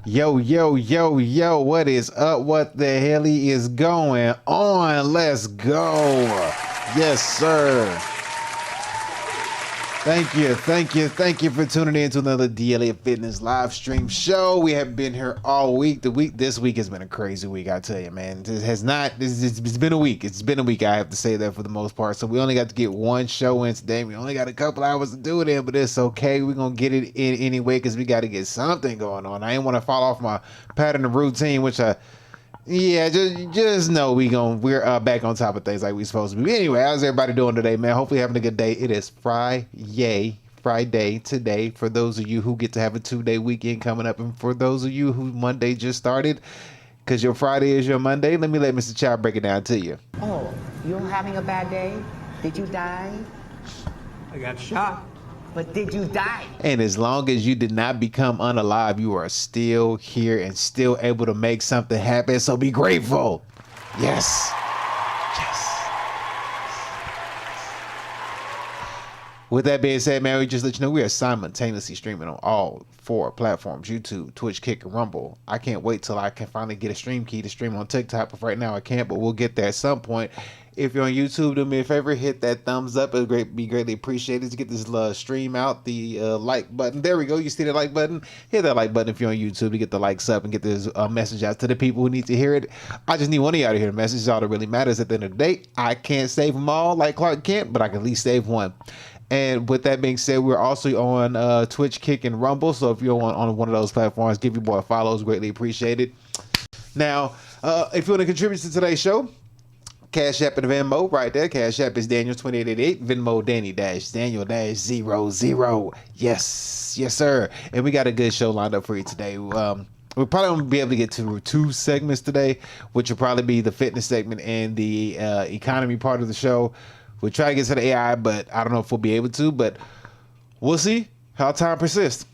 Yo, yo, yo, yo, what is up? What the hell is going on? Let's go. Yes, sir. Thank you for tuning in to another DnL&x Fitness live stream show. We have been here all week. This week has been a crazy week, I tell you, man. It's been a week. It's been a week, I have to say that for the most part. So we only got to get one show in today. We only got a couple hours to do it in, but it's okay. We're going to get it in anyway because we got to get something going on. I ain't want to fall off my pattern of routine, which just know we're back on top of things like we supposed to be. Anyway, how's everybody doing today, man? Hopefully having a good day. It is Friday today for those of you who get to have a 2-day weekend coming up, and for those of you who Monday just started, because your Friday is your Monday. Let Mr. Child break it down to you. Oh, you're having a bad day? Did you die? I got shot. But did you die? And as long as you did not become unalive, you are still here and still able to make something happen. So be grateful. Yes. With that being said, man, we just let you know we are simultaneously streaming on all 4 platforms: YouTube, Twitch, Kick, and Rumble. I can't wait till I can finally get a stream key to stream on TikTok, but right now I can't, but we'll get there at some point. If you're on YouTube, do me a favor, hit that thumbs up. It would be greatly appreciated to get this stream out. The like button. There we go. You see the like button? Hit that like button if you're on YouTube to get the likes up and get this message out to the people who need to hear it. I just need one of y'all to hear the message. It's all that really matters at the end of the day. I can't save them all like Clark Kent, but I can at least save one. And with that being said, we're also on Twitch, Kick, and Rumble. So if you're on one of those platforms, give your boy a follow. It's greatly appreciated. Now, if you want to contribute to today's show, Cash App and Venmo right there. Cash App is Daniel2888. Venmo Danny-Daniel-00. Yes, sir. And we got a good show lined up for you today. We'll probably won't be able to get to 2 segments today, which will probably be the fitness segment and the economy part of the show. We'll try to get to the AI, but I don't know if we'll be able to, but we'll see how time persists.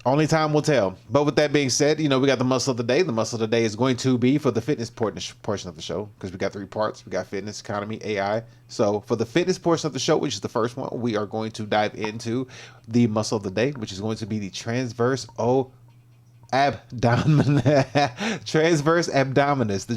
Only time will tell. But with that being said, we got the muscle of the day. The muscle of the day is going to be for the fitness portion of the show, because we got 3 parts. We got fitness, economy, AI. So for the fitness portion of the show, which is the first one, we are going to dive into the muscle of the day, which is going to be the transverse transverse abdominis,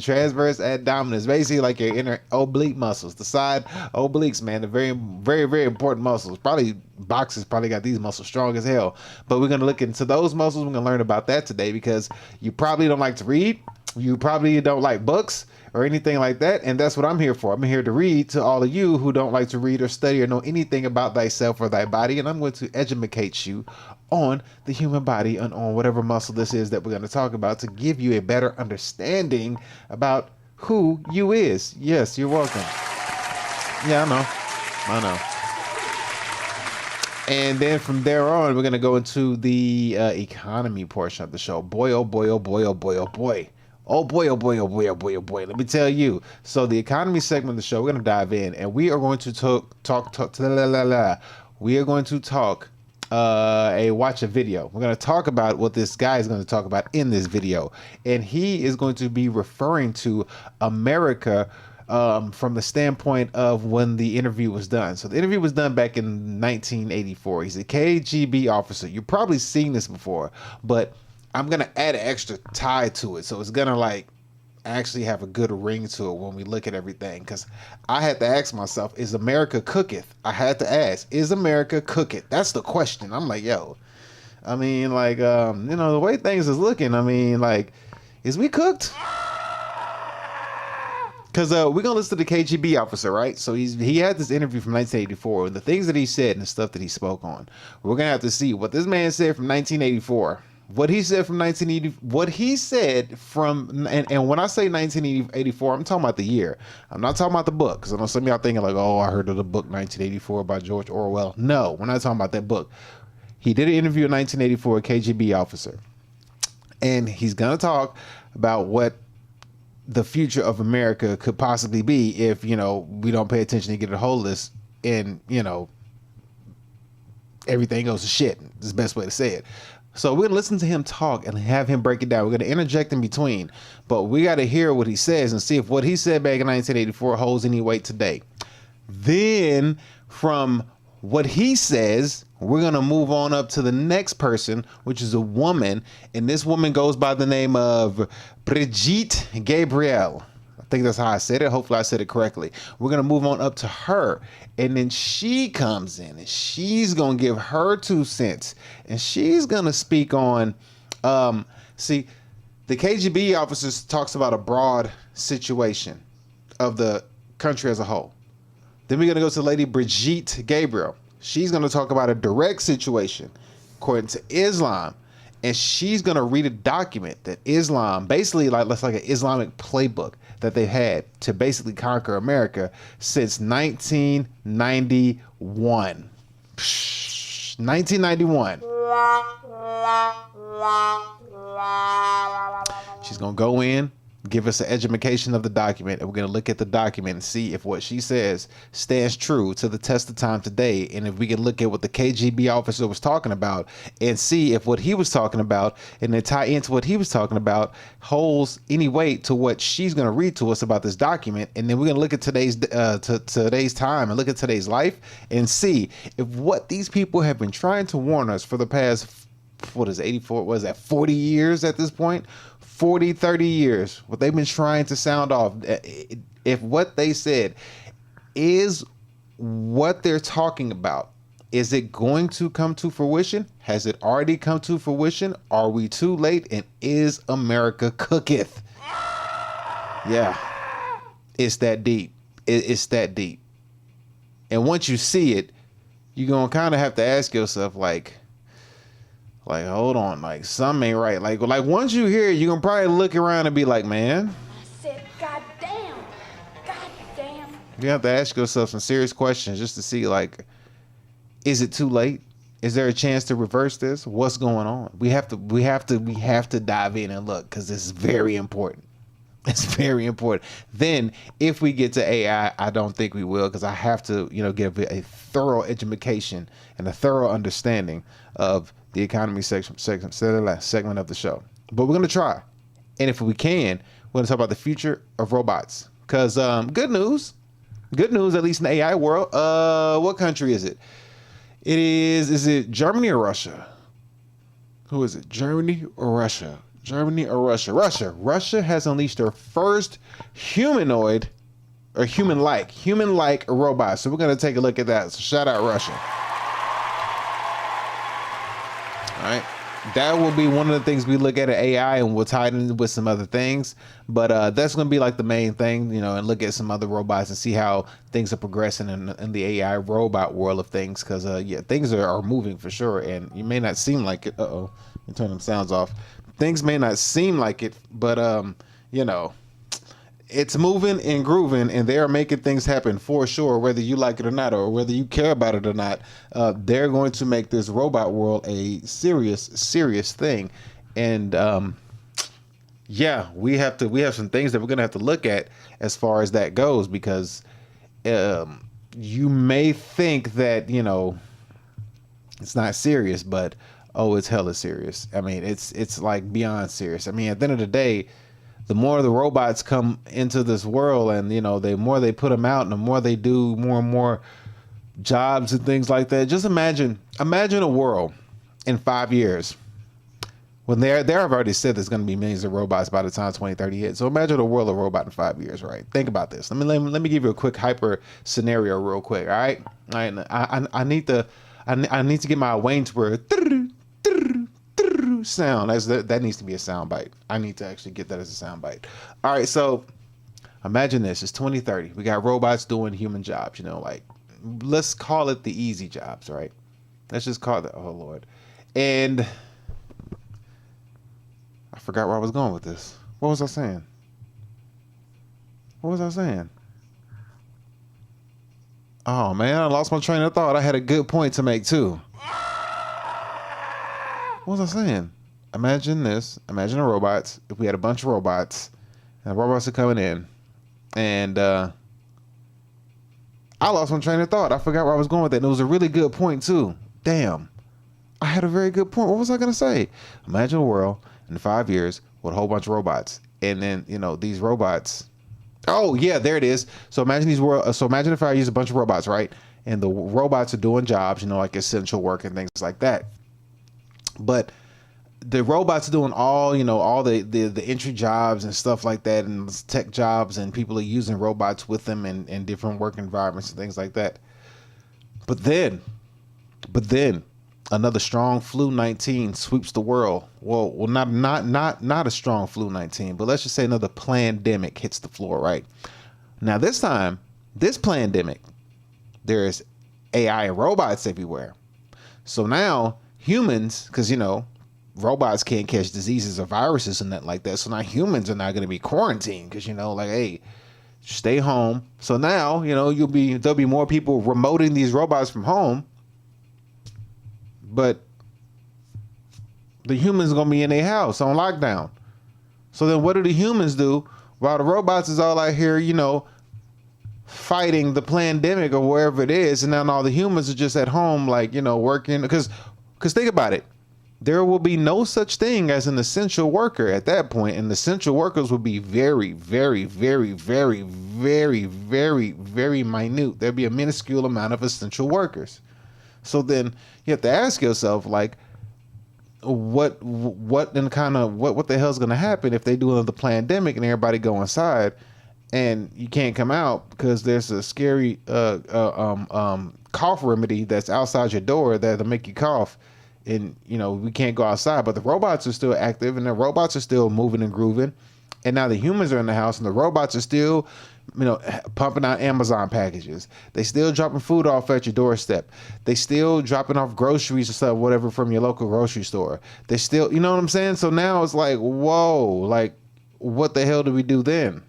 basically like your inner oblique muscles, the side obliques, man. They're very, very, very important muscles. Probably boxers probably got these muscles strong as hell, but we're going to look into those muscles. We're going to learn about that today, because you probably don't like to read, you probably don't like books or anything like that, and that's what I'm here for. I'm here to read to all of you who don't like to read or study or know anything about thyself or thy body, and I'm going to educate you on the human body and on whatever muscle this is that we're going to talk about, to give you a better understanding about who you is. Yes, you're welcome. Yeah, I know. And then from there on, we're going to go into the economy portion of the show. Boy, oh boy, oh boy, oh boy, oh boy. Oh boy, oh boy, oh boy, oh boy, oh boy. Let me tell you. So the economy segment of the show, we're going to dive in, and we are going to watch a video. We're going to talk about what this guy is going to talk about in this video. And he is going to be referring to America from the standpoint of when the interview was done. So the interview was done back in 1984. He's a KGB officer. You've probably seen this before, but I'm going to add an extra tie to it. So it's going to actually have a good ring to it when we look at everything, because I had to ask myself, is America cooketh? I had to ask, is America cooketh? That's the question. I'm like, yo, I mean, the way things is looking, I mean, is we cooked? Because we're going to listen to the KGB officer, right? So he had this interview from 1984, and the things that he said and the stuff that he spoke on. We're going to have to see what this man said from 1984. What he said from 1980, what he said from, and when I say 1984, I'm talking about the year. I'm not talking about the book, because I know some of y'all thinking oh, I heard of the book 1984 by George Orwell. No, we're not talking about that book. He did an interview in 1984, a KGB officer, and he's going to talk about what the future of America could possibly be if, we don't pay attention and get a hold of this, and, everything goes to shit. That's the best way to say it. So we're going to listen to him talk and have him break it down. We're going to interject in between, but we got to hear what he says and see if what he said back in 1984 holds any weight today. Then from what he says, We're going to move on up to the next person, which is a woman. And this woman goes by the name of Brigitte Gabriel. I think that's how I said it. Hopefully I said it correctly. We're going to move on up to her. And then she comes in and she's going to give her 2 cents. And she's going to speak on, see, the KGB officers talks about a broad situation of the country as a whole. Then we're going to go to Lady Brigitte Gabriel. She's going to talk about a direct situation according to Islam. And she's going to read a document that Islam, basically like an Islamic playbook that they've had to basically conquer America since 1991. 1991. She's going to go in, give us an education of the document, and we're going to look at the document and see if what she says stands true to the test of time today. And if we can look at what the KGB officer was talking about and see if what he was talking about and then tie into what he was talking about holds any weight to what she's going to read to us about this document. And then we're going to look at today's today's time and look at today's life and see if what these people have been trying to warn us for the past, 40 years at this point, 40, 30 years, what they've been trying to sound off, if what they said is what they're talking about, is it going to come to fruition? Has it already come to fruition? Are we too late? And is America cooketh? Yeah, it's that deep. It's that deep. And once you see it, you're going to kind of have to ask yourself, like, hold on, like, something ain't right. Like once you hear it, you're going to probably look around and be like, man. I said, God damn. You have to ask yourself some serious questions just to see, like, is it too late? Is there a chance to reverse this? What's going on? We have to dive in and look, because it's very important. It's very important. Then if we get to AI, I don't think we will, because I have to, give a thorough education and a thorough understanding of the economy segment of the show. But we're going to try. And if we can, we're going to talk about the future of robots. Because good news, at least in the AI world. What country is it? Is it Germany or Russia? Who is it? Germany or Russia? Russia has unleashed their first humanoid or human-like robot. So we're going to take a look at that. So shout out Russia. All right. That will be one of the things we look at AI, and we'll tie it in with some other things. But that's going to be like the main thing, and look at some other robots and see how things are progressing in the AI robot world of things. Because, things are moving for sure. And you may not seem like it. Uh-oh. You turn them sounds off. Things may not seem like it, but, it's moving and grooving, and they are making things happen for sure, whether you like it or not, or whether you care about it or not. They're going to make this robot world a serious thing. And we have some things that we're gonna have to look at as far as that goes, because you may think that it's not serious, but it's hella serious. I mean, it's like beyond serious. I mean, at the end of the day, the more the robots come into this world, and the more they put them out, and the more they do more and more jobs and things like that. Just imagine a world in 5 years when they have already said there's going to be millions of robots by the time 2030 hits. So imagine a world of robot in 5 years, right? Think about this. Let me give you a quick hyper scenario real quick. All right. I need to get my Wayne's World sound. That needs to be a sound bite. I need to actually get that as a sound bite. All right, so imagine this. It's 2030. We got robots doing human jobs, let's call it the easy jobs, right? Let's just call it, oh Lord. And I forgot where I was going with this. What was I saying? Oh man, I lost my train of thought. I had a good point to make too. What was I saying? Imagine this. Imagine the robots. If we had a bunch of robots, and the robots are coming in, and I lost my train of thought. I forgot where I was going with that. And it was a really good point too. Damn. I had a very good point. What was I going to say? Imagine a world in 5 years with a whole bunch of robots. And then, these robots. Oh, yeah, there it is. So imagine imagine if I use a bunch of robots, right? and the robots are doing jobs, you know, like essential work and things like that. But the robots are doing all, you know, all the entry jobs and stuff like that, and tech jobs, and people are using robots with them in different work environments and things like that. But then another strong flu-19 sweeps the world. Well, not a strong flu-19, but let's just say another pandemic hits the floor, right? Now this time, this pandemic, there's AI and robots everywhere. So now humans, because, you know, robots can't catch diseases or viruses and nothing like that. So now humans are not going to be quarantined because, you know, like, hey, stay home. So now, you know, there'll be more people remoting these robots from home, but the humans are going to be in their house on lockdown. So then what do the humans do while the robots is all out here, you know, fighting the pandemic or wherever it is, and then all the humans are just at home, like, you know, working? Because think about it. There will be no such thing as an essential worker at that point, and essential workers will be very, very, very, very, very, very, very minute. There'll be a minuscule amount of essential workers. So then you have to ask yourself, like, what the hell's going to happen if they do another pandemic and everybody go inside and you can't come out because there's a scary cough remedy that's outside your door that'll make you cough. And, you know, we can't go outside, but the robots are still active and the robots are still moving and grooving. And now the humans are in the house and the robots are still, you know, pumping out Amazon packages. They still dropping food off at your doorstep. They still dropping off groceries or stuff, whatever, from your local grocery store. They still, you know what I'm saying? So now it's like, whoa, like, what the hell do we do then?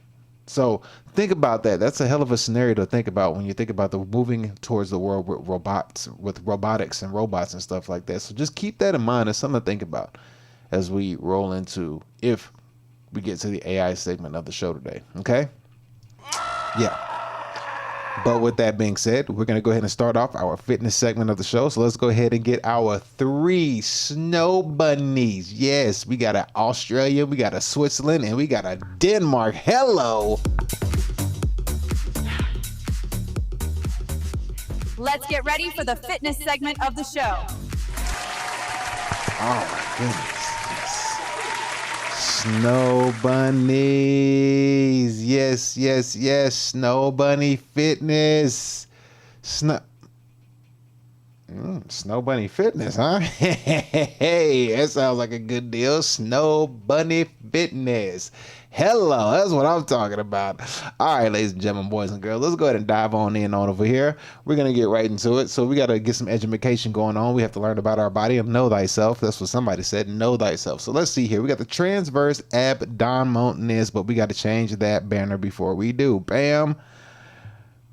So think about that. That's a hell of a scenario to think about when you think about the moving towards the world with robotics and robots and stuff like that. So just keep that in mind. It's something to think about as we roll into, if we get to the AI segment of the show today. Okay? Yeah. But with that being said, we're going to go ahead and start off our fitness segment of the show. So let's go ahead and get our 3 snow bunnies. Yes, we got an Australia, we got a Switzerland, and we got a Denmark. Hello. Let's get ready for the fitness segment of the show. Oh my goodness. Snow bunnies. Yes, yes, yes. Snow bunny fitness. Snow bunny fitness, huh? Hey, that sounds like a good deal. Snow bunny fitness. Hello, that's what I'm talking about. All right, ladies and gentlemen, boys and girls, let's go ahead and dive on over here. We're going to get right into it. So we got to get some education going on. We have to learn about our body and know thyself. That's what somebody said, know thyself. So let's see here. We got the transverse abdominis, but we got to change that banner before we do. Bam,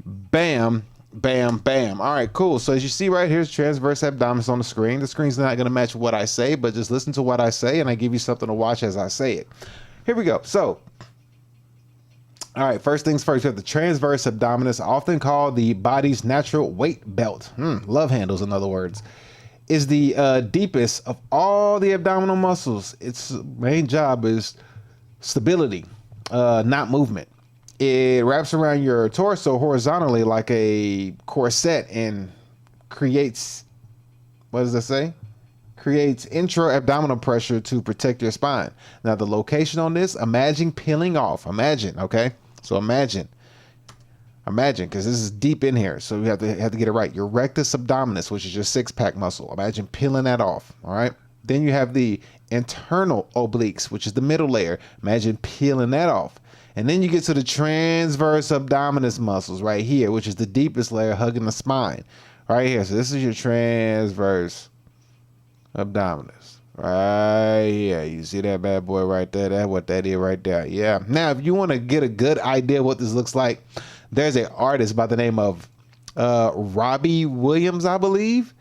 bam, bam, bam. All right, cool. So as you see right here, is transverse abdominis on the screen. The screen's not going to match what I say, but just listen to what I say, and I give you something to watch as I say it. Here we go. So, all right, first things first, we have the transverse abdominis, often called the body's natural weight belt. Love handles, in other words. Is the deepest of all the abdominal muscles. Its main job is stability, not movement. It wraps around your torso horizontally like a corset and creates, what does that say? Creates intra-abdominal pressure to protect your spine. Now, the location on this, imagine peeling off. Imagine, okay? So imagine, because this is deep in here, so we have to get it right. Your rectus abdominis, which is your six-pack muscle. Imagine peeling that off, all right? Then you have the internal obliques, which is the middle layer. Imagine peeling that off. And then you get to the transverse abdominis muscles right here, which is the deepest layer hugging the spine. Right here. So this is your transverse abdominis. Right here. You see that bad boy right there? That's what that is right there. Yeah. Now, if you want to get a good idea what this looks like, there's an artist by the name of Robbie Williams, I believe.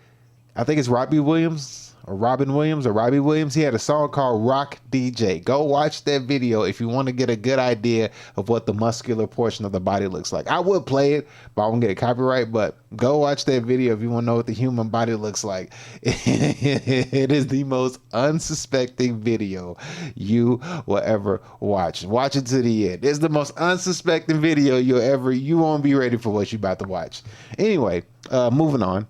I think it's Robbie Williams. Robin Williams or Robbie Williams. He had a song called Rock DJ. Go watch that video if you want to get a good idea of what the muscular portion of the body looks like. I would play it, but I won't get a copyright, but go watch that video if you want to know what the human body looks like. It is the most unsuspecting video you will ever watch. Watch it to the end. It's the most unsuspecting video you won't be ready for what you're about to watch. Anyway, moving on.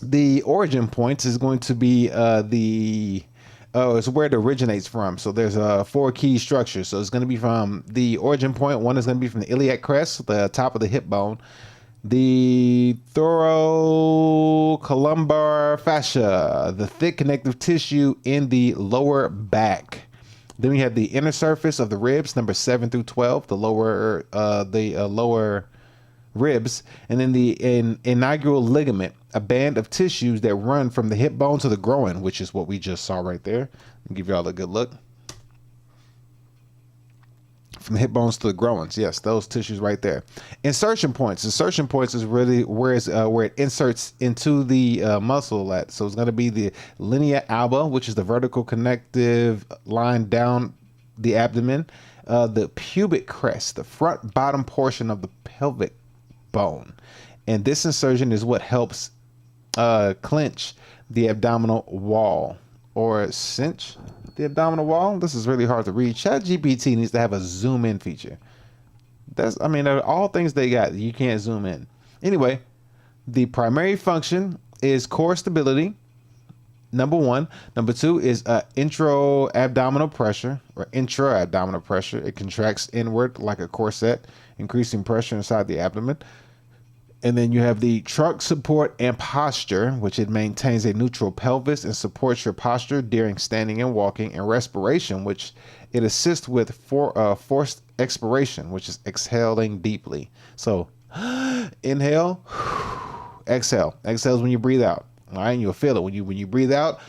The origin points is going to be it's where it originates from. So there's 4 key structures. So it's going to be from the origin point. One is going to be from the iliac crest, the top of the hip bone, the thoracolumbar fascia, the thick connective tissue in the lower back. Then we have the inner surface of the ribs, number 7 through 12, the lower ribs, and then the inaugural ligament, a band of tissues that run from the hip bone to the groin, which is what we just saw right there. I'll give y'all a good look. From the hip bones to the groins, yes, those tissues right there. Insertion points. Insertion points is really where it inserts into the muscle at. So it's going to be the linea alba, which is the vertical connective line down the abdomen, the pubic crest, the front bottom portion of the pelvic bone, and this insertion is what helps clinch the abdominal wall or cinch the abdominal wall. This is really hard to read. ChatGPT needs to have a zoom in feature. They're all things they got. You can't zoom in. Anyway, the primary function is core stability. Number 1. Number 2 is intra-abdominal pressure. It contracts inward like a corset, increasing pressure inside the abdomen. And then you have the trunk support and posture, which it maintains a neutral pelvis and supports your posture during standing and walking, and respiration, which it assists with forced expiration, which is exhaling deeply. So inhale, exhale. Exhale is when you breathe out. All right, and you'll feel it when you breathe out.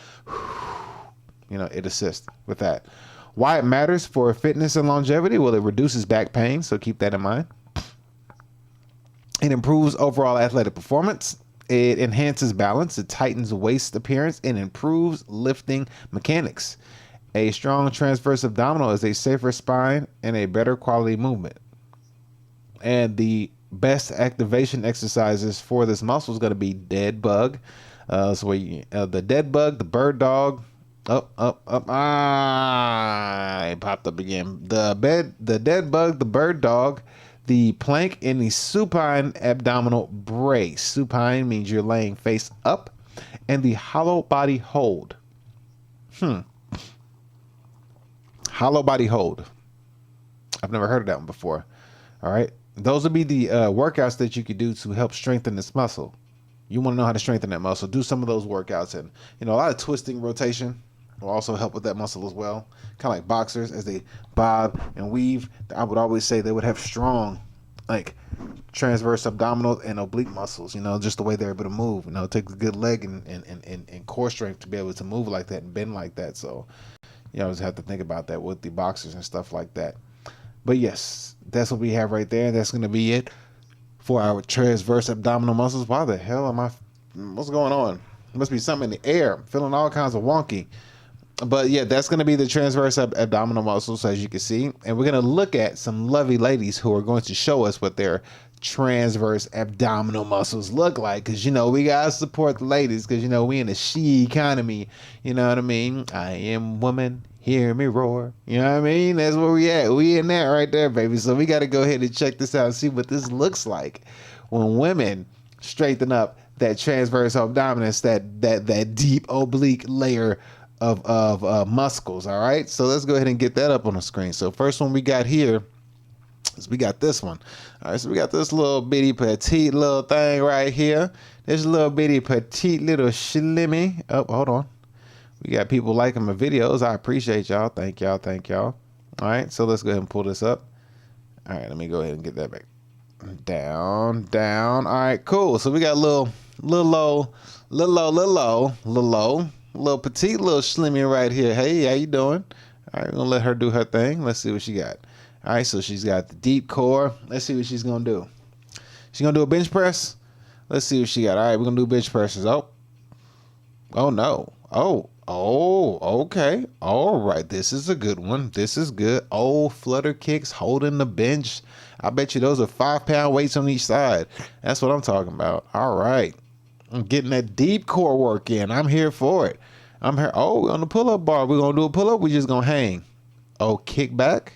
It assists with that. Why it matters for fitness and longevity? Well, it reduces back pain, so keep that in mind. It improves overall athletic performance. It enhances balance. It tightens waist appearance and improves lifting mechanics. A strong transverse abdominal is a safer spine and a better quality movement. And the best activation exercises for this muscle is going to be dead bug. The dead bug, the bird dog, it popped up again. The dead bug, the bird dog, the plank, and the supine abdominal brace. Supine means you're laying face up, and the hollow body hold. Hollow body hold. I've never heard of that one before. All right. Those would be the workouts that you could do to help strengthen this muscle. You want to know how to strengthen that muscle. Do some of those workouts. And, a lot of twisting rotation will also help with that muscle as well. Kind of like boxers, as they bob and weave. I would always say they would have strong, like, transverse abdominal and oblique muscles, just the way they're able to move. It takes a good leg and core strength to be able to move like that and bend like that. So, you always have to think about that with the boxers and stuff like that. But yes, that's what we have right there. That's going to be it for our transverse abdominal muscles. Why the hell what's going on? Must be something in the air. I'm feeling all kinds of wonky. But yeah, that's going to be the transverse abdominal muscles, as you can see. And we're going to look at some lovely ladies who are going to show us what their transverse abdominal muscles look like. Because, we got to support the ladies because, we in a she economy. You know what I mean? I am woman. Hear me roar. You know what I mean? That's where we at. We in that right there, baby. So we got to go ahead and check this out and see what this looks like when women straighten up that transverse abdominis, that deep oblique layer of muscles. All right, so let's go ahead and get that up on the screen. So first one we got here is we got this one. All right, so we got this little bitty petite little thing right here. This little bitty petite little shlimmy. Oh, hold on. We got people liking my videos. I appreciate y'all. Thank y'all. All right, so let's go ahead and pull this up. All right, let me go ahead and get that back. Down. All right, cool. So we got little petite little shlimmy right here. Hey, how you doing? All right, we're gonna let her do her thing. Let's see what she got. All right, so she's got the deep core. Let's see what she's gonna do. She's gonna do a bench press. Let's see what she got. All right, we're gonna do bench presses. Oh, Oh no. Okay. All right. This is a good one. This is good. Oh, flutter kicks holding the bench. I bet you those are 5-pound weights on each side. That's what I'm talking about. All right. I'm getting that deep core work in. I'm here for it. I'm here. Oh, on the pull-up bar. We're going to do a pull-up. We're just going to hang. Oh, kick back.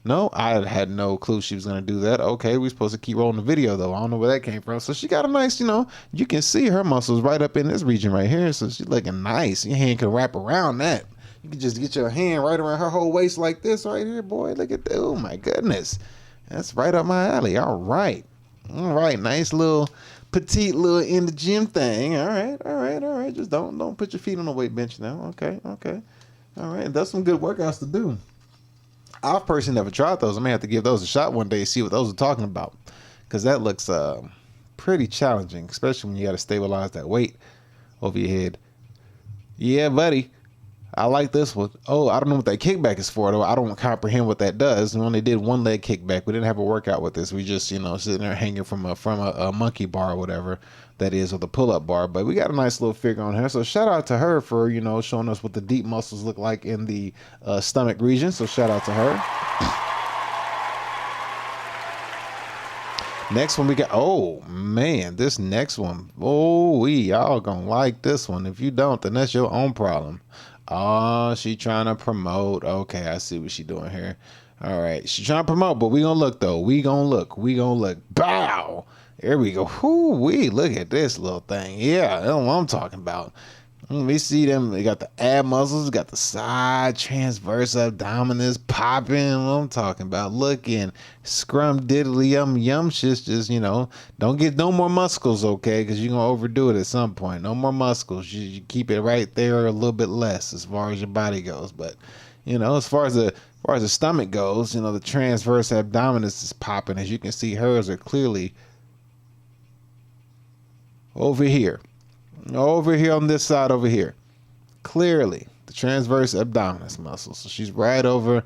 No, I had no clue she was going to do that. Okay, we're supposed to keep rolling the video, though. I don't know where that came from. So she got a nice, you can see her muscles right up in this region right here. So she's looking nice. Your hand can wrap around that. You can just get your hand right around her whole waist like this right here, boy. Look at that. Oh, my goodness. That's right up my alley. All right. Nice little petite little in the gym thing. All right. Just don't put your feet on the weight bench now. Okay. All right. That's some good workouts to do. I've personally never tried those. I may have to give those a shot one day and see what those are talking about, because that looks pretty challenging, especially when you got to stabilize that weight over your head. Yeah, buddy. I like this one. Oh, I don't know what that kickback is for, though. I don't comprehend what that does. We only did one leg kickback. We didn't have a workout with this. We just, sitting there hanging from a monkey bar or whatever that is, or the pull-up bar. But we got a nice little figure on her. So shout out to her for, showing us what the deep muscles look like in the stomach region. So shout out to her. Next one we got, oh man, this next one. Oh, y'all gonna like this one. If you don't, then that's your own problem. Oh, she trying to promote. Okay, I see what she doing here. All right, she trying to promote, but we gonna look though. We gonna look. Bow. There we go. Whoo-wee, look at this little thing. Yeah, that's what I'm talking about. Let me see them. They got the ab muscles, got the side transverse abdominis popping. What I'm talking about. Looking scrum diddly yum shit. Just, don't get no more muscles, okay? Because you're going to overdo it at some point. No more muscles. You keep it right there, a little bit less as far as your body goes. But, as far as the stomach goes, the transverse abdominis is popping. As you can see, hers are clearly over here on this side over here. Clearly, the transverse abdominis muscle. So she's right over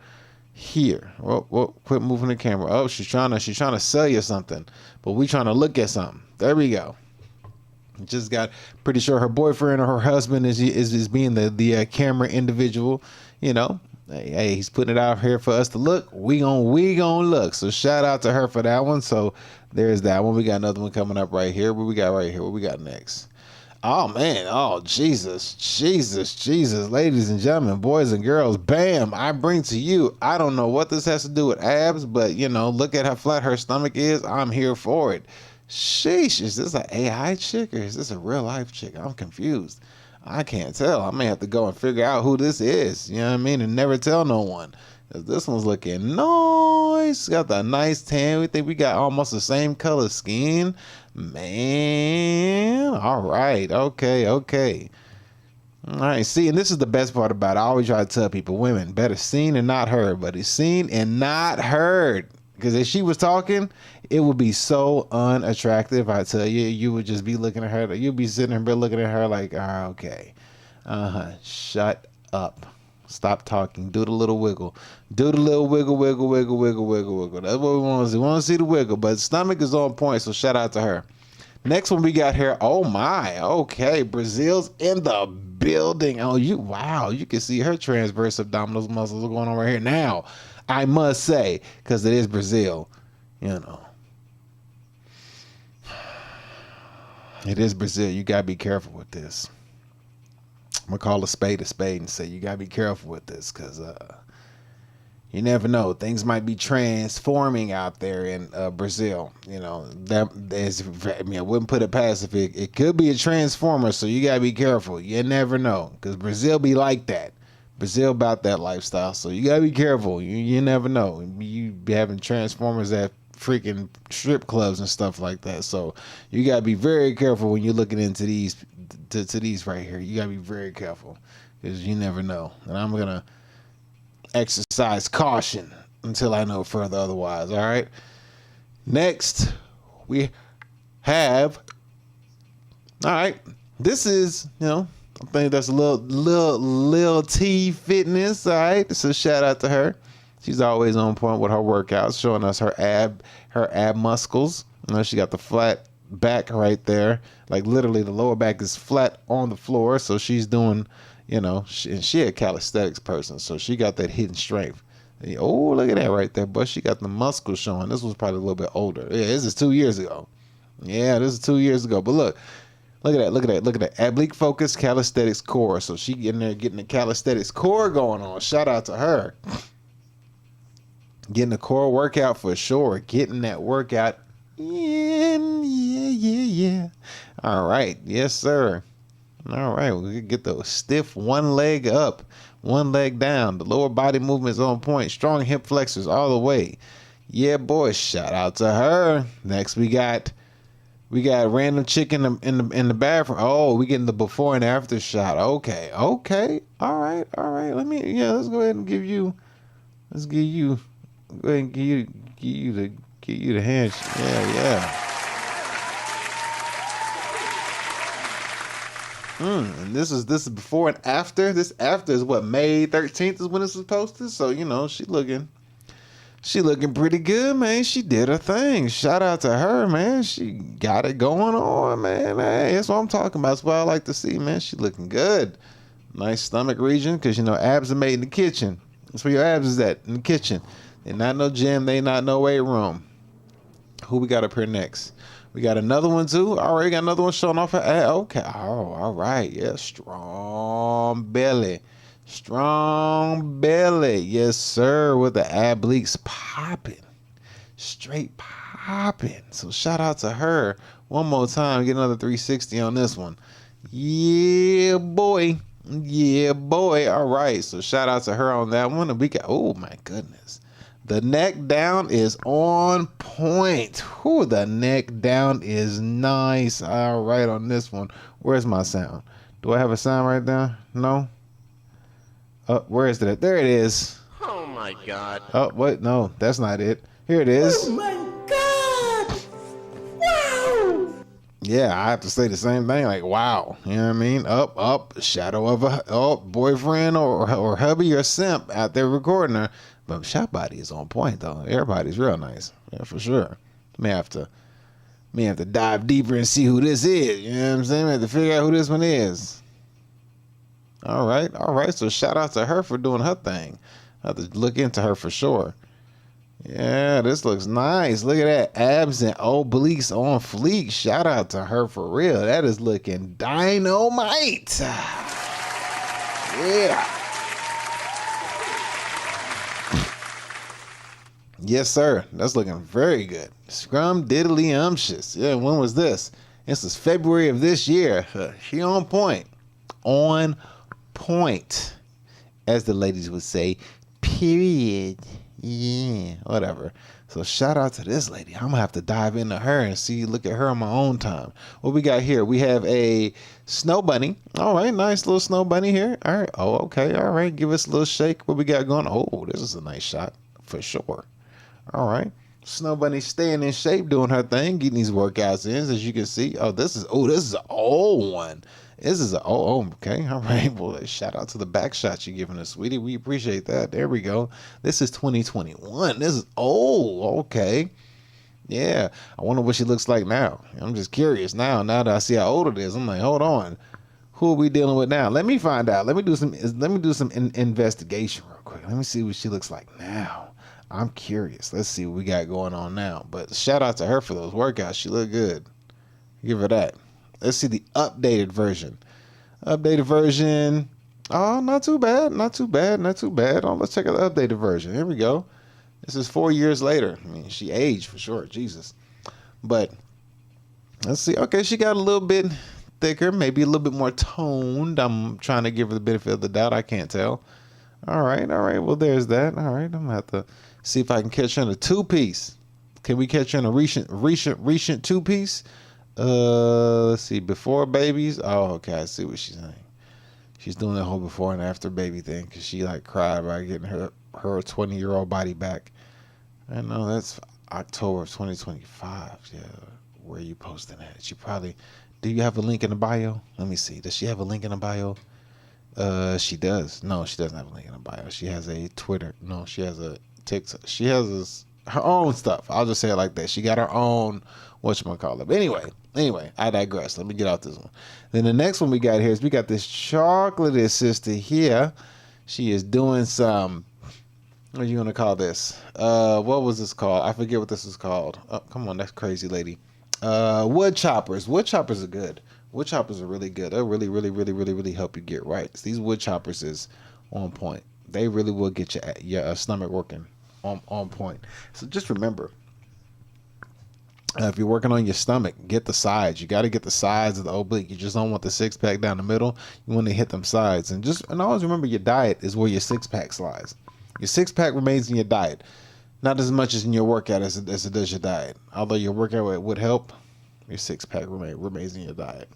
here. Whoa, quit moving the camera. Oh, she's trying to sell you something, but we trying to look at something. There we go. Just got pretty sure her boyfriend or her husband is being the camera individual. Hey, he's putting it out here for us to look. We gonna look. So shout out to her for that one. So there's that one. We got another one coming up right here. What we got next? Oh man, oh Jesus, ladies and gentlemen, boys and girls, bam, I bring to you, I don't know what this has to do with abs, but look at how flat her stomach is. I'm here for it. Sheesh, is this an AI chick or is this a real life chick? I'm confused. I can't tell. I may have to go and figure out who this is, you know what I mean, and never tell no one. This one's looking nice. Got that nice tan. We think we got almost the same color skin. Man. All right. Okay. All right. See, and this is the best part about it. I always try to tell people, women, better seen and not heard. But it's seen and not heard. Because if she was talking, it would be so unattractive. I tell you, you would just be looking at her. You'd be sitting there looking at her like, okay. Shut up. Stop talking. Do the little wiggle. Do the little wiggle. That's what we want to see. We want to see the wiggle. But stomach is on point, so shout out to her. Next one we got here. Oh my. Okay. Brazil's in the building. Oh, you can see her transverse abdominal muscles going on right here. Now, I must say, because it is Brazil, it is Brazil. You got to be careful with this. I'm going to call a spade and say you got to be careful with this because you never know. Things might be transforming out there in Brazil. I wouldn't put it past if it could be a transformer, so you got to be careful. You never know because Brazil be like that. Brazil about that lifestyle, so you got to be careful. You never know. You be having transformers at freaking strip clubs and stuff like that, so you got to be very careful when you're looking into these to these right here. You got to be very careful because you never know. And I'm going to exercise caution until I know further otherwise. All right. Next, we have. All right. This is, I think that's a little T Fitness. All right. So shout out to her. She's always on point with her workouts, showing us her ab muscles. She got the flat back right there. Like literally the lower back is flat on the floor. So she's doing, and she a calisthenics person. So she got that hidden strength. Oh, look at that right there. But she got the muscles showing. This was probably a little bit older. Yeah, this is 2 years ago. Yeah, this is 2 years ago. But look at that. Look at that. Oblique focus calisthenics core. So she in there getting the calisthenics core going on. Shout out to her. Getting the core workout for sure. Getting that workout in. Yeah. All right. Yes, sir. All right. We get the stiff one leg up, one leg down. The lower body movement is on point. Strong hip flexors all the way. Yeah, boy. Shout out to her. Next, we got random chick in the bathroom. Oh, we getting the before and after shot. Okay. All right. Let's go ahead and give you. Go ahead and give you the hand. Yeah. And this is before and after. This after is what, May 13th is when this was posted. So she looking pretty good, man. She did her thing. Shout out to her, man. She got it going on, man. Hey, that's what I'm talking about. That's what I like to see, man. She looking good. Nice stomach region, because abs are made in the kitchen. That's where your abs is at, in the kitchen. They not no gym, they not no weight room. Who we got up here next? We got another one too. Already got another one showing off her ass. Okay. Oh, all right. Yeah, strong belly. Yes, sir. With the obliques popping. Straight popping. So shout out to her. One more time. Get another 360 on this one. Yeah, boy. All right. So shout out to her on that one. And we got, oh my goodness. The neck down is on point. Whew, the neck down is nice. All right on this one. Where's my sound? Do I have a sound right there? No? Where is it? There it is. Oh my God. Oh, what? No, that's not it. Here it is. Oh my God. Wow. Yeah, I have to say the same thing. Like, wow. You know what I mean? Up. Shadow of a boyfriend or hubby or simp out there recording her. But shot body is on point though. Everybody's real nice. Yeah, for sure. May have to dive deeper and see who this is. You know what I'm saying? May have to figure out who this one is. All right. So shout out to her for doing her thing. I have to look into her for sure. Yeah, this looks nice. Look at that. Abs and obliques on fleek. Shout out to her for real. That is looking dynamite. Yeah. Yes, sir. That's looking very good. Scrum diddly umptious. Yeah, when was this? This is February of this year. She on point. On point. As the ladies would say, period. Yeah, whatever. So shout out to this lady. I'm going to have to dive into her and look at her on my own time. What we got here? We have a snow bunny. All right, nice little snow bunny here. All right. Oh, okay. All right. Give us a little shake. What we got going? Oh, this is a nice shot for sure. All right. Snow bunny staying in shape, doing her thing, getting these workouts in, as you can see. This is an old one. This is okay. All right. Well, shout out to the back shots you're giving us, sweetie. We appreciate that. There we go. This is 2021. This is old. Okay. Yeah. I wonder what she looks like now. I'm just curious now that I see how old it is. I'm like, hold on. Who are we dealing with now? Let me find out. Let me do some investigation real quick. Let me see what she looks like now. I'm curious. Let's see what we got going on now. But shout out to her for those workouts. She looked good. Give her that. Let's see the updated version. Oh, not too bad. Oh, let's check out the updated version. Here we go. This is 4 years later. I mean, she aged for sure. Jesus. But let's see. Okay, she got a little bit thicker, maybe a little bit more toned. I'm trying to give her the benefit of the doubt. I can't tell. All right. Well, there's that. All right. I'm going to have to see if I can catch her in a two-piece. Can we catch her in a recent two-piece? Let's see. Before babies. Oh, okay. I see what she's saying. She's doing the whole before and after baby thing because she cried about getting her 20-year-old body back. I know that's October of 2025. Yeah. Where are you posting that? Do you have a link in the bio? Let me see. Does she have a link in the bio? She does. No, she doesn't have a link in the bio. She has a Twitter. No, she has a TikTok. She has her own stuff. I'll just say it like that. She got her own whatchamacallit. Anyway, I digress. Let me get out this one. Then the next one we got here is we got this chocolatey sister here. She is doing some, what are you gonna call this? What was this called? I forget what this is called. Oh, come on, that's crazy lady. Wood choppers. Wood choppers are good. Wood choppers are really good. They'll really help you get right. So these wood choppers is on point. They really will get your stomach working on point. So just remember, if you're working on your stomach, get the sides. You got to get the sides of the oblique. You just don't want the six-pack down the middle. You want to hit them sides. And always remember, your diet is where your six-pack slides. Your six-pack remains in your diet. Not as much as in your workout as it does your diet. Although your workout would help, your six-pack remains in your diet.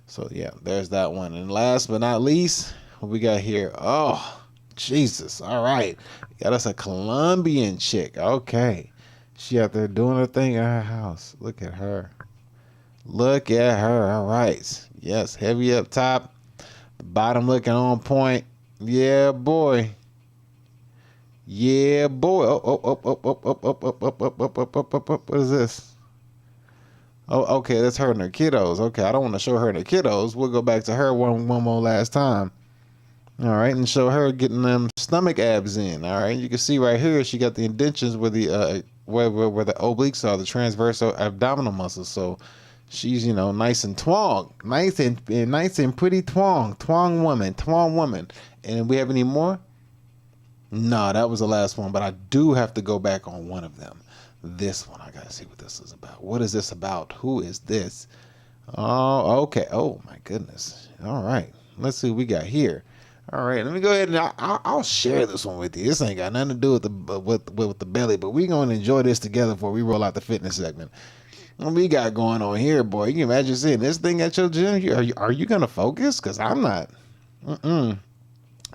So, yeah, there's that one. And last but not least, what we got here? Oh, Jesus. All right. Got us a Colombian chick. Okay. She out there doing her thing at her house. Look at her. Look at her. All right. Yes, heavy up top. The bottom looking on point. Yeah, boy. Yeah, boy. What is this? Oh, okay. That's her and her kiddos. Okay, I don't want to show her and her kiddos. We'll go back to her one more last time. All right, and show her getting them stomach abs in. All right, you can see right here she got the indentions where the where the obliques are, the transverse abdominal muscles. So she's nice and twong, nice and pretty twong woman. And we have any more? No, that was the last one. But I do have to go back on one of them. This one, I gotta see what this is about. What is this about? Who is this? Oh, okay. Oh my goodness. All right, let's see what we got here. All right, let me go ahead and I'll share this one with you. This ain't got nothing to do with the belly, but we're going to enjoy this together before we roll out the fitness segment. What we got going on here, boy? You can imagine seeing this thing at your gym. Are you going to focus? Because I'm not.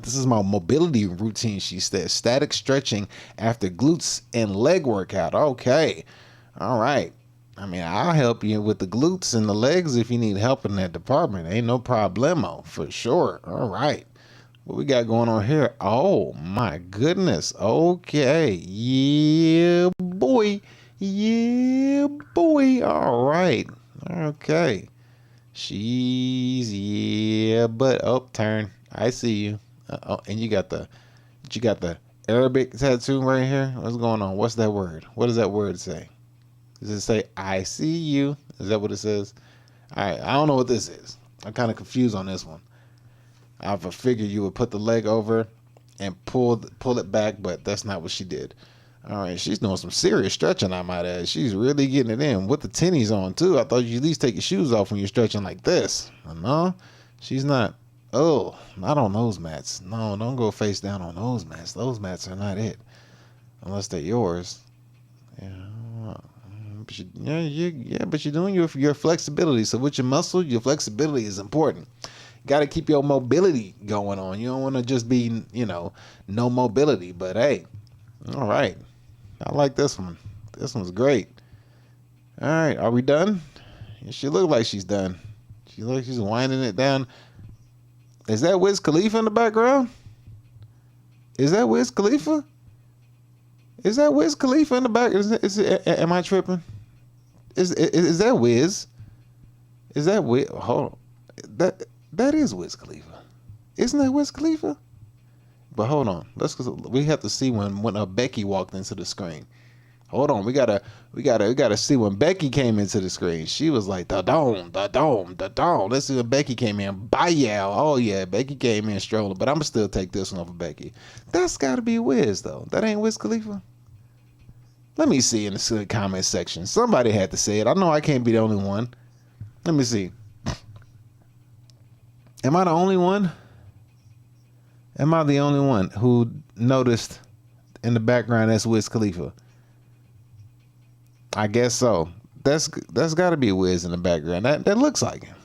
This is my mobility routine, she said. Static stretching after glutes and leg workout. Okay. All right. I mean, I'll help you with the glutes and the legs if you need help in that department. Ain't no problemo, for sure. All right. What we got going on here? Oh my goodness. Okay. Yeah, boy. Yeah, boy. All right. Okay. But turn. I see you. Oh, and you got the Arabic tattoo right here. What's going on? What's that word? What does that word say? Does it say I see you? Is that what it says? All right. I don't know what this is. I'm kind of confused on this one. I figured you would put the leg over and pull it back, but that's not what she did. All right, she's doing some serious stretching, I might add. She's really getting it in with the tennies on, too. I thought you'd at least take your shoes off when you're stretching like this. No, she's not. Oh, not on those mats. No, don't go face down on those mats. Those mats are not it, unless they're yours. But you're doing your flexibility. So with your muscle, your flexibility is important. Got to keep your mobility going on. You don't want to just be, no mobility. But hey, all right. I like this one. This one's great. All right, are we done? She look like she's done. She looks like she's winding it down. Is that Wiz Khalifa in the background? Is that Wiz Khalifa? Is that Wiz Khalifa in the back? Am I tripping? Is that Wiz? Is that Wiz? Hold on. That is Wiz Khalifa. Isn't that Wiz Khalifa? But hold on. We have to see when Becky walked into the screen. Hold on. We gotta see when Becky came into the screen. She was like da dome. Let's see when Becky came in. Bye yeah. Oh yeah, Becky came in strolling. But I'ma still take this one over Becky. That's gotta be Wiz though. That ain't Wiz Khalifa. Let me see in the comment section. Somebody had to say it. I know I can't be the only one. Let me see. Am I the only one? Am I the only one who noticed in the background that's Wiz Khalifa? I guess so. That's got to be Wiz in the background. That looks like him,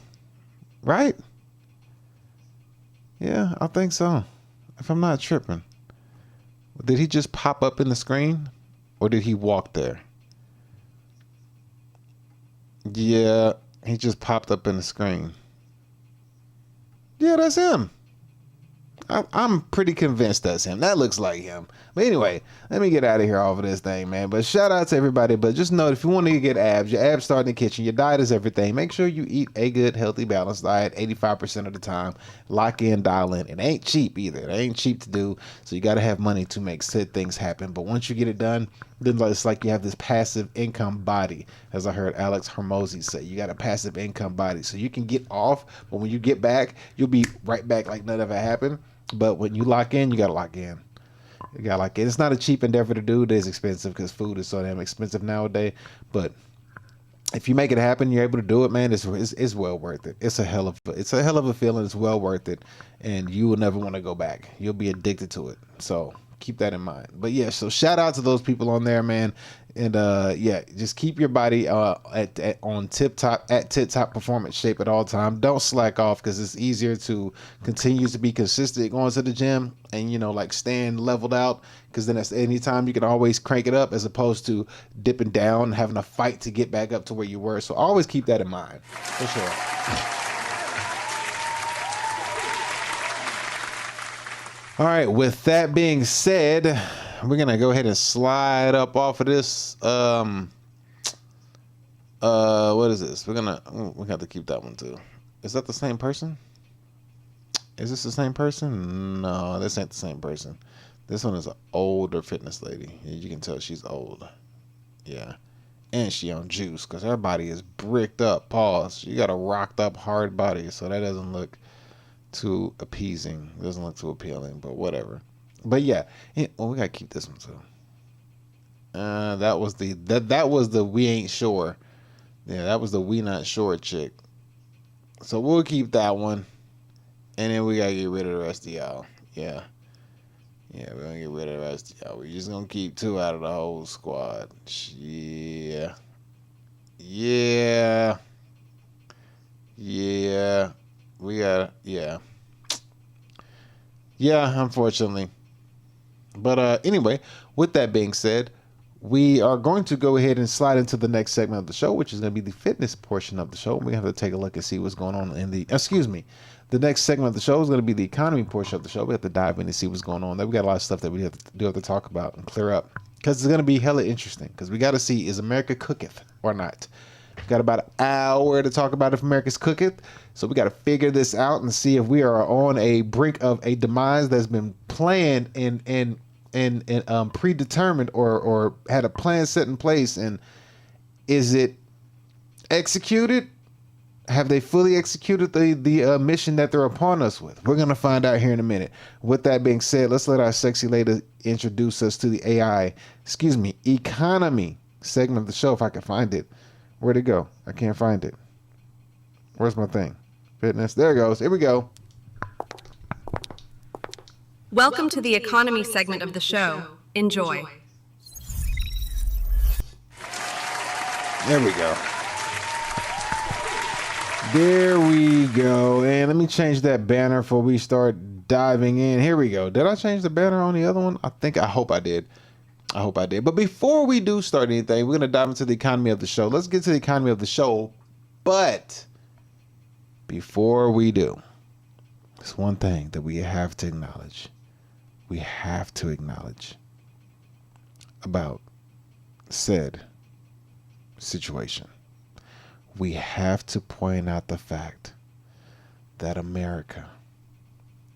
right? Yeah, I think so. If I'm not tripping, did he just pop up in the screen, or did he walk there? Yeah, he just popped up in the screen. Yeah, that's him. I'm pretty convinced that's him. That looks like him. But anyway, let me get out of here off of this thing, man. But shout out to everybody. But just know, if you want to get abs, your abs start in the kitchen. Your diet is everything. Make sure you eat a good, healthy, balanced diet 85% of the time. Lock in, dial in. It ain't cheap either. It ain't cheap to do. So you got to have money to make said things happen. But once you get it done, then it's like you have this passive income body. As I heard Alex Hormozy say, you got a passive income body. So you can get off, but when you get back, you'll be right back like none of it happened. But when you lock in, you got to lock in. You got to lock in. It's not a cheap endeavor to do. It is expensive because food is so damn expensive nowadays. But if you make it happen, you're able to do it, man. It's well worth it. It's a hell of a feeling. It's well worth it, and you will never want to go back. You'll be addicted to it. So keep that in mind. But yeah, so shout out to those people on there, man. And yeah, just keep your body on tip top performance shape at all times. Don't slack off, because it's easier to continue to be consistent going to the gym and, you know, like staying leveled out, because then at any time you can always crank it up, as opposed to dipping down and having a fight to get back up to where you were. So always keep that in mind, for sure. All right, with that being said, we're gonna go ahead and slide up off of this. What is this? We have to keep that one too. Is that the same person? Is this the same person? No, this ain't the same person. This one is an older fitness lady. You can tell she's old. Yeah, and she on juice, because her body is bricked up. Pause. She got a rocked up hard body, so that doesn't look too appeasing. It doesn't look too appealing, but whatever. But yeah, well, we gotta keep this one too. That was the we ain't sure. Yeah, that was the we not sure chick. So we'll keep that one, and then we gotta get rid of the rest of y'all. Yeah, we're gonna get rid of the rest of y'all. We're just gonna keep 2 out of the whole squad. Yeah. We got unfortunately. But anyway, with that being said, we are going to go ahead and slide into the next segment of the show, which is going to be the fitness portion of the show. We have to take a look and see what's going on in the, the next segment of the show is going to be the economy portion of the show. We have to dive in and see what's going on there. We got a lot of stuff that we have to talk about and clear up, because it's going to be hella interesting, because we got to see, is America cooketh or not? We've got about an hour to talk about if America's cooketh. So we got to figure this out and see if we are on a brink of a demise that's been planned and predetermined, or had a plan set in place. And is it executed? Have they fully executed the mission that they're upon us with? We're going to find out here in a minute. With that being said, let's let our sexy lady introduce us to the economy segment of the show, if I can find it. Where'd it go? I can't find it. Where's my thing? Fitness. There it goes. Here we go. Welcome to the economy segment of the show. Enjoy. There we go. There we go. And let me change that banner before we start diving in. Here we go. Did I change the banner on the other one? I hope I did. But before we do start anything, we're going to dive into the economy of the show. Let's get to the economy of the show. But before we do, there's one thing that we have to acknowledge. We have to acknowledge about said situation. We have to point out the fact that America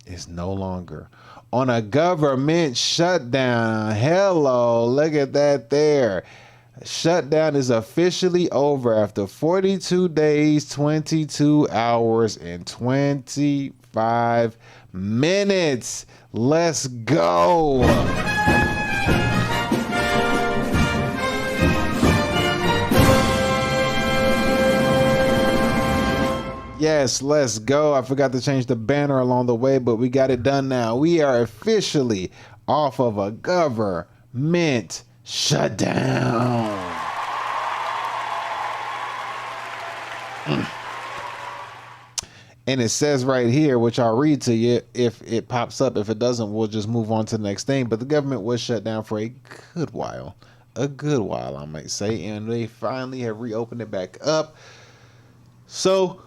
is no longer on a government shutdown. Hello, look at that there. Shutdown is officially over after 42 days, 22 hours, and 25 minutes. Let's go. Yes, let's go. I forgot to change the banner along the way, but we got it done now. We are officially off of a government shutdown. And it says right here, which I'll read to you if it pops up. If it doesn't, we'll just move on to the next thing. But the government was shut down for a good while, I might say, and they finally have reopened it back up. So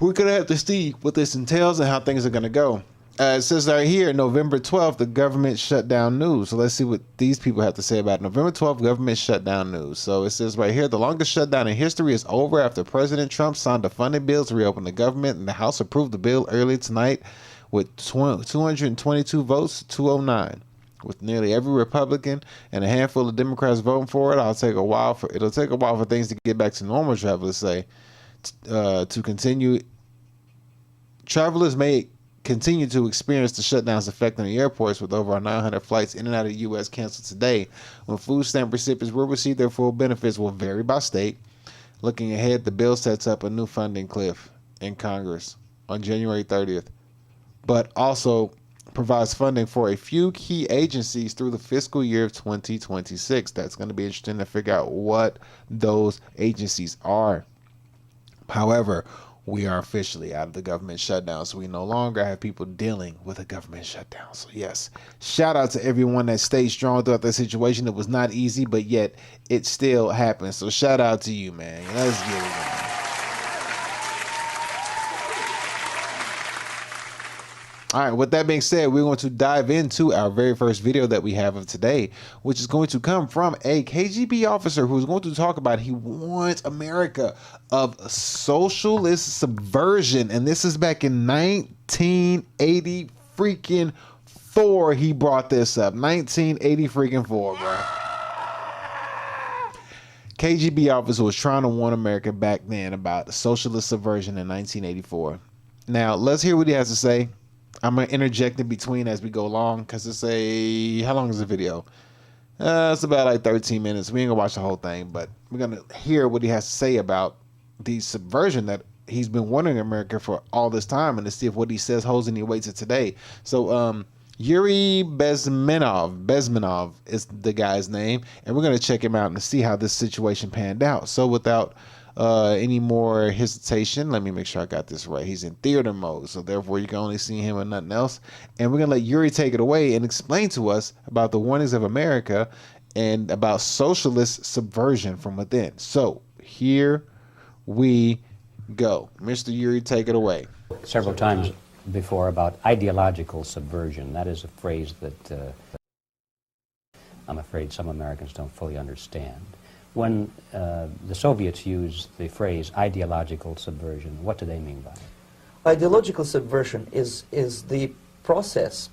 we're going to have to see what this entails and how things are going to go. It says right here, November 12th, the government shut down news. So let's see what these people have to say about it. November 12th, government shutdown news. So it says right here, the longest shutdown in history is over after President Trump signed a funding bill to reopen the government, and the House approved the bill early tonight with 222 votes to 209. With nearly every Republican and a handful of Democrats voting for it, it'll take a while for things to get back to normal, travelers say. To continue, travelers may continue to experience the shutdowns affecting the airports, with over 900 flights in and out of the U.S. canceled today. When food stamp recipients will receive their full benefits will vary by state. Looking ahead, the bill sets up a new funding cliff in Congress on January 30th, but also provides funding for a few key agencies through the fiscal year of 2026. That's going to be interesting to figure out what those agencies are. However, we are officially out of the government shutdown, so we no longer have people dealing with a government shutdown. So yes, shout out to everyone that stayed strong throughout that situation. It was not easy, but yet it still happened. So shout out to you, man. Let's get it going. All right, with that being said, we're going to dive into our very first video that we have of today, which is going to come from a KGB officer who's going to talk about he warns America of socialist subversion. And this is back in 1980 freaking 4. He brought this up. 1980 freaking 4, bro. KGB officer was trying to warn America back then about socialist subversion in 1984. Now, let's hear what he has to say. I'm going to interject in between as we go along because how long is the video? It's about like 13 minutes. We ain't going to watch the whole thing, but we're going to hear what he has to say about the subversion that he's been warning America for all this time, and to see if what he says holds any weight to today. So, Yuri Bezmenov is the guy's name, and we're going to check him out and see how this situation panned out. So without any more hesitation, let me make sure I got this right. He's in theater mode, so therefore you can only see him and nothing else. And we're gonna let Yuri take it away and explain to us about the warnings of America and about socialist subversion from within. So here we go. Mr. Yuri, take it away. Several times before about ideological subversion. That is a phrase that I'm afraid some Americans don't fully understand. When the Soviets use the phrase ideological subversion, what do they mean by it? Ideological subversion is the process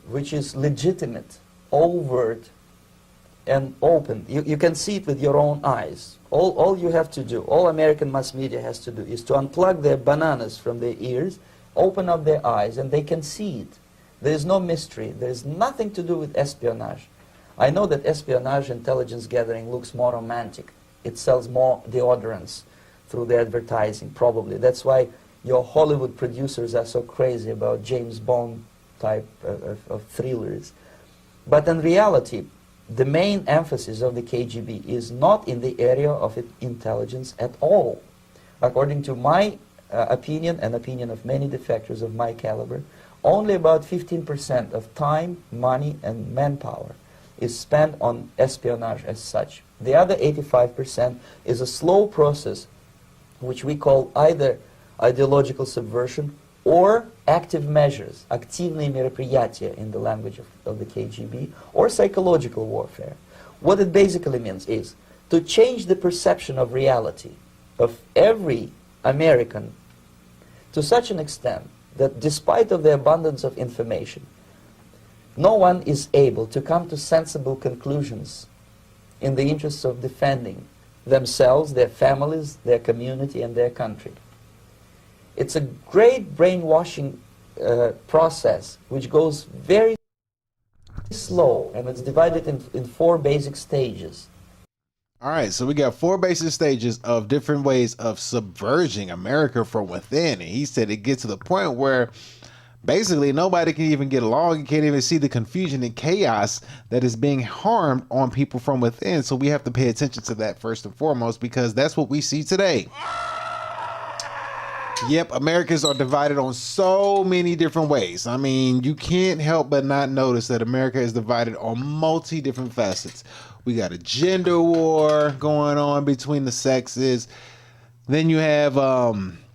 which is legitimate, overt, and open. You can see it with your own eyes. All you have to do, all American mass media has to do, is to unplug their bananas from their ears, open up their eyes, and they can see it. There is no mystery. There is nothing to do with espionage. I know that espionage intelligence gathering looks more romantic. It sells more deodorants through the advertising, probably. That's why your Hollywood producers are so crazy about James Bond type of thrillers. But in reality, the main emphasis of the KGB is not in the area of intelligence at all. According to my opinion and opinion of many defectors of my caliber, only about 15% of time, money, and manpower is spent on espionage as such. The other 85% is a slow process which we call either ideological subversion or active measures, активные мероприятия in the language of the KGB, or psychological warfare. What it basically means is to change the perception of reality of every American to such an extent that despite of the abundance of information, no one is able to come to sensible conclusions in the interests of defending themselves, their families, their community, and their country. It's a great brainwashing process which goes very slow, and it's divided in 4 basic stages. All right, so we got 4 basic stages of different ways of subverting America from within. And he said it gets to the point where basically nobody can even get along. You can't even see the confusion and chaos that is being harmed on people from within. So we have to pay attention to that first and foremost, because that's what we see today. Yep, Americans are divided on so many different ways. I mean, you can't help but not notice that America is divided on multi different facets. We got a gender war going on between the sexes. Then you have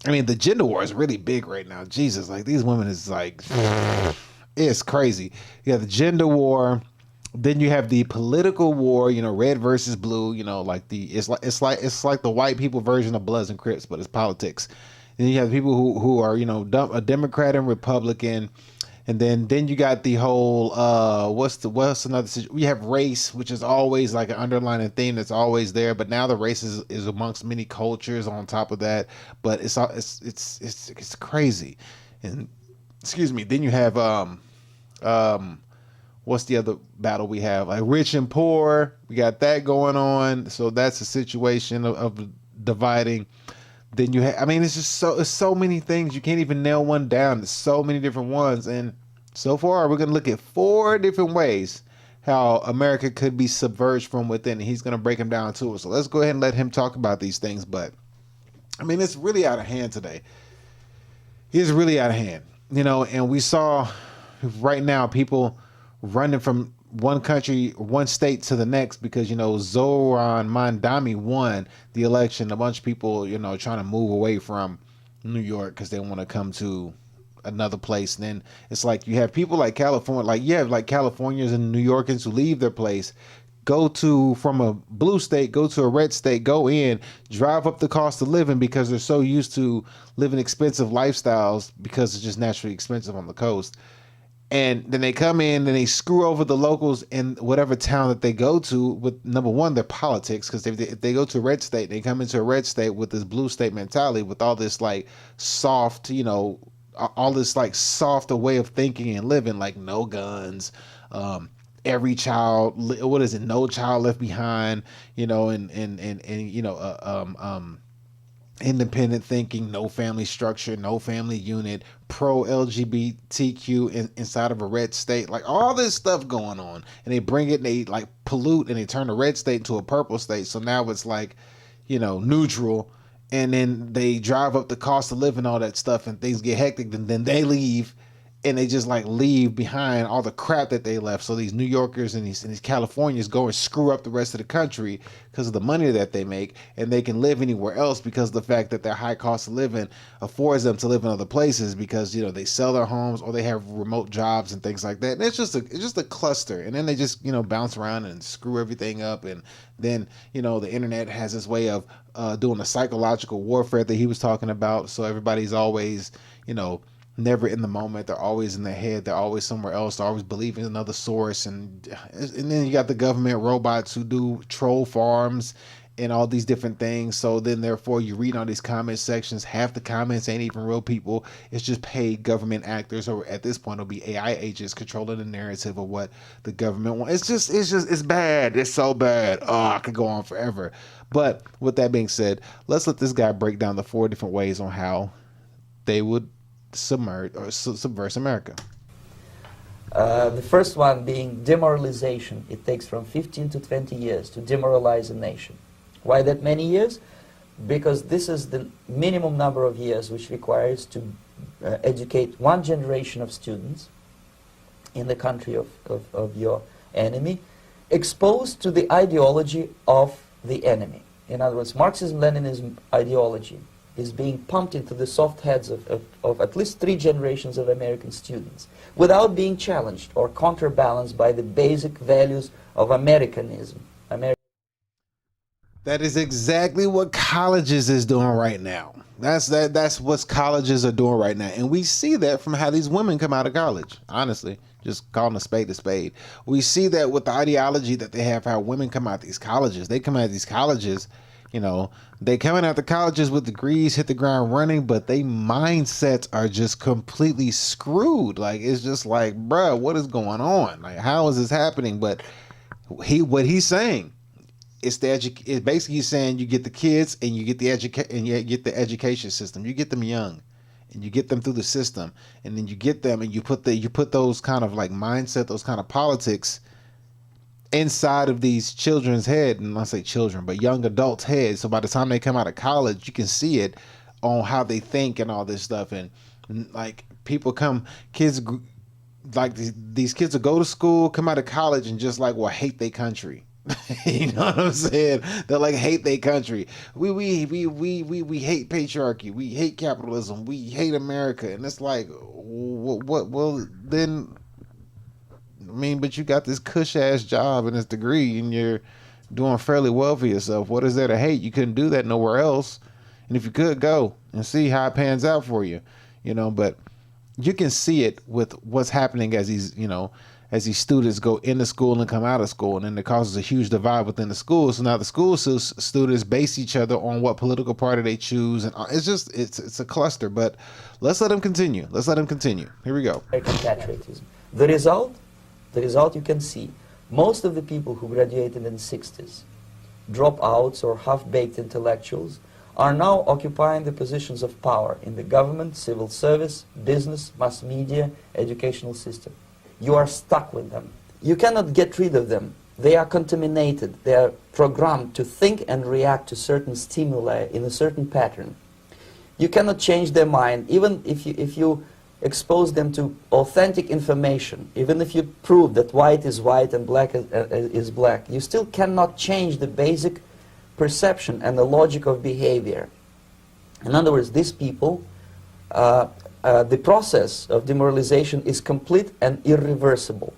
I mean, the gender war is really big right now. Jesus, like these women is like, it's crazy. You have the gender war. Then you have the political war, you know, red versus blue, you know, like it's like the white people version of Bloods and Crips, but it's politics. Then you have people who are, you know, a Democrat and Republican, and then you got the whole what's another situation? We have race, which is always like an underlying theme that's always there, but now the race is amongst many cultures on top of that, but it's crazy. And excuse me, then you have what's the other battle we have? Like rich and poor, we got that going on. So that's a situation of dividing. Then you have, I mean, it's so many things. You can't even nail one down. There's so many different ones. And so far, we're going to look at 4 different ways how America could be subverged from within. And he's going to break them down to us. So let's go ahead and let him talk about these things. But I mean, it's really out of hand today. It's really out of hand, you know, and we saw right now people running from one country, one state to the next because, you know, Zoran Mandami won the election. A bunch of people, you know, trying to move away from New York because they want to come to another place. And then it's like you have people like California, like you have like Californians and New Yorkers who leave their place, go to from a blue state, go to a red state, go in, drive up the cost of living because they're so used to living expensive lifestyles because it's just naturally expensive on the coast. And then they come in and they screw over the locals in whatever town that they go to with, number one, their politics. Because if they go to a red state, they come into a red state with this blue state mentality, with all this like soft, you know, all this like softer way of thinking and living, like no guns, every child, what is it? No child left behind, you know, and you know, independent thinking, no family structure, no family unit, pro LGBTQ inside of a red state, like all this stuff going on. And they bring it and they like pollute and they turn the red state into a purple state. So now it's like, you know, neutral. And then they drive up the cost of living, all that stuff, and things get hectic. And then they leave and they just like leave behind all the crap that they left. So these New Yorkers and these Californians go and screw up the rest of the country because of the money that they make, and they can live anywhere else because of the fact that their high cost of living affords them to live in other places because, you know, they sell their homes or they have remote jobs and things like that. And it's just a cluster. And then they just, you know, bounce around and screw everything up. And then, you know, the internet has this way of doing the psychological warfare that he was talking about. So everybody's always, you know, never in the moment. They're always in their head. They're always somewhere else. They're always believing in another source. And then you got the government robots who do troll farms and all these different things. So then therefore you read all these comment sections. Half the comments ain't even real people. It's just paid government actors, or at this point it'll be AI agents controlling the narrative of what the government wants. It's bad. It's so bad. Oh, I could go on forever. But with that being said, let's let this guy break down the 4 different ways on how they would subvert America. The first one being demoralization. It takes from 15 to 20 years to demoralize a nation. Why that many years? Because this is the minimum number of years which requires to educate one generation of students in the country of your enemy, exposed to the ideology of the enemy. In other words, Marxism-Leninism ideology is being pumped into the soft heads of at least 3 generations of American students without being challenged or counterbalanced by the basic values of Americanism. That is exactly what colleges is doing right now. That's what colleges are doing right now. And we see that from how these women come out of college, honestly. Just calling a spade a spade. We see that with the ideology that they have, how women come out of these colleges. They come out of these colleges, you know, they coming out the colleges with degrees, hit the ground running, but they mindsets are just completely screwed. Like, it's just like, bruh, what is going on? Like, how is this happening? But what he's saying, it's basically he's saying you get the kids and you get the education system. You get them young and you get them through the system, and then you get them and you put those kind of like mindset, those kind of politics inside of these children's head, and I say children, but young adults' heads. So by the time they come out of college, you can see it on how they think and all this stuff. And like kids, like these kids will go to school, come out of college, and just like hate their country. You know what I'm saying? They like hate their country. We hate patriarchy. We hate capitalism. We hate America. And it's like, what? Well, then, I mean, but you got this cush ass job and this degree, and you're doing fairly well for yourself. What is there to hate? You couldn't do that nowhere else. And if you could, go and see how it pans out for you. You know, but you can see it with what's happening as these students go into school and come out of school, and then it causes a huge divide within the school. So now the school students base each other on what political party they choose, and it's a cluster. But let's let them continue. Here we go. Patriotism. The result you can see. Most of the people who graduated in the 60s, dropouts or half-baked intellectuals, are now occupying the positions of power in the government, civil service, business, mass media, educational system. You are stuck with them. You cannot get rid of them. They are contaminated. They are programmed to think and react to certain stimuli in a certain pattern. You cannot change their mind, even if you expose them to authentic information, even if you prove that white is white and black is black. You still cannot change the basic perception and the logic of behavior. In other words, these people, the process of demoralization is complete and irreversible.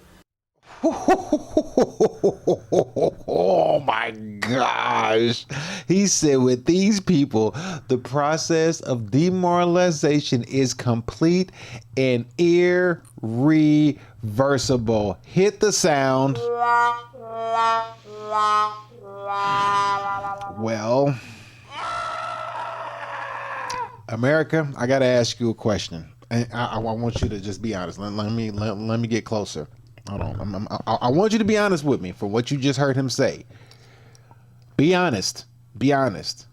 Oh my gosh. He said with these people, the process of demoralization is complete and irreversible. Hit the sound. Well, America, I got to ask you a question. And I want you to just be honest. Let me get closer. Hold on. I want you to be honest with me for what you just heard him say. Be honest. Be honest.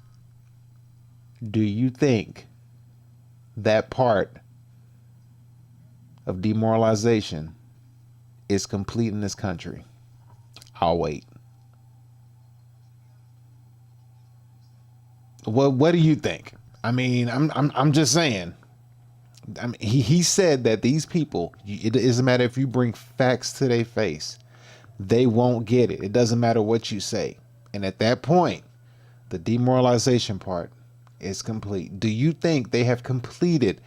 Do you think that part of demoralization is complete in this country? I'll wait. What do you think? I mean, I'm just saying. I mean, he said that these people, it doesn't matter if you bring facts to their face, they won't get it. It doesn't matter what you say. And at that point, the demoralization part is complete. Do you think they have completed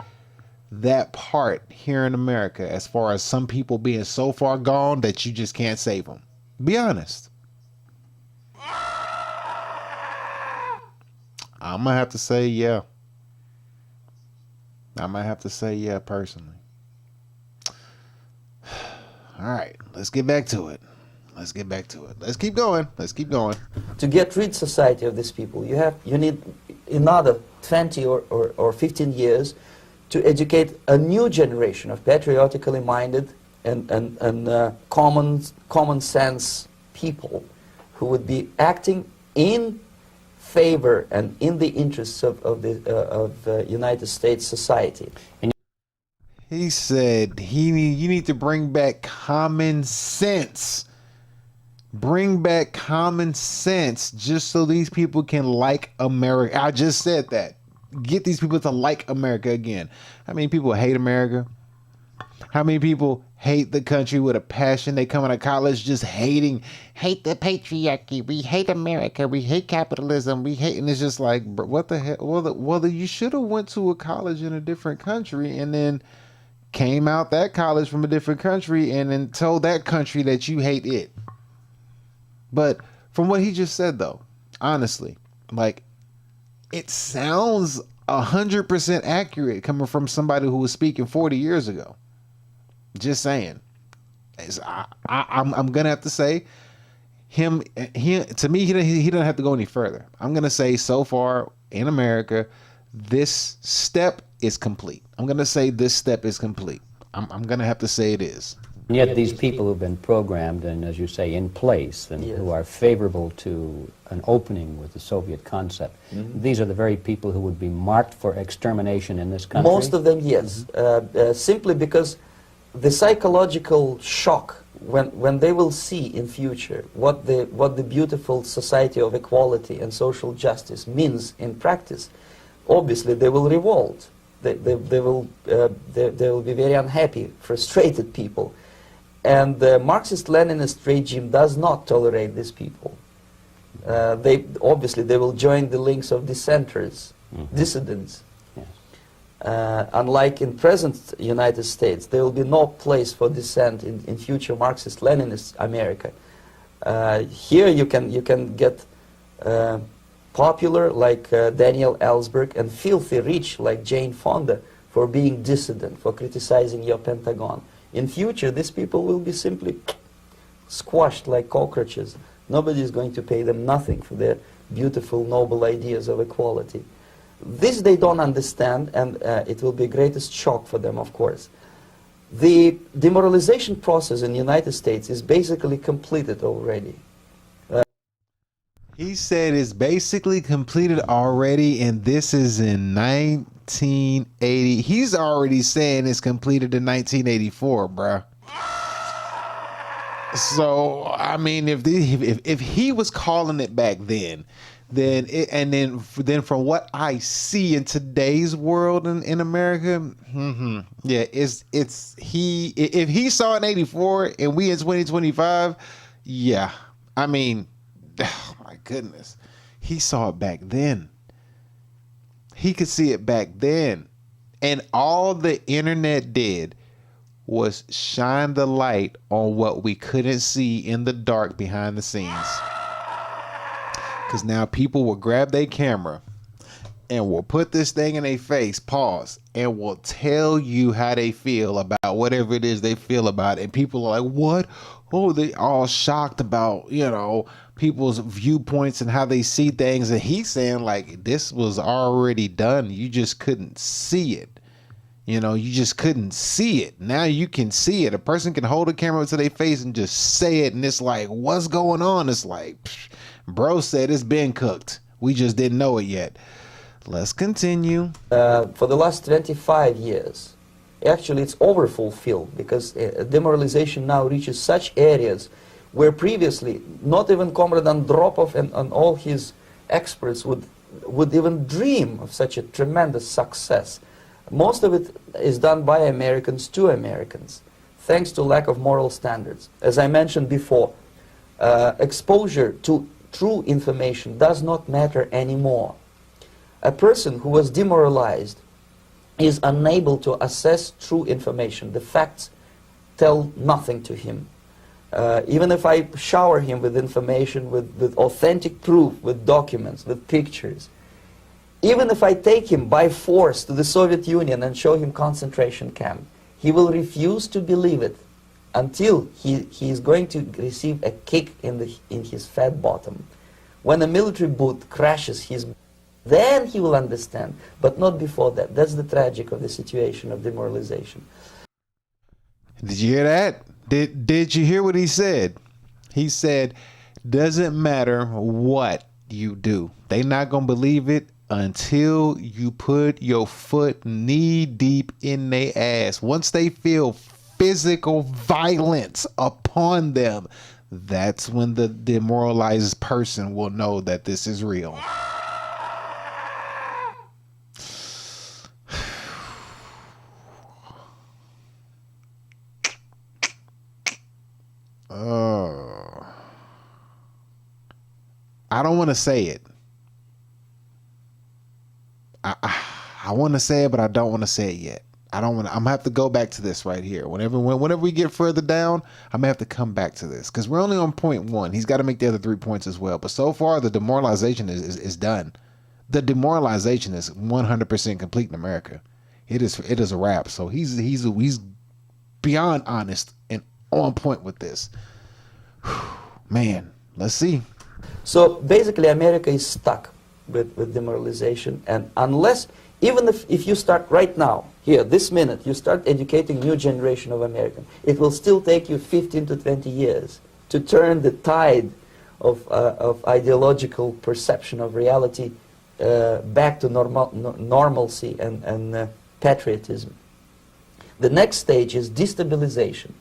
that part here in America as far as some people being so far gone that you just can't save them? Be honest. I'm going to have to say yeah. I might have to say yeah, personally. All right, let's get back to it. Let's keep going. To get rid society of these people, you need another 20 or 15 years to educate a new generation of patriotically minded and common sense people who would be acting in favor and in the interests of the United States society. He said you need to bring back common sense. Bring back common sense just so these people can like America. I just said that. Get these people to like America again. How many people hate America? How many people hate the country with a passion? They come out of college just hate the patriarchy. We hate America. We hate capitalism. And it's just like, what the hell? Well, you should have went to a college in a different country and then came out that college from a different country and then told that country that you hate it. But from what he just said, though, honestly, like, it sounds 100% accurate coming from somebody who was speaking 40 years ago. Just saying. I'm gonna have to say him to me he doesn't have to go any further. I'm gonna say so far in America this step is complete. I'm gonna say this step is complete. I'm gonna have to say it is. And yet these people who've been programmed and, as you say, in place and who are favorable to an opening with the Soviet concept, these are the very people who would be marked for extermination in this country? Most of them, yes. Simply because the psychological shock when they will see in future what the beautiful society of equality and social justice means in practice, obviously they will revolt. They will be very unhappy, frustrated people. And the Marxist-Leninist regime does not tolerate these people. Obviously they will join the links of dissenters, dissidents. Unlike in present United States, there will be no place for dissent in future Marxist-Leninist America. Here you can get popular like Daniel Ellsberg and filthy rich like Jane Fonda for being dissident, for criticizing your Pentagon. In future, these people will be simply squashed like cockroaches. Nobody is going to pay them nothing for their beautiful, noble ideas of equality. This they don't understand, and it will be a greatest shock for them, of course. The demoralization process in the United States is basically completed already. He said it's basically completed already, and this is in 1980. He's already saying it's completed in 1984, bruh. So, I mean, if he was calling it back then from what I see in today's world in America, yeah, if he saw it in 84 and we in 2025, yeah, I mean, oh my goodness, he saw it back then. He could see it back then, and all the internet did was shine the light on what we couldn't see in the dark behind the scenes. Because now people will grab their camera and will put this thing in their face, pause, and will tell you how they feel about whatever it is they feel about it. And people are like, what? Oh, they all shocked about, people's viewpoints and how they see things. And he's saying, like, this was already done. You just couldn't see it. You just couldn't see it. Now you can see it. A person can hold a camera to their face and just say it. And it's like, what's going on? It's like, bro said it's been cooked. We just didn't know it yet. Let's continue. For the last 25 years, actually it's overfulfilled, because demoralization now reaches such areas where previously not even Comrade Andropov and all his experts would even dream of such a tremendous success. Most of it is done by Americans to Americans, thanks to lack of moral standards. As I mentioned before, exposure to true information does not matter anymore. A person who was demoralized is unable to assess true information. The facts tell nothing to him. Even if I shower him with information, with authentic proof, with documents, with pictures, even if I take him by force to the Soviet Union and show him concentration camp, he will refuse to believe it until he is going to receive a kick in his fat bottom. When a military boot crashes then he will understand, but not before that. That's the tragic of the situation of demoralization. Did you hear that? Did you hear what he said? He said, doesn't matter what you do. They not going to believe it until you put your foot knee deep in their ass. Once they feel physical violence upon them, that's when the demoralized person will know that this is real. I don't want to say it. I want to say it, but I don't want to say it yet. I'm gonna have to go back to this right here. Whenever we get further down, I'm gonna have to come back to this, because we're only on point 1. He's got to make the other 3 points as well. But so far, the demoralization is done. The demoralization is 100% complete in America. It is a wrap. So he's beyond honest and on point with this. Man, let's see. So basically, America is stuck with demoralization, and unless, even if you start right now, here, this minute, you start educating new generation of Americans, it will still take you 15 to 20 years to turn the tide of ideological perception of reality back to normalcy and patriotism. The next stage is destabilization.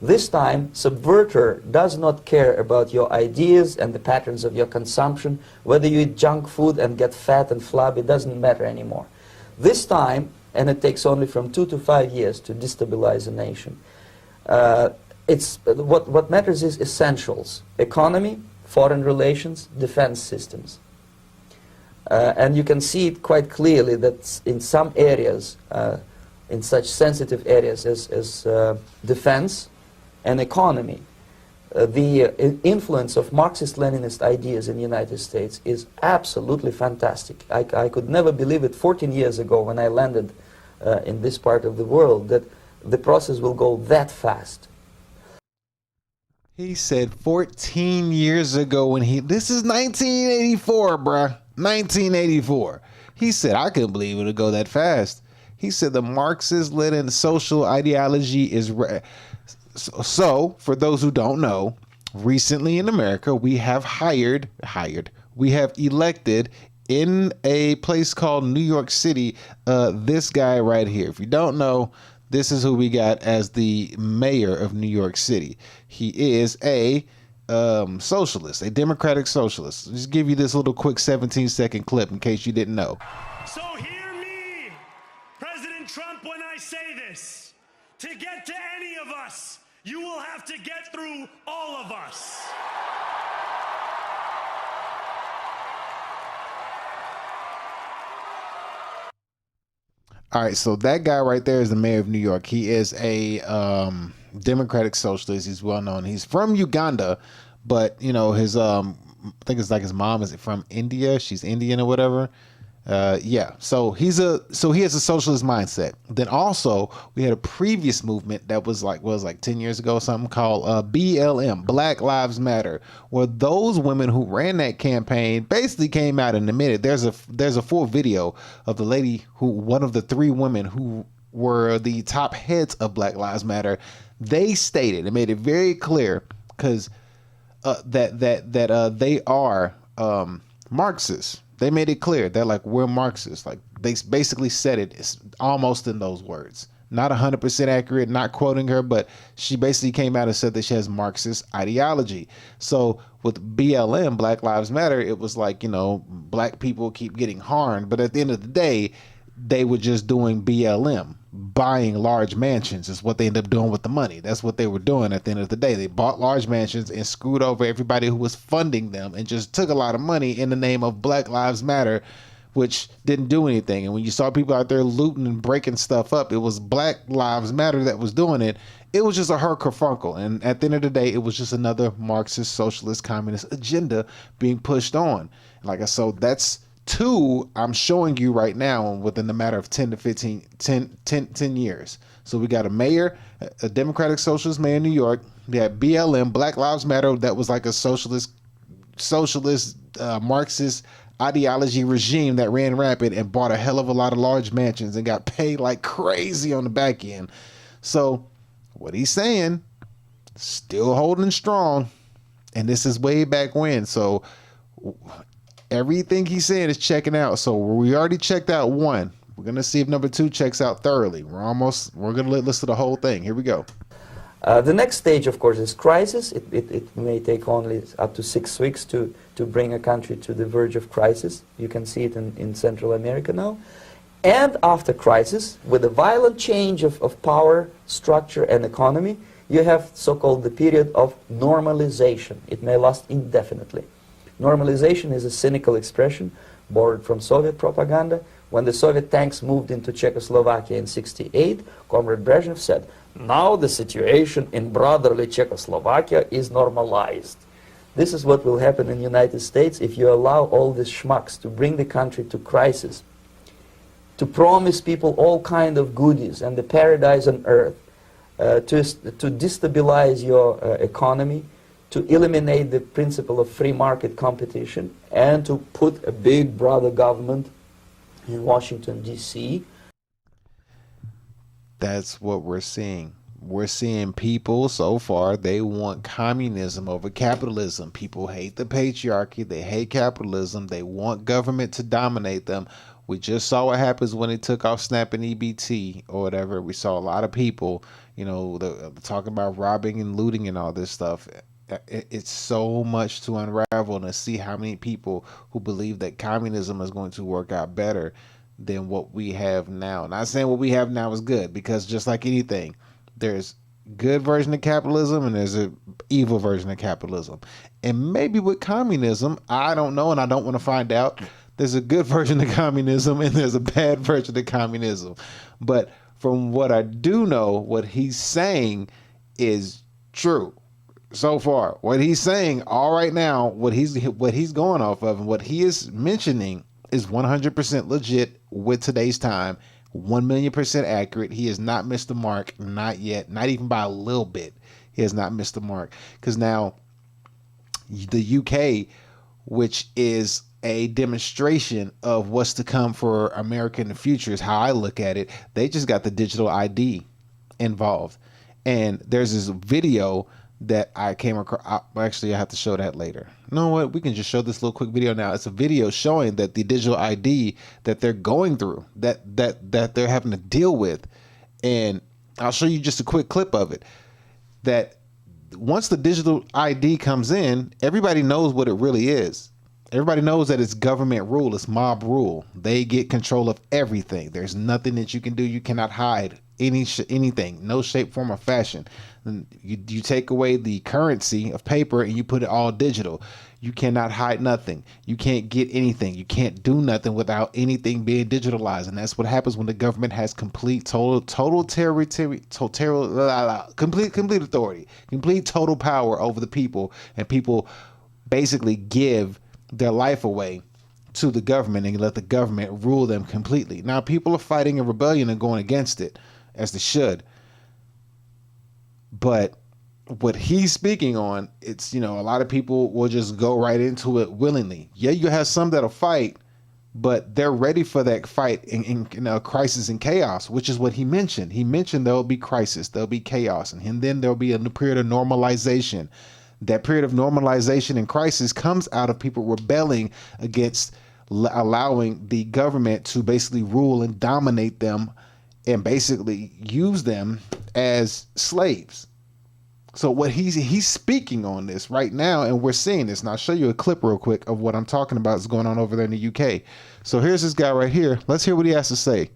This time, subverter does not care about your ideas and the patterns of your consumption. Whether you eat junk food and get fat and flabby, it doesn't matter anymore. This time, and it takes only from 2 to 5 years to destabilize a nation, it's what matters is essentials: economy, foreign relations, defense systems. And you can see it quite clearly that in some areas, in such sensitive areas as defense and economy, the influence of Marxist-Leninist ideas in the United States is absolutely fantastic. I could never believe it 14 years ago when I landed in this part of the world that the process will go that fast. He said 14 years ago when this is 1984, bruh. 1984. He said, I couldn't believe it would go that fast. He said the Marxist-Lenin social ideology is... So, for those who don't know, recently in America, we have we have elected in a place called New York City, this guy right here. If you don't know, this is who we got as the mayor of New York City. He is a socialist, a democratic socialist. Just give you this little quick 17-second clip in case you didn't know. So hear me, President Trump, when I say this. To get to any of us, you will have to get through all of us. All right, so that guy right there is the mayor of New York. He is a democratic socialist. He's well known. He's from Uganda, but you know his I think it's like his mom is from India. She's Indian or whatever. Yeah. So he has a socialist mindset. Then also we had a previous movement that was like 10 years ago or something called BLM, Black Lives Matter, where those women who ran that campaign basically came out and admitted there's a full video of the lady one of the three women who were the top heads of Black Lives Matter. They stated and made it very clear because that they are Marxists. They made it clear. They're like, we're Marxists. Like they basically said it. It's almost in those words. Not 100% accurate, not quoting her, but she basically came out and said that she has Marxist ideology. So with BLM, Black Lives Matter, it was like, you know, black people keep getting harmed. But at the end of the day, they were just doing BLM. Buying large mansions is what they ended up doing with the money. That's what they were doing at the end of the day. They bought large mansions and screwed over everybody who was funding them and just took a lot of money in the name of Black Lives Matter, which didn't do anything. And when you saw people out there looting and breaking stuff up, it was Black Lives Matter that was doing it. It was just a her kerfunkle. And at the end of the day, it was just another Marxist, socialist, communist agenda being pushed on. Like I said, that's two I'm showing you right now within a matter of 10 years. So we got a mayor, a democratic socialist mayor in New York. We had BLM, Black Lives Matter, that was like a socialist Marxist ideology regime that ran rampant and bought a hell of a lot of large mansions and got paid like crazy on the back end. So what he's saying, still holding strong. And this is way back when. So everything he's saying is checking out. So we already checked out one. We're going to see if number two checks out thoroughly. We're going to listen to the whole thing. Here we go. The next stage, of course, is crisis. It may take only up to 6 weeks to bring a country to the verge of crisis. You can see it in Central America now. And after crisis, with a violent change of power, structure, and economy, you have so-called the period of normalization. It may last indefinitely. Normalization is a cynical expression borrowed from Soviet propaganda. When the Soviet tanks moved into Czechoslovakia in '68, Comrade Brezhnev said, now the situation in brotherly Czechoslovakia is normalized. This is what will happen in the United States if you allow all these schmucks to bring the country to crisis, to promise people all kind of goodies and the paradise on earth, to destabilize your economy, to eliminate the principle of free market competition, and to put a big brother government in Washington, D.C. That's what we're seeing. We're seeing people so far, they want communism over capitalism. People hate the patriarchy. They hate capitalism. They want government to dominate them. We just saw what happens when they took off SNAP and EBT or whatever. We saw a lot of people, you know, talking about robbing and looting and all this stuff. It's so much to unravel, and to see how many people who believe that communism is going to work out better than what we have now. Not saying what we have now is good, because just like anything, there's good version of capitalism and there's a evil version of capitalism. And maybe with communism, I don't know and I don't want to find out. There's a good version of communism and there's a bad version of communism. But from what I do know, what he's saying is true. So far, what he's saying all right now, what he's going off of and what he is mentioning is 100% legit with today's time, 1,000,000% accurate. He has not missed the mark, not yet, not even by a little bit. He has not missed the mark. Because now the UK, which is a demonstration of what's to come for America in the future, is how I look at it. They just got the digital ID involved. And there's this video that I came across. Actually, I have to show that later. You know what? We can just show this little quick video now. It's a video showing that the digital ID that they're going through, that they're having to deal with. And I'll show you just a quick clip of it. That once the digital ID comes in, everybody knows what it really is. Everybody knows that it's government rule, it's mob rule. They get control of everything. There's nothing that you can do. You cannot hide anything, no shape, form, or fashion. You take away the currency of paper and you put it all digital. You cannot hide nothing. You can't get anything. You can't do nothing without anything being digitalized. And that's what happens when the government has complete authority, complete total power over the people, and people basically give their life away to the government and let the government rule them completely. Now people are fighting a rebellion and going against it, as they should. But what he's speaking on, it's, a lot of people will just go right into it willingly. Yeah, you have some that'll fight, but they're ready for that fight in crisis and chaos, which is what he mentioned. He mentioned there'll be crisis, there'll be chaos, and then there'll be a period of normalization. That period of normalization and crisis comes out of people rebelling against allowing the government to basically rule and dominate them and basically use them as slaves. So what he's speaking on this right now, and we're seeing this. And I'll show you a clip real quick of what I'm talking about is going on over there in the UK. So here's this guy right here. Let's hear what he has to say.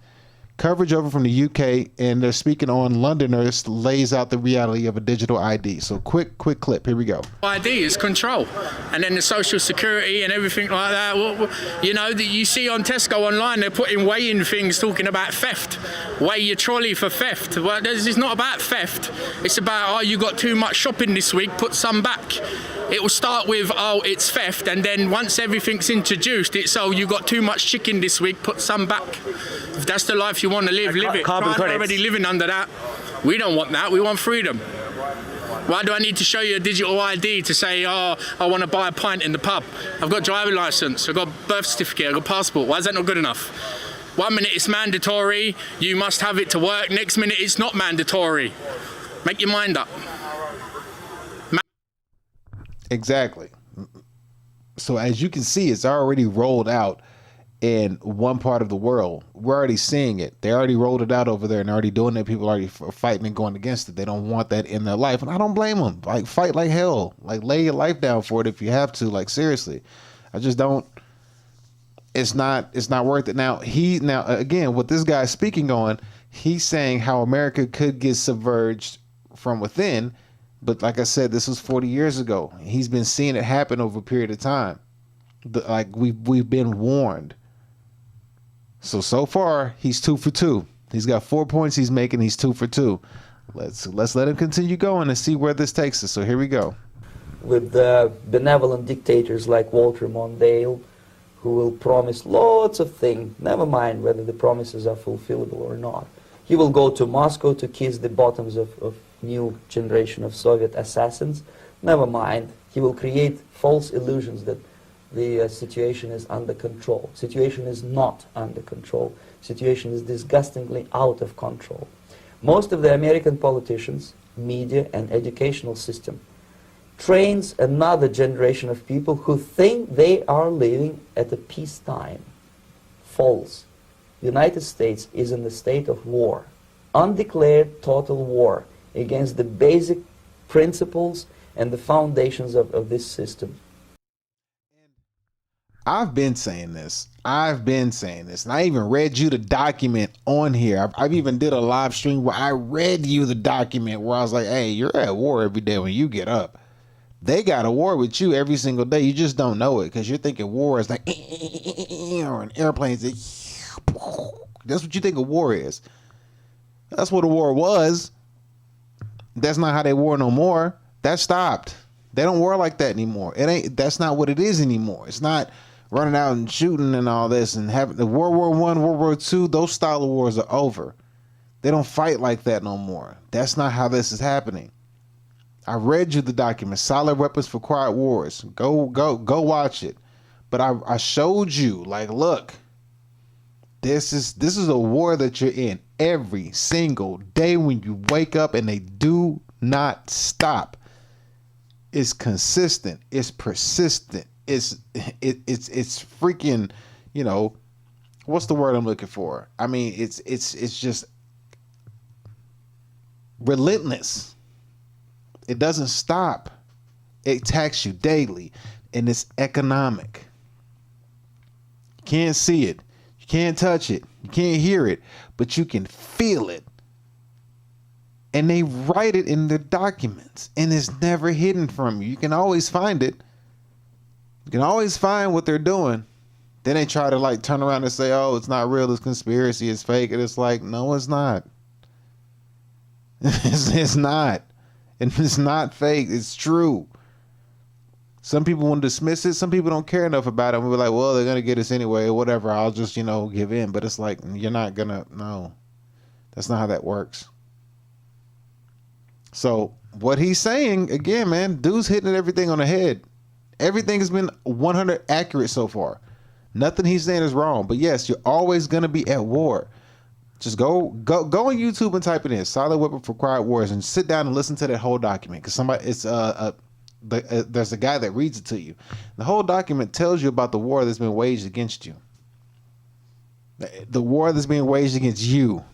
Coverage over from the UK, and they're speaking on Londoners lays out the reality of a digital ID. So quick clip. Here we go. ID is control, and then the social security and everything like that. That you see on Tesco online, they're putting weighing things talking about theft. Weigh your trolley for theft. Well, this is not about theft. It's about, you got too much shopping this week, put some back. It will start with, it's theft, and then once everything's introduced, it's, you got too much chicken this week, put some back. If that's the life you want to live, live it. Carbon credits. Already living under that. We don't want that. We want freedom. Why do I need to show you a digital ID to say, I want to buy a pint in the pub? I've got driving license, I've got birth certificate, I've got passport. Why is that not good enough? 1 minute it's mandatory, you must have it to work. Next minute it's not mandatory. Make your mind up. Exactly. So as you can see, it's already rolled out in one part of the world. We're already seeing it. They already rolled it out over there and already doing it. People are already fighting and going against it. They don't want that in their life. And I don't blame them. Like, fight like hell. Like, lay your life down for it if you have to. Like, seriously. I just don't. It's not worth it. Now, again, what this guy's speaking on, he's saying how America could get submerged from within. But like I said, this was 40 years ago. He's been seeing it happen over a period of time. We've been warned. So far, he's 2 for 2. He's got 4 points he's making. He's 2 for 2. Let's let him continue going and see where this takes us. So here we go. With benevolent dictators like Walter Mondale, who will promise lots of things, never mind whether the promises are fulfillable or not. He will go to Moscow to kiss the bottoms of new generation of Soviet assassins. Never mind. He will create false illusions that the situation is under control. Situation is not under control. Situation is disgustingly out of control. Most of the American politicians, media, and educational system trains another generation of people who think they are living at a peacetime. False. The United States is in the state of war, undeclared total war against the basic principles and the foundations of this system. I've been saying this. And I even read you the document on here. I've even did a live stream where I read you the document where I was like, hey, you're at war every day when you get up. They got a war with you every single day. You just don't know it because you're thinking war is like or an airplane. That's what you think a war is. That's what a war was. That's not how they war no more. That stopped. They don't war like that anymore. That's not what it is anymore. It's not running out and shooting and all this and having the World War I, World War II, those style of wars are over. They don't fight like that no more. That's not how this is happening. I read you the document, Solid Weapons for Quiet Wars. Go watch it. But I showed you, like, look, this is a war that you're in every single day when you wake up, and they do not stop. It's consistent. It's persistent. It's freaking, you know, what's the word I'm looking for? I mean, it's just relentless. It doesn't stop. It attacks you daily, and it's economic. You can't see it. You can't touch it. You can't hear it, but you can feel it. And they write it in their documents, and it's never hidden from you. You can always find it. You can always find what they're doing. Then they try to like turn around and say, oh, it's not real, it's conspiracy, it's fake. And it's like, no, it's not. It's not. And it's not fake. It's true. Some people want to dismiss it. Some people don't care enough about it. And we're like, well, they're going to get us anyway, or whatever. I'll just, give in. But it's like, you're not going to, no. That's not how that works. So what he's saying, again, man, dude's hitting everything on the head. Everything has been 100 accurate so far. Nothing he's saying is wrong. But yes, you're always going to be at war. Just go on YouTube and type it in, Solid Weapon for Quiet Wars, and sit down and listen to that whole document. Because there's a guy that reads it to you. The whole document tells you about the war that's been waged against you. The war that's being waged against you.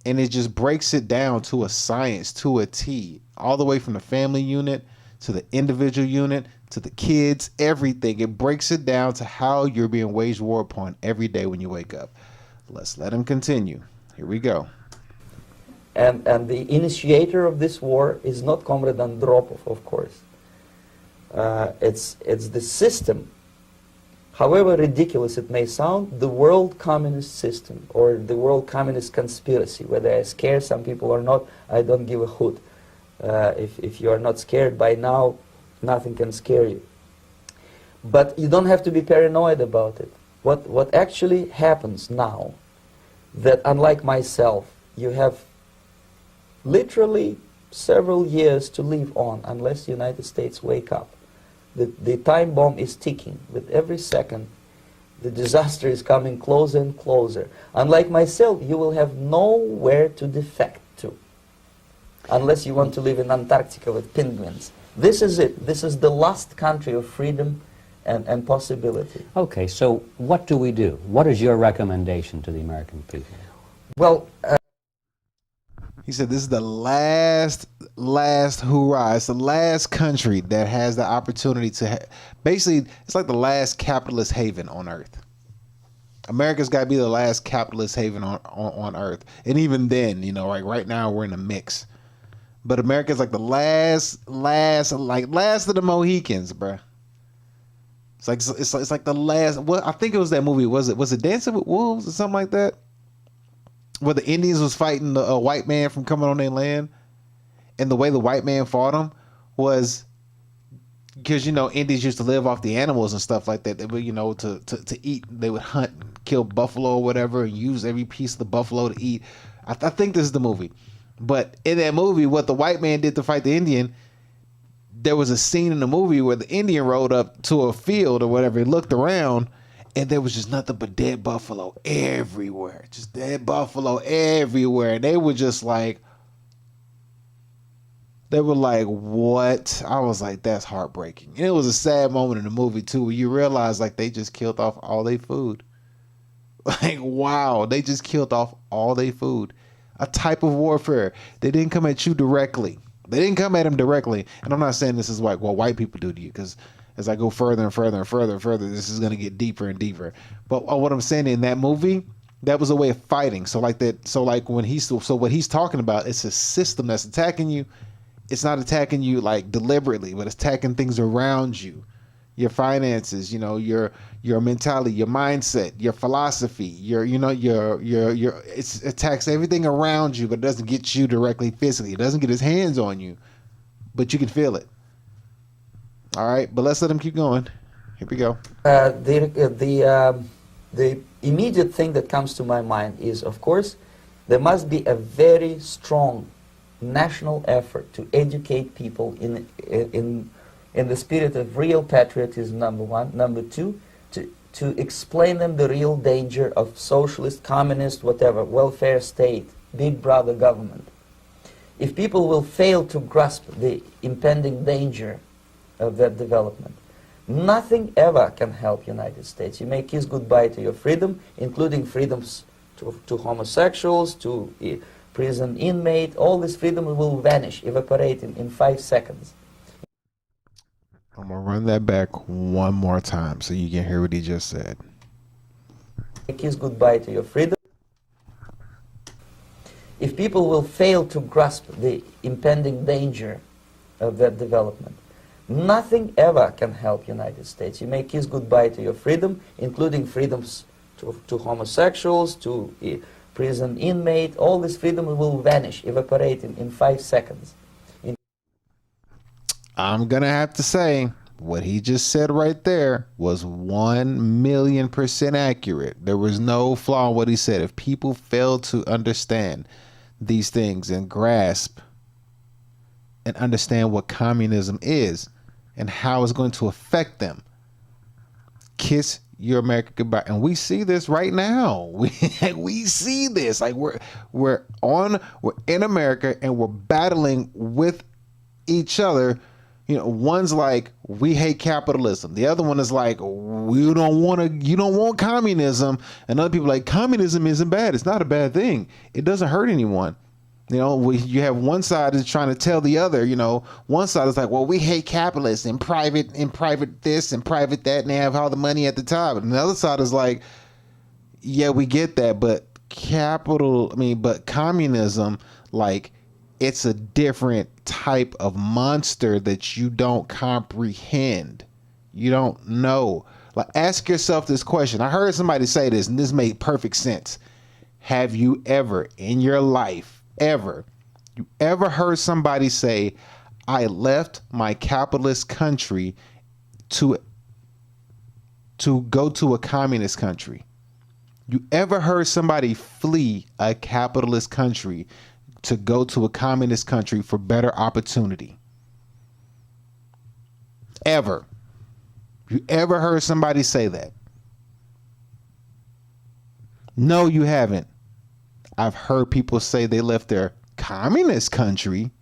And it just breaks it down to a science, to a T, all the way from the family unit to the individual unit to the kids, everything. It breaks it down to how you're being waged war upon every day when you wake up. Let's let him continue. Here we go. And the initiator of this war is not Comrade Andropov, of course. It's the system. However ridiculous it may sound, the world communist system or the world communist conspiracy, whether I scare some people or not, I don't give a hoot. If you are not scared by now, nothing can scare you. But you don't have to be paranoid about it. What actually happens now, that unlike myself, you have literally several years to live on unless the United States wake up. The time bomb is ticking. With every second, the disaster is coming closer and closer. Unlike myself, you will have nowhere to defect to, unless you want to live in Antarctica with penguins. This is it. This is the last country of freedom and possibility. Okay, so what do we do? What is your recommendation to the American people? Well, he said this is the last hoorah. It's the last country that has the opportunity to basically, it's like the last capitalist haven on earth. America's got to be the last capitalist haven on earth. And even then, like right now we're in a mix. But America's like the last of the Mohicans, bruh. It's like the last. Well, I think it was that movie. Was it Dancing with Wolves or something like that? Where the Indians was fighting the white man from coming on their land, and the way the white man fought them was because Indians used to live off the animals and stuff like that. They would to eat. They would hunt, and kill buffalo or whatever, and use every piece of the buffalo to eat. I think this is the movie, but in that movie, what the white man did to fight the Indian, there was a scene in the movie where the Indian rode up to a field or whatever, and looked around, and there was just nothing but dead buffalo everywhere. Just dead buffalo everywhere. And they were just like, what? I was like, that's heartbreaking. And it was a sad moment in the movie, too, where you realize, like, they just killed off all their food. Like, wow, they just killed off all their food. A type of warfare. They didn't come at you directly. They didn't come at him directly, and I'm not saying this is like what white people do to you, because as I go further and further and further and further, this is going to get deeper and deeper. But what I'm saying, in that movie, that was a way of fighting. So like that. So like when what he's talking about, it's a system that's attacking you. It's not attacking you like deliberately, but it's attacking things around you, your finances, you know, your mentality, your mindset, your philosophy, it attacks everything around you, but it doesn't get you directly physically. It doesn't get his hands on you, but you can feel it. All right, but let's let him keep going. Here we go. The immediate thing that comes to my mind is, of course, there must be a very strong national effort to educate people in the spirit of real patriotism, number one. Number two, to explain them the real danger of socialist, communist, whatever, welfare state, big brother government. If people will fail to grasp the impending danger of that development, nothing ever can help United States. You may kiss goodbye to your freedom, including freedoms to homosexuals, to prison inmate. All this freedom will vanish, evaporate in 5 seconds. I'm going to run that back one more time so you can hear what he just said. Kiss goodbye to your freedom. If people will fail to grasp the impending danger of that development, nothing ever can help United States. You may kiss goodbye to your freedom, including freedoms to homosexuals, to prison inmate. All this freedom will vanish, evaporate in 5 seconds. I'm going to have to say, what he just said right there was 1,000,000% accurate. There was no flaw in what he said. If people fail to understand these things and grasp and understand what communism is and how it's going to affect them, kiss your America goodbye. And we see this right now. We see this. Like we're in America and we're battling with each other. You know, one's like, we hate capitalism. The other one is like, you don't want communism. And other people are like, communism isn't bad. It's not a bad thing. It doesn't hurt anyone. You know, you have one side is trying to tell the other, you know, one side is like, well, we hate capitalists and private this and private that, and they have all the money at the top. And the other side is like, yeah, we get that, but communism, like, it's a different type of monster that you don't comprehend. You don't know. Like, ask yourself this question. I heard somebody say this, and this made perfect sense. Have you ever in your life, ever heard somebody say, I left my capitalist country to go to a communist country? You ever heard somebody flee a capitalist country to go to a communist country for better opportunity? Ever? You ever heard somebody say that? No, you haven't. I've heard people say they left their communist country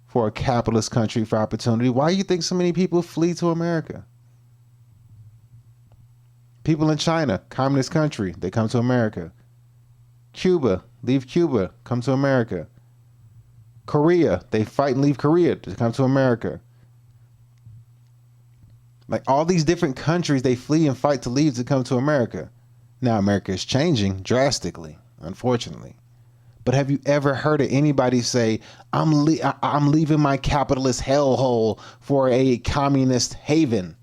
for a capitalist country for opportunity. Why do you think so many people flee to America? People in China, communist country, they come to America. Cuba, leave Cuba, come to America. Korea, they fight and leave Korea to come to America. Like all these different countries, they flee and fight to leave to come to America. Now America is changing drastically, unfortunately. But have you ever heard of anybody say, I'm leaving my capitalist hellhole for a communist haven?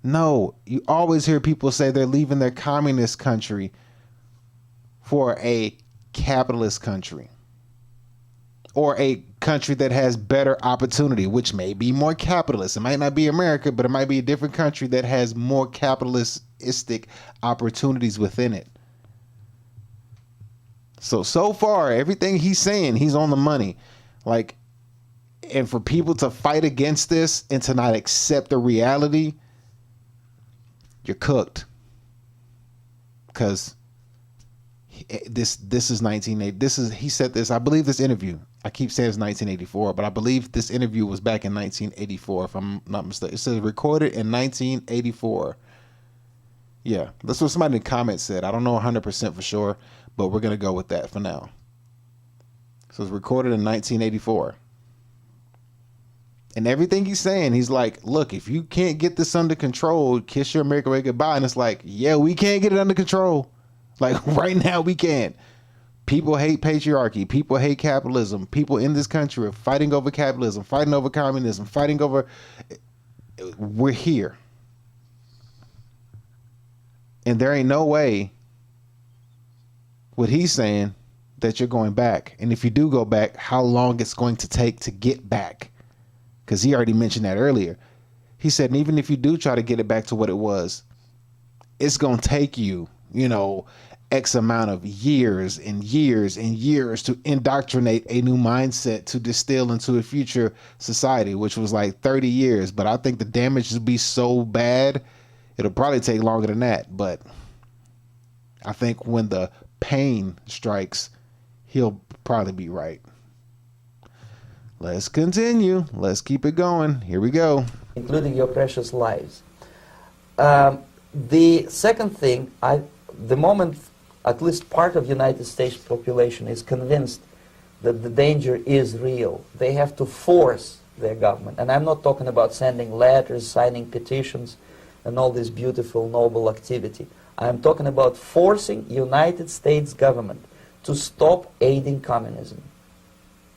No, you always hear people say they're leaving their communist country for a capitalist country or a country that has better opportunity, which may be more capitalist. It might not be America, but it might be a different country that has more capitalistic opportunities within it. So far, everything he's saying, he's on the money. Like, and for people to fight against this and to not accept the reality, you're cooked. Because this is 1980. He said this, I believe this interview, I keep saying it's 1984, but I believe this interview was back in 1984, if I'm not mistaken. It says recorded in 1984. Yeah, that's what somebody in the comments said. I don't know 100% for sure, but we're going to go with that for now. So it's recorded in 1984. And everything he's saying, he's like, look, if you can't get this under control, kiss your America way goodbye. And it's like, yeah, we can't get it under control. Like right now we can't. People hate patriarchy. People hate capitalism. People in this country are fighting over capitalism, fighting over communism, fighting over... We're here. And there ain't no way, what he's saying, that you're going back. And if you do go back, how long it's going to take to get back. Because he already mentioned that earlier. He said, and even if you do try to get it back to what it was, it's going to take you, you know, X amount of years and years and years to indoctrinate a new mindset to distill into a future society, which was like 30 years. But I think the damage will be so bad, it'll probably take longer than that. But I think when the pain strikes, he'll probably be right. Let's continue. Let's keep it going. Here we go. Including your precious lives. The second thing, the moment at least part of the United States population is convinced that the danger is real, they have to force their government. And I'm not talking about sending letters, signing petitions, and all this beautiful, noble activity. I'm talking about forcing United States government to stop aiding communism.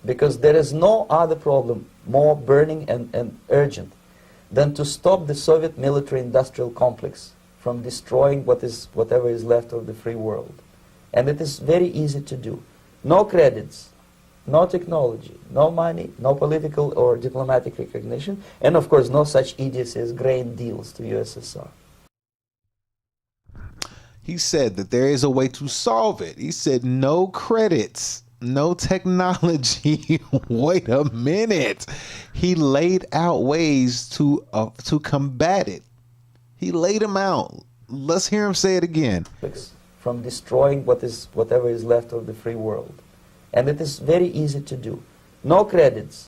Because there is no other problem more burning and urgent than to stop the Soviet military-industrial complex from destroying whatever is left of the free world. And it is very easy to do. No credits, no technology, no money, no political or diplomatic recognition, and of course no such idiocy as grain deals to USSR. He said that there is a way to solve it. He said no credits, no technology. Wait a minute. He laid out ways to combat it. He laid them out. Let's hear him say it again. From destroying whatever is left of the free world. And it is very easy to do. No credits.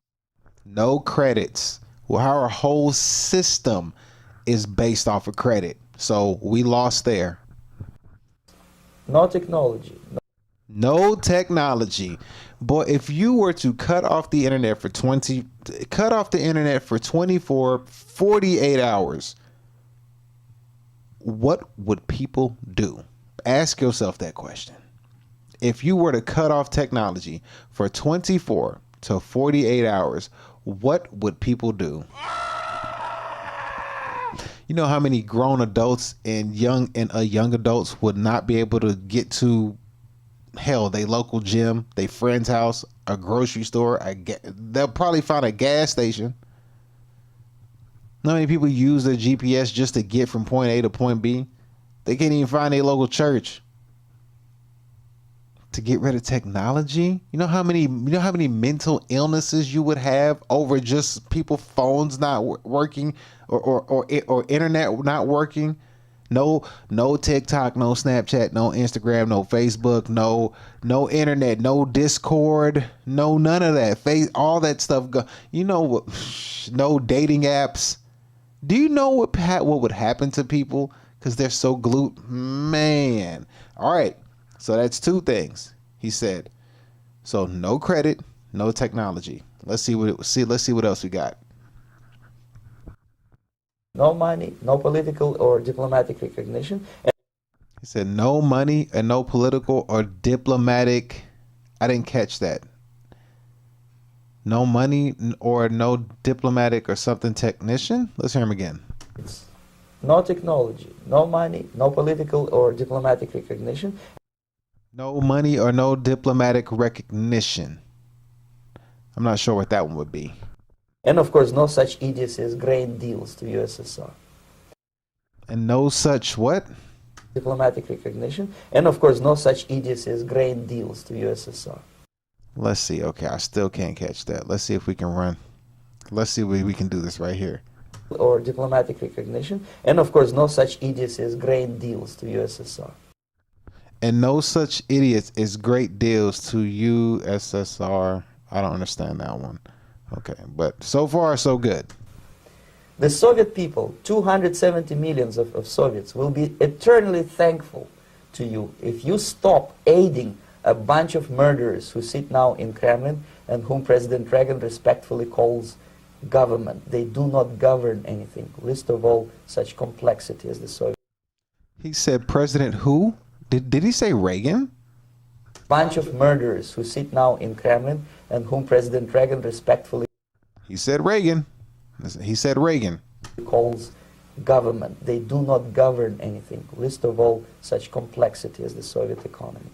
No credits. Well, our whole system is based off of credit. So we lost there. No technology. No technology. Boy, if you were to cut off the internet for 24, 48 hours, what would people do? Ask yourself that question. If you were to cut off technology for 24 to 48 hours, what would people do? You know how many grown adults and young adults would not be able to get to, hell, they local gym, they friend's house, a grocery store. They'll probably find a gas station. How many people use their GPS just to get from point A to point B? They can't even find a local church. To get rid of technology, you know how many mental illnesses you would have over just people's phones not working or internet not working. No TikTok, no Snapchat, no Instagram, no Facebook, no internet, no Discord, no none of that. All that stuff. You know what? No dating apps. Do you know what would happen to people because they're so glued? Man. All right. So that's two things he said. So no credit, no technology. Let's see what else we got. No money, no political or diplomatic recognition. He said no money and no political or diplomatic. I didn't catch that. No money or no diplomatic or something technician. Let's hear him again. No technology, no money, no political or diplomatic recognition. No money or no diplomatic recognition. I'm not sure what that one would be. And of course, no such idiocy as grain deals to USSR. And no such what? Diplomatic recognition. And of course, no such idiocy as grain deals to USSR. Let's see. Okay, I still can't catch that. Let's see if we can run. Let's see if we can do this right here. Or diplomatic recognition. And of course, no such idiocy as grain deals to USSR. And no such idiots is great deals to USSR. I don't understand that one. Okay, but so far so good. The Soviet people, 270 millions of Soviets, will be eternally thankful to you if you stop aiding a bunch of murderers who sit now in Kremlin and whom President Reagan respectfully calls government. They do not govern anything, least of all such complexity as the Soviet. He said President who? Did he say Reagan? Bunch of murderers who sit now in Kremlin and whom President Reagan respectfully... He said Reagan. He said Reagan. ...calls government. They do not govern anything, least of all such complexity as the Soviet economy.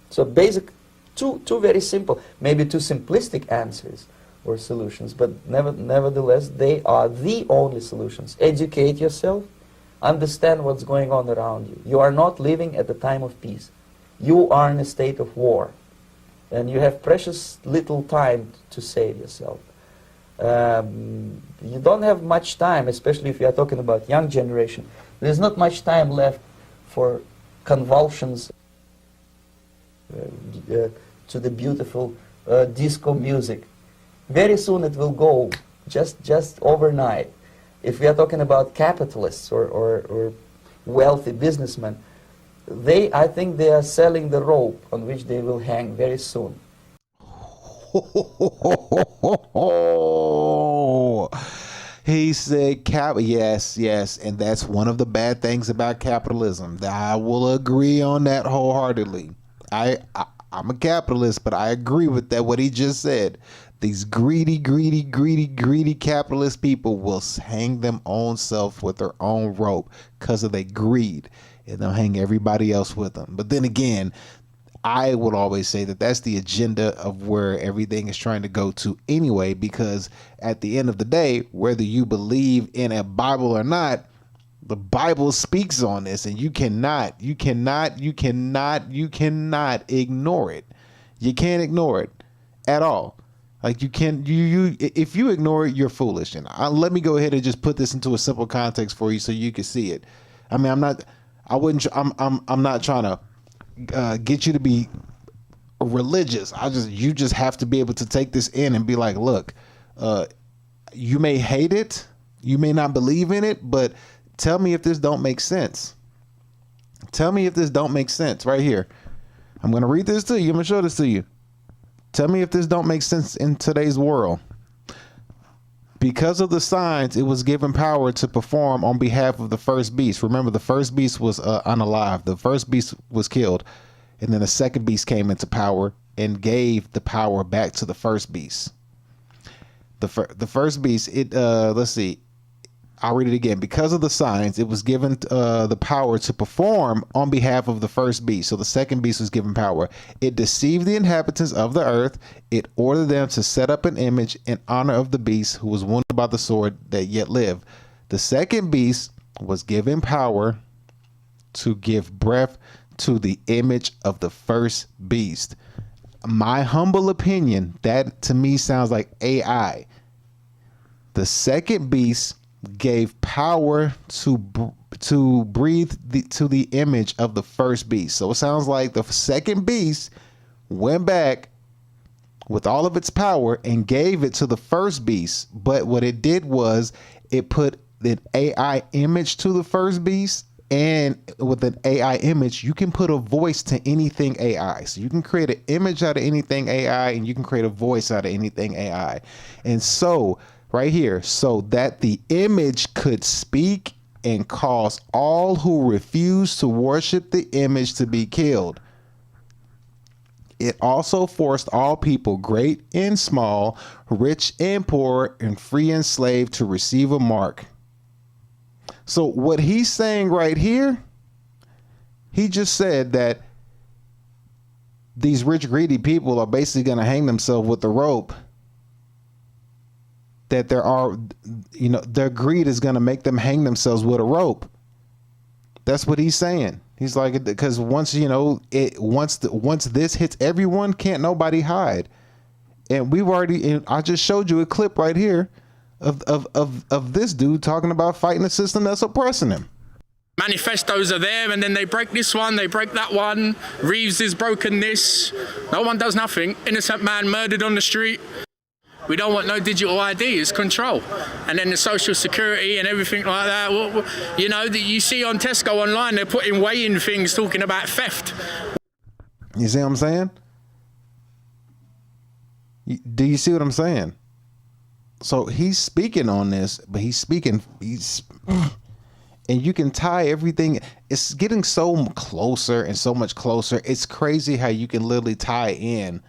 So basic, two very simple, maybe too simplistic answers or solutions, but nevertheless, they are the only solutions. Educate yourself, understand what's going on around you. You are not living at the time of peace. You are in a state of war, and you have precious little time to save yourself. You don't have much time, especially if you are talking about young generation. There's not much time left for convulsions to the beautiful disco music. Very soon it will go, just overnight. If we are talking about capitalists or wealthy businessmen, I think they are selling the rope on which they will hang very soon. He said, yes, and that's one of the bad things about capitalism. I will agree on that wholeheartedly. I'm a capitalist, but I agree with that, what he just said. These greedy capitalist people will hang them own self with their own rope because of their greed, and they'll hang everybody else with them. But then again, I would always say that that's the agenda of where everything is trying to go to anyway, because at the end of the day, whether you believe in a Bible or not, the Bible speaks on this, and you cannot ignore it. You can't ignore it at all. Like if you ignore it, you're foolish. And let me go ahead and just put this into a simple context for you so you can see it. I mean, I'm not trying to get you to be religious. You just have to be able to take this in and be like, look, you may hate it, you may not believe in it, but tell me if this don't make sense. Tell me if this don't make sense right here. I'm going to read this to you. I'm going to show this to you. Tell me if this don't make sense in today's world. Because of the signs, it was given power to perform on behalf of the first beast. Remember, the first beast was unalive. The first beast was killed. And then the second beast came into power and gave the power back to the first beast. The first beast, let's see. I'll read it again. Because of the signs, it was given the power to perform on behalf of the first beast. So the second beast was given power. It deceived the inhabitants of the earth. It ordered them to set up an image in honor of the beast who was wounded by the sword that yet lived. The second beast was given power to give breath to the image of the first beast. My humble opinion, that to me sounds like AI. The second beast gave power to breathe to the image of the first beast. So it sounds like the second beast went back with all of its power and gave it to the first beast. But what it did was it put an AI image to the first beast, and with an AI image, you can put a voice to anything AI. So you can create an image out of anything AI, and you can create a voice out of anything AI. And so right here, so that the image could speak and cause all who refuse to worship the image to be killed. It also forced all people, great and small, rich and poor, and free and slave, to receive a mark. So what he's saying right here, he just said that these rich, greedy people are basically going to hang themselves with the rope. That their greed is going to make them hang themselves with a rope. That's what he's saying. He's like, because once this hits everyone, can't nobody hide. And I just showed you a clip right here of this dude talking about fighting a system that's oppressing him. Manifestos are there, and then they break this one, they break that one. Reeves has broken this. No one does nothing. Innocent man murdered on the street. We don't want no digital ID, it's control. And then the social security and everything like that. You see on Tesco online, they're putting weigh-in things talking about theft. You see what I'm saying? Do you see what I'm saying? So he's speaking on this, but he's and you can tie everything. It's getting so closer and so much closer. It's crazy how you can literally tie in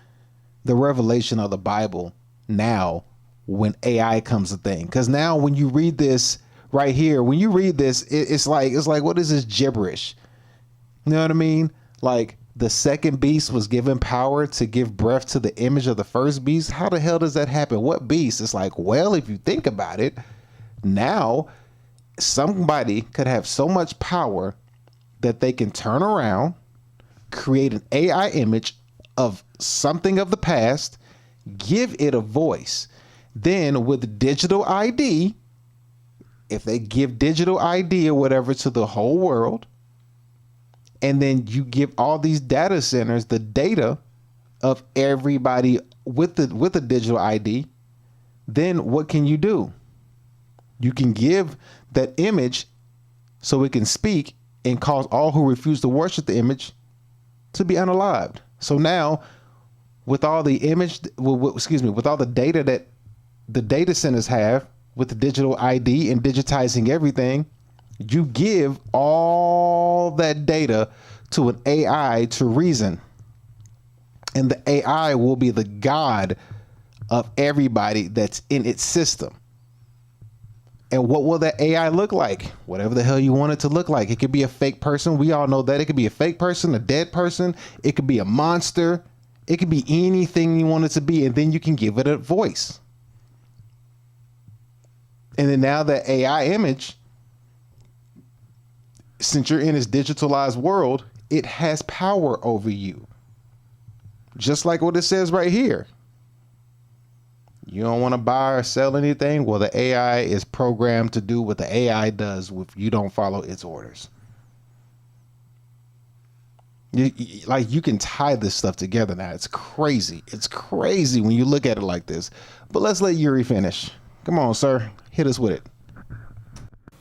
the revelation of the Bible now when AI comes a thing. Because now when you read this right here, when you read this, it's like, what is this gibberish? You know what I mean? Like, the second beast was given power to give breath to the image of the first beast. How the hell does that happen? What beast? It's like, well, if you think about it, now somebody could have so much power that they can turn around, create an AI image of something of the past, give it a voice. Then with digital ID, if they give digital ID or whatever to the whole world, and then you give all these data centers the data of everybody with the digital ID, then what can you do? You can give that image so it can speak and cause all who refuse to worship the image to be unalived. So now, with all the with all the data that the data centers have with the digital ID and digitizing everything, you give all that data to an AI to reason. And the AI will be the God of everybody that's in its system. And what will that AI look like? Whatever the hell you want it to look like. It could be a fake person. We all know that. It could be a fake person, a dead person. It could be a monster. It could be anything you want it to be. And then you can give it a voice. And then now that AI image, since you're in this digitalized world, it has power over you. Just like what it says right here. You don't want to buy or sell anything? Well, the AI is programmed to do what the AI does if you don't follow its orders. You can tie this stuff together now. It's crazy. It's crazy when you look at it like this. But let's let Yuri finish. Come on, sir. Hit us with it.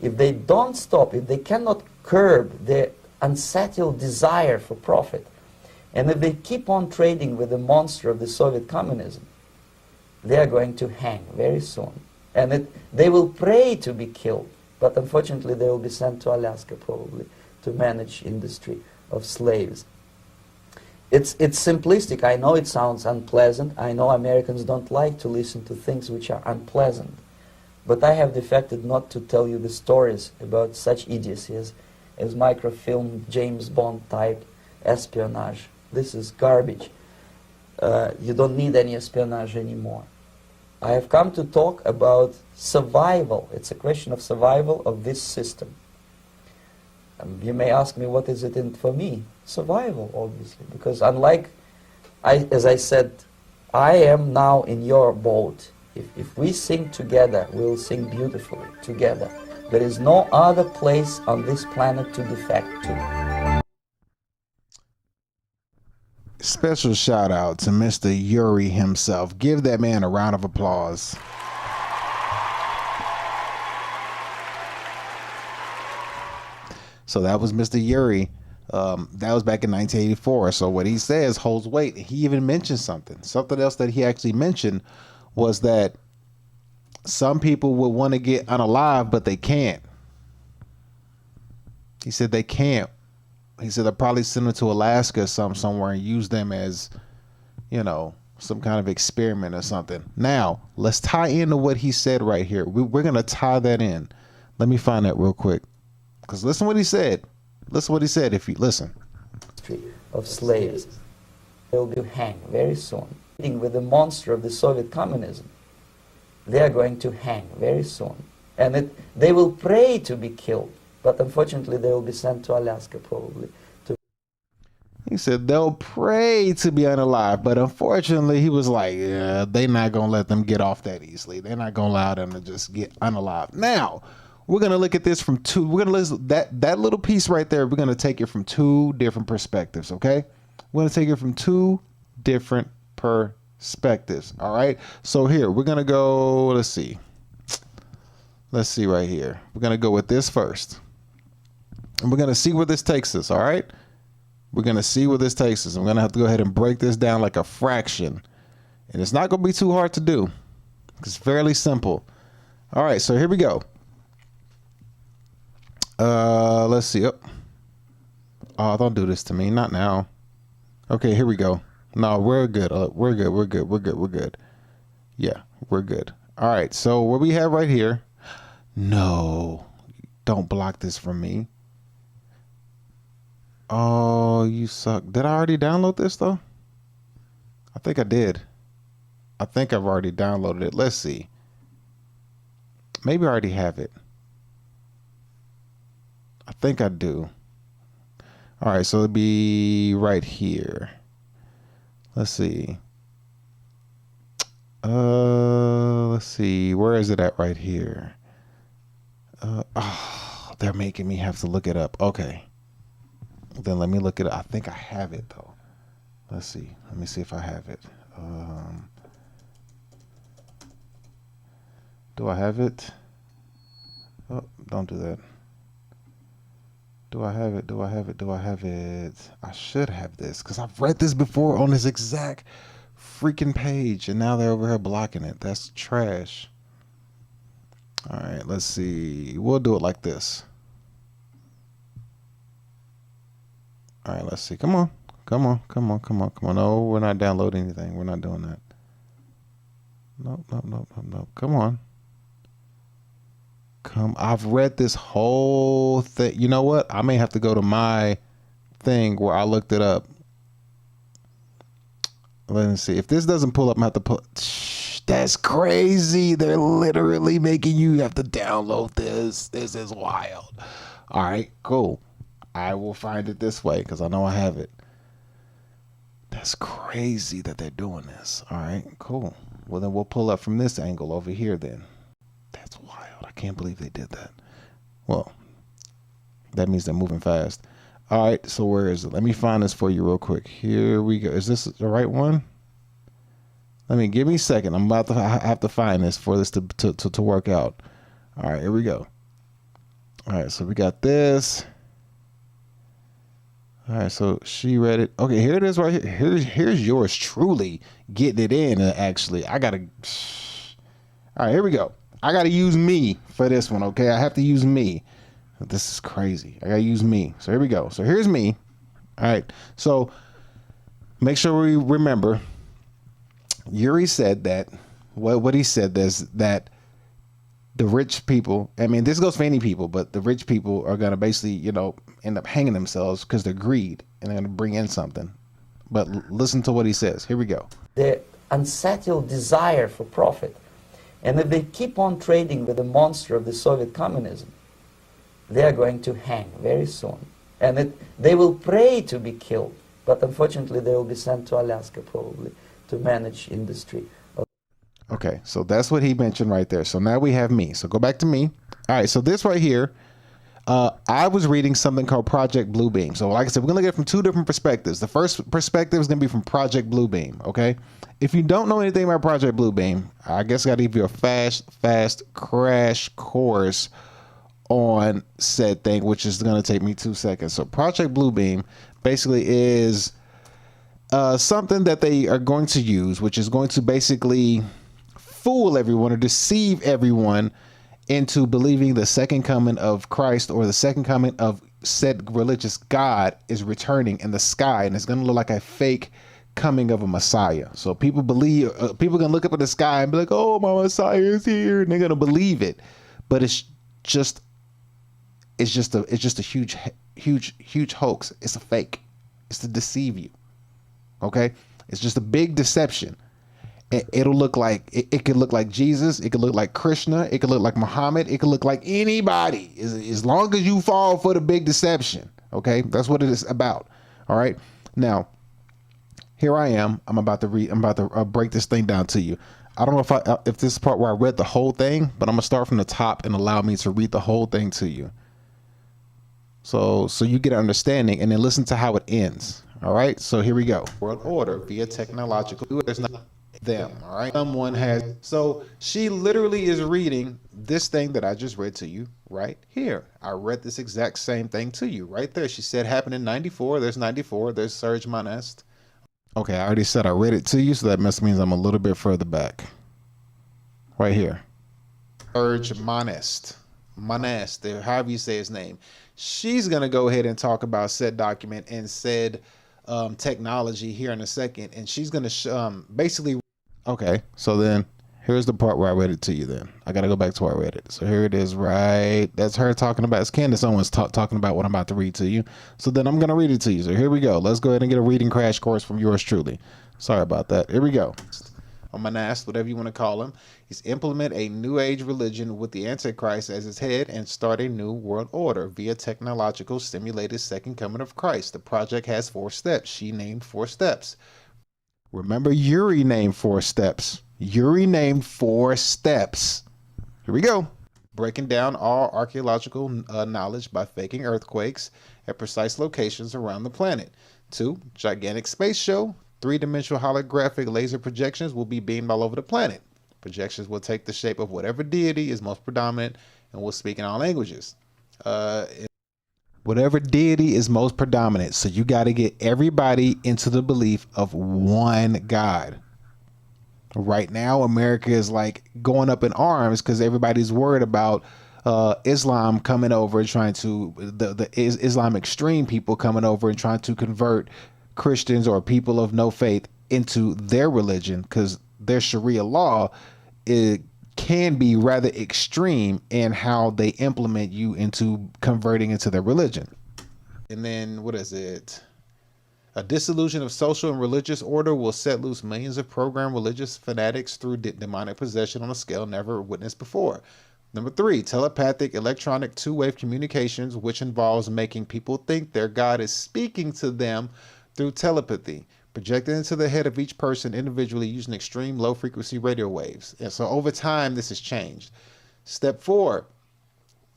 If they don't stop, if they cannot curb their unsettled desire for profit, and if they keep on trading with the monster of the Soviet communism, they are going to hang very soon. And they will pray to be killed, but unfortunately they will be sent to Alaska probably to manage industry of slaves. It's simplistic. I know it sounds unpleasant. I know Americans don't like to listen to things which are unpleasant. But I have defected not to tell you the stories about such idiocy as microfilm, James Bond type espionage. This is garbage. You don't need any espionage anymore. I have come to talk about survival. It's a question of survival of this system. You may ask me, what is it in for me? Survival, obviously, because unlike, as I said, I am now in your boat. If we sing together, we'll sing beautifully together. There is no other place on this planet to defect to. Special shout out to Mr. Yuri himself. Give that man a round of applause. So that was Mr. Yuri. That was back in 1984. So what he says holds weight. He even mentioned something else that he actually mentioned was that some people would want to get unalive, but they can't. He said they can't. He said they'll probably send them to Alaska or somewhere and use them as, some kind of experiment or something. Now, let's tie into what he said right here. We're going to tie that in. Let me find that real quick. Because listen what he said. Listen what he said if you listen. Of slaves. They will be hanged very soon. With the monster of the Soviet communism, they are going to hang very soon. And they will pray to be killed, but unfortunately they will be sent to Alaska probably. He said they'll pray to be unalive, but unfortunately he was like, yeah, they're not going to let them get off that easily. They're not going to allow them to just get unalive. Now, we're going to look at this from we're going to listen, that little piece right there, we're going to take it from two different perspectives, okay? We're going to take it from two different perspectives. All right. So here we're going to go. Let's see right here. We're going to go with this first and we're going to see where this takes us. All right. We're going to see where this takes us. I'm going to have to go ahead and break this down like a fraction. And it's not going to be too hard to do. It's fairly simple. All right, so here we go. Let's see. Oh, don't do this to me. Not now. Okay, here we go. No, we're good. We're good. Yeah, we're good. All right, so what we have right here. No, don't block this from me. Oh, you suck. Did I already download this though? I think I did. I think I've already downloaded it. Let's see. Maybe I already have it. I think I do. All right, so it'll be right here. Let's see. Let's see. Where is it at right here? Oh, they're making me have to look it up. Okay. Then let me look it up. I think I have it though. Let's see. Let me see if I have it. Do I have it? Oh, don't do that. Do I have it? Do I have it? Do I have it? I should have this because I've read this before on this exact freaking page and now they're over here blocking it. That's trash. All right, let's see. We'll do it like this. All right, let's see. Come on. No, we're not downloading anything. We're not doing that. Nope. Come on. I've read this whole thing. You know what? I may have to go to my thing where I looked it up. Let me see. If this doesn't pull up, I have to pull. That's crazy. They're literally making you have to download this. This is wild. All right, cool. I will find it this way because I know I have it. That's crazy that they're doing this. All right, cool. Well, then we'll pull up from this angle over here then. That's wild. I can't believe they did that. Well, that means they're moving fast. All right, so where is it? Let me find this for you real quick. Here we go. Is this the right one? Give me a second. I'm about to have to find this for this to work out. All right, here we go. All right, so we got this. All right, so she read it. Okay, here it is right here. Here's yours truly getting it in. Actually, I gotta. All right, here we go. I gotta use me for this one. Okay, I have to use me. This is crazy. I gotta use me. So here we go. So here's me. All right. So make sure we remember. Yuri said that. What he said is that the rich people. I mean, this goes for any people, but the rich people are gonna basically, end up hanging themselves because they're greed and they're gonna bring in something. But listen to what he says. Here we go. The unsettled desire for profit, and if they keep on trading with the monster of the Soviet communism, they are going to hang very soon. And they will pray to be killed, but unfortunately they will be sent to Alaska probably to manage industry. Okay, so that's what he mentioned right there. So now we have me. So go back to me. All right, so this right here, I was reading something called Project Bluebeam. So like I said, we're going to look at it from two different perspectives. The first perspective is going to be from Project Bluebeam, okay? If you don't know anything about Project Bluebeam, I guess I got to give you a fast crash course on said thing, which is going to take me 2 seconds. So Project Bluebeam basically is something that they are going to use, which is going to basically fool everyone or deceive everyone into believing the second coming of Christ or the second coming of said religious God is returning in the sky, and it's going to look like a fake coming of a Messiah. So people believe, people are going to look up at the sky and be like, oh, my Messiah is here, and they're going to believe it. But it's just a huge hoax. It's a fake. It's to deceive you. Okay? It's just a big deception. It'll look like, it could look like Jesus. It could look like Krishna. It could look like Muhammad. It could look like anybody, as long as you fall for the big deception. Okay? That's what it is about. All right? Now, here I am. I'm about to break this thing down to you. I don't know if this is part where I read the whole thing, but I'm gonna start from the top and allow me to read the whole thing to you. So you get an understanding, and then listen to how it ends. All right. So here we go. World order via technological. There's not them. All right. Someone has. So she literally is reading this thing that I just read to you right here. I read this exact same thing to you right there. She said happened in 94. There's 94. There's Serge Monest. Okay, I already said I read it to you, so that must means I'm a little bit further back. Right here. Serge Monest, however you say his name. She's going to go ahead and talk about said document and said technology here in a second. And she's going to basically... Okay, so then here's the part where I read it to you then. I got to go back to where I read it. So here it is, right? That's her talking about... It's Candace Owens talking about what I'm about to read to you. So then I'm going to read it to you. So here we go. Let's go ahead and get a reading crash course from yours truly. Sorry about that. Here we go. A monast, whatever you want to call him. He's implement a new age religion with the Antichrist as its head and start a new world order via technological stimulated second coming of Christ. The project has 4 steps. She named 4 steps. Remember, Yuri named 4 steps. Yuri named 4 steps. Here we go. Breaking down all archaeological knowledge by faking earthquakes at precise locations around the planet. 2, gigantic space show. 3-dimensional holographic laser projections will be beamed all over the planet. Projections will take the shape of whatever deity is most predominant and will speak in all languages. Whatever deity is most predominant. So you got to get everybody into the belief of one God. Right now, America is like going up in arms because everybody's worried about Islam coming over and trying to, the Islam extreme people coming over and trying to convert Christians or people of no faith into their religion, because their Sharia law, it can be rather extreme in how they implement you into converting into their religion. And then what is it? A dissolution of social and religious order will set loose millions of programmed religious fanatics through demonic possession on a scale never witnessed before. Number 3, telepathic electronic two-wave communications, which involves making people think their God is speaking to them through telepathy, projected into the head of each person individually using extreme low frequency radio waves. And so over time, this has changed. Step 4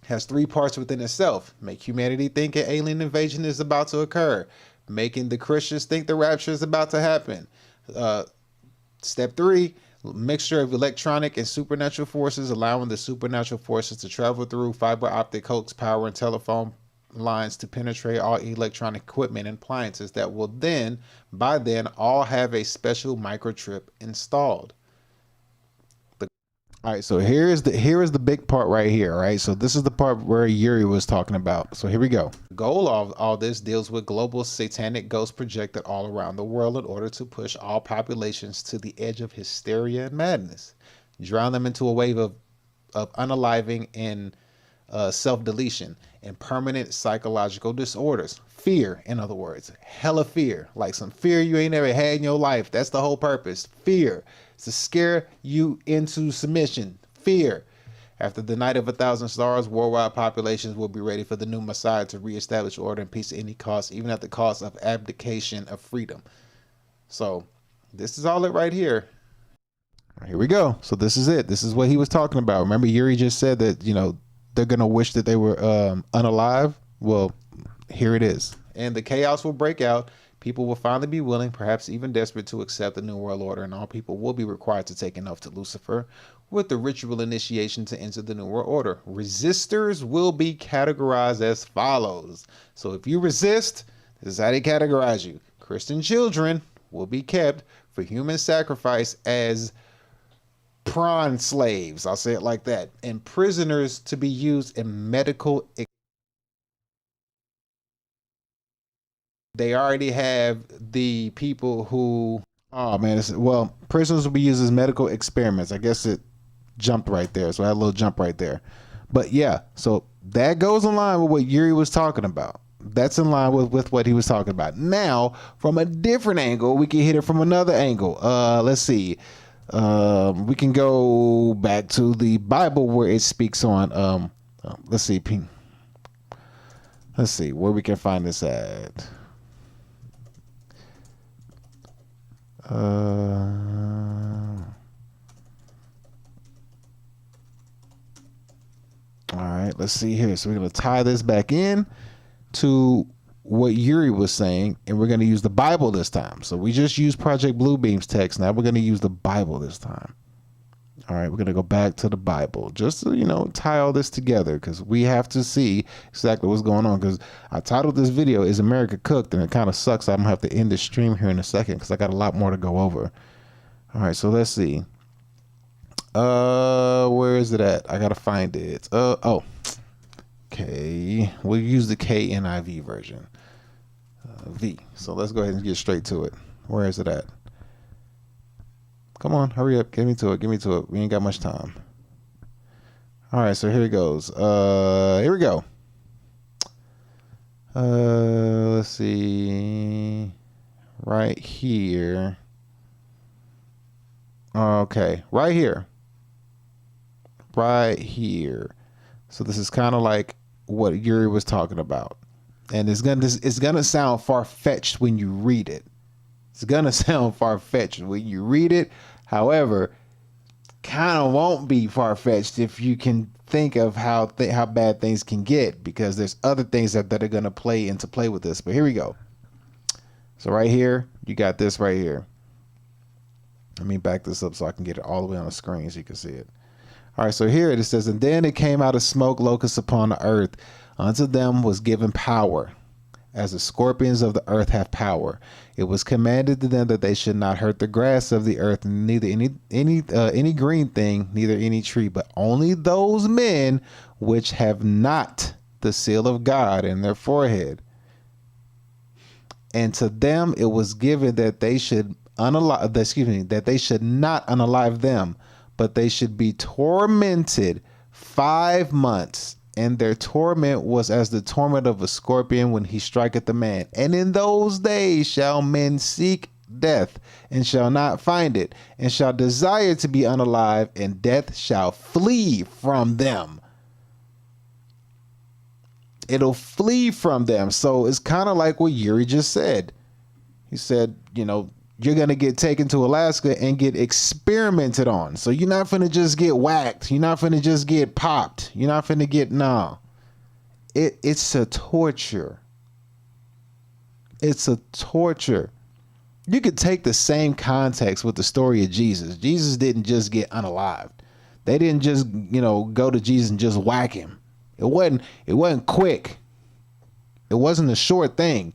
has 3 parts within itself. Make humanity think an alien invasion is about to occur. Making the Christians think the rapture is about to happen. Step 3, mixture of electronic and supernatural forces, allowing the supernatural forces to travel through fiber optic coax, power, and telephone lines to penetrate all electronic equipment and appliances that will then, by then, all have a special microchip installed. All right, so here is the big part right here, right? So this is the part where Yuri was talking about. So here we go. The goal of all this deals with global satanic ghosts projected all around the world in order to push all populations to the edge of hysteria and madness, drown them into a wave of unaliving and self-deletion and permanent psychological disorders. Fear, in other words, hella fear, like some fear you ain't never had in your life. That's the whole purpose. Fear. It's to scare you into submission. Fear. After the night of 1,000 stars, worldwide populations will be ready for the new Messiah to reestablish order and peace at any cost, even at the cost of abdication of freedom. So this is all it right here. Here we go. So this is it. This is what he was talking about. Remember, Yuri just said that, you know, they're going to wish that they were unalive. Well, here it is. And the chaos will break out. People will finally be willing, perhaps even desperate, to accept the new world order, and all people will be required to take an oath to Lucifer with the ritual initiation to enter the new world order. Resistors will be categorized as follows. So if you resist, this is how they categorize you. Christian children will be kept for human sacrifice as prawn slaves. I'll say it like that. And prisoners to be used in medical. They already have the people who, oh man, well, prisoners will be used as medical experiments. I guess it jumped right there. So I had a little jump right there. But yeah, so that goes in line with what Yuri was talking about. That's in line with what he was talking about. Now, from a different angle, we can hit it from another angle. Let's see. We can go back to the Bible where it speaks on, let's see where we can find this at. All right, let's see here. So we're going to tie this back in to what Yuri was saying, and we're going to use the Bible this time. So we just used Project Bluebeam's text. Now we're going to use the Bible this time. All right, we're going to go back to the Bible just to, tie all this together, because we have to see exactly what's going on. Because I titled this video, Is America Cooked? And it kind of sucks. I'm going to have to end the stream here in a second because I got a lot more to go over. All right, so let's see. Where is it at? I got to find it. Okay. We'll use the KNIV version. V. So let's go ahead and get straight to it. Where is it at? Come on, hurry up. Give me to it. We ain't got much time. All right, so here it goes. Here we go. Let's see. Right here. Okay, right here. So this is kind of like what Yuri was talking about. And it's gonna sound far-fetched when you read it. It's gonna sound far-fetched when you read it. However, kind of won't be far-fetched if you can think of how bad things can get, because there's other things that are gonna play with this. But here we go. So right here, you got this right here. Let me back this up so I can get it all the way on the screen so you can see it. All right, so here it says, and then it came out of smoke locusts upon the earth. Unto them was given power, as the scorpions of the earth have power. It was commanded to them that they should not hurt the grass of the earth, neither any green thing, neither any tree, but only those men which have not the seal of God in their forehead. And to them it was given that they should that they should not unalive them, but they should be tormented 5 months. And their torment was as the torment of a scorpion when he striketh the man. And in those days shall men seek death, and shall not find it, and shall desire to be unalive, and death shall flee from them. It'll flee from them. So it's kind of like what Yuri just said. He said, you're going to get taken to Alaska and get experimented on. So you're not finna just get whacked. You're not finna just get popped. You're not finna get, It's a torture. It's a torture. You could take the same context with the story of Jesus. Jesus didn't just get unalived. They didn't just, go to Jesus and just whack him. It wasn't quick. It wasn't a short thing,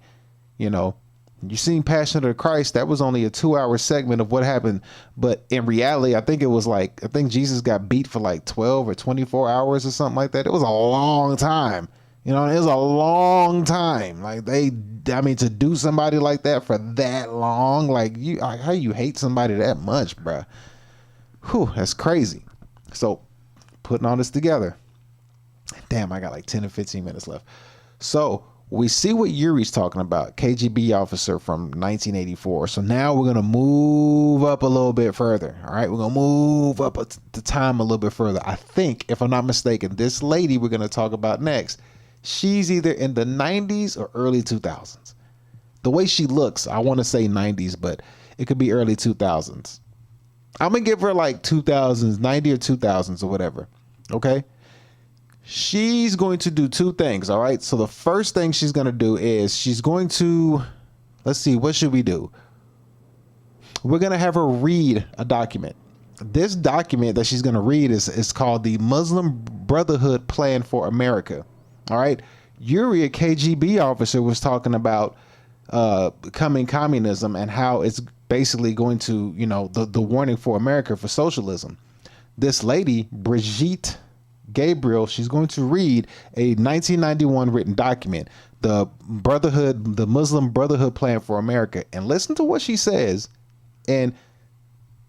You seen Passion of the Christ, that was only a 2-hour segment of what happened. But in reality, I think Jesus got beat for like 12 or 24 hours or something like that. It was a long time. It was a long time. Like to do somebody like that for that long, how you hate somebody that much, bruh? Whew, that's crazy. So putting all this together. Damn, I got like 10 or 15 minutes left. So we see what Yuri's talking about, KGB officer from 1984. So now we're going to move up a little bit further. All right, we're going to move up the time a little bit further. I think, if I'm not mistaken, this lady we're going to talk about next, she's either in the 90s or early 2000s. The way she looks, I want to say 90s, but it could be early 2000s. I'm going to give her like 2000s, 90 or 2000s or whatever. Okay. She's going to do two things, all right? So the first thing she's going to do is she's going to, let's see, what should we do? We're going to have her read a document. This document that she's going to read is called the Muslim Brotherhood Plan for America, all right? Yuri, a KGB officer, was talking about coming communism and how it's basically going to, the warning for America for socialism. This lady, Brigitte Gabriel, she's going to read a 1991 written document, the Muslim Brotherhood Plan for America, and listen to what she says and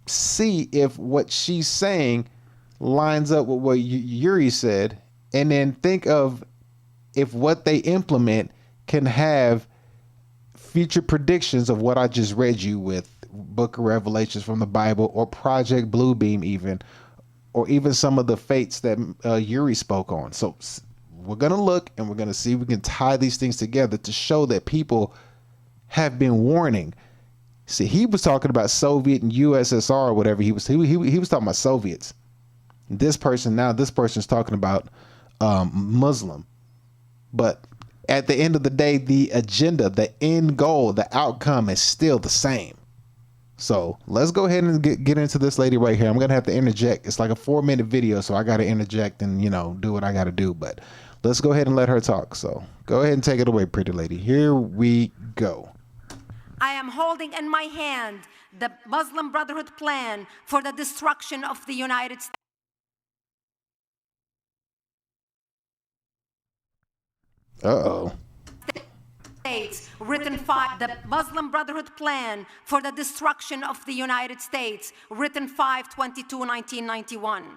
see if what she's saying lines up with what Yuri said, and then think of if what they implement can have future predictions of what I just read you with Book of Revelations from the Bible, or Project Bluebeam even, or even some of the fates that Yuri spoke on. So we're going to look and we're going to see if we can tie these things together to show that people have been warning. See, he was talking about Soviet and USSR or whatever. He was talking about Soviets. This person's talking about Muslim. But at the end of the day, the agenda, the end goal, the outcome is still the same. So let's go ahead and get into this lady right here. I'm going to have to interject. It's like a 4-minute video, so I got to interject and, you know, do what I got to do. But let's go ahead and let her talk. So go ahead and take it away, pretty lady. Here we go. I am holding in my hand the Muslim Brotherhood plan for the destruction of the United States. Uh-oh. Written the Muslim Brotherhood plan for the destruction of the United States, written 5/22/1991.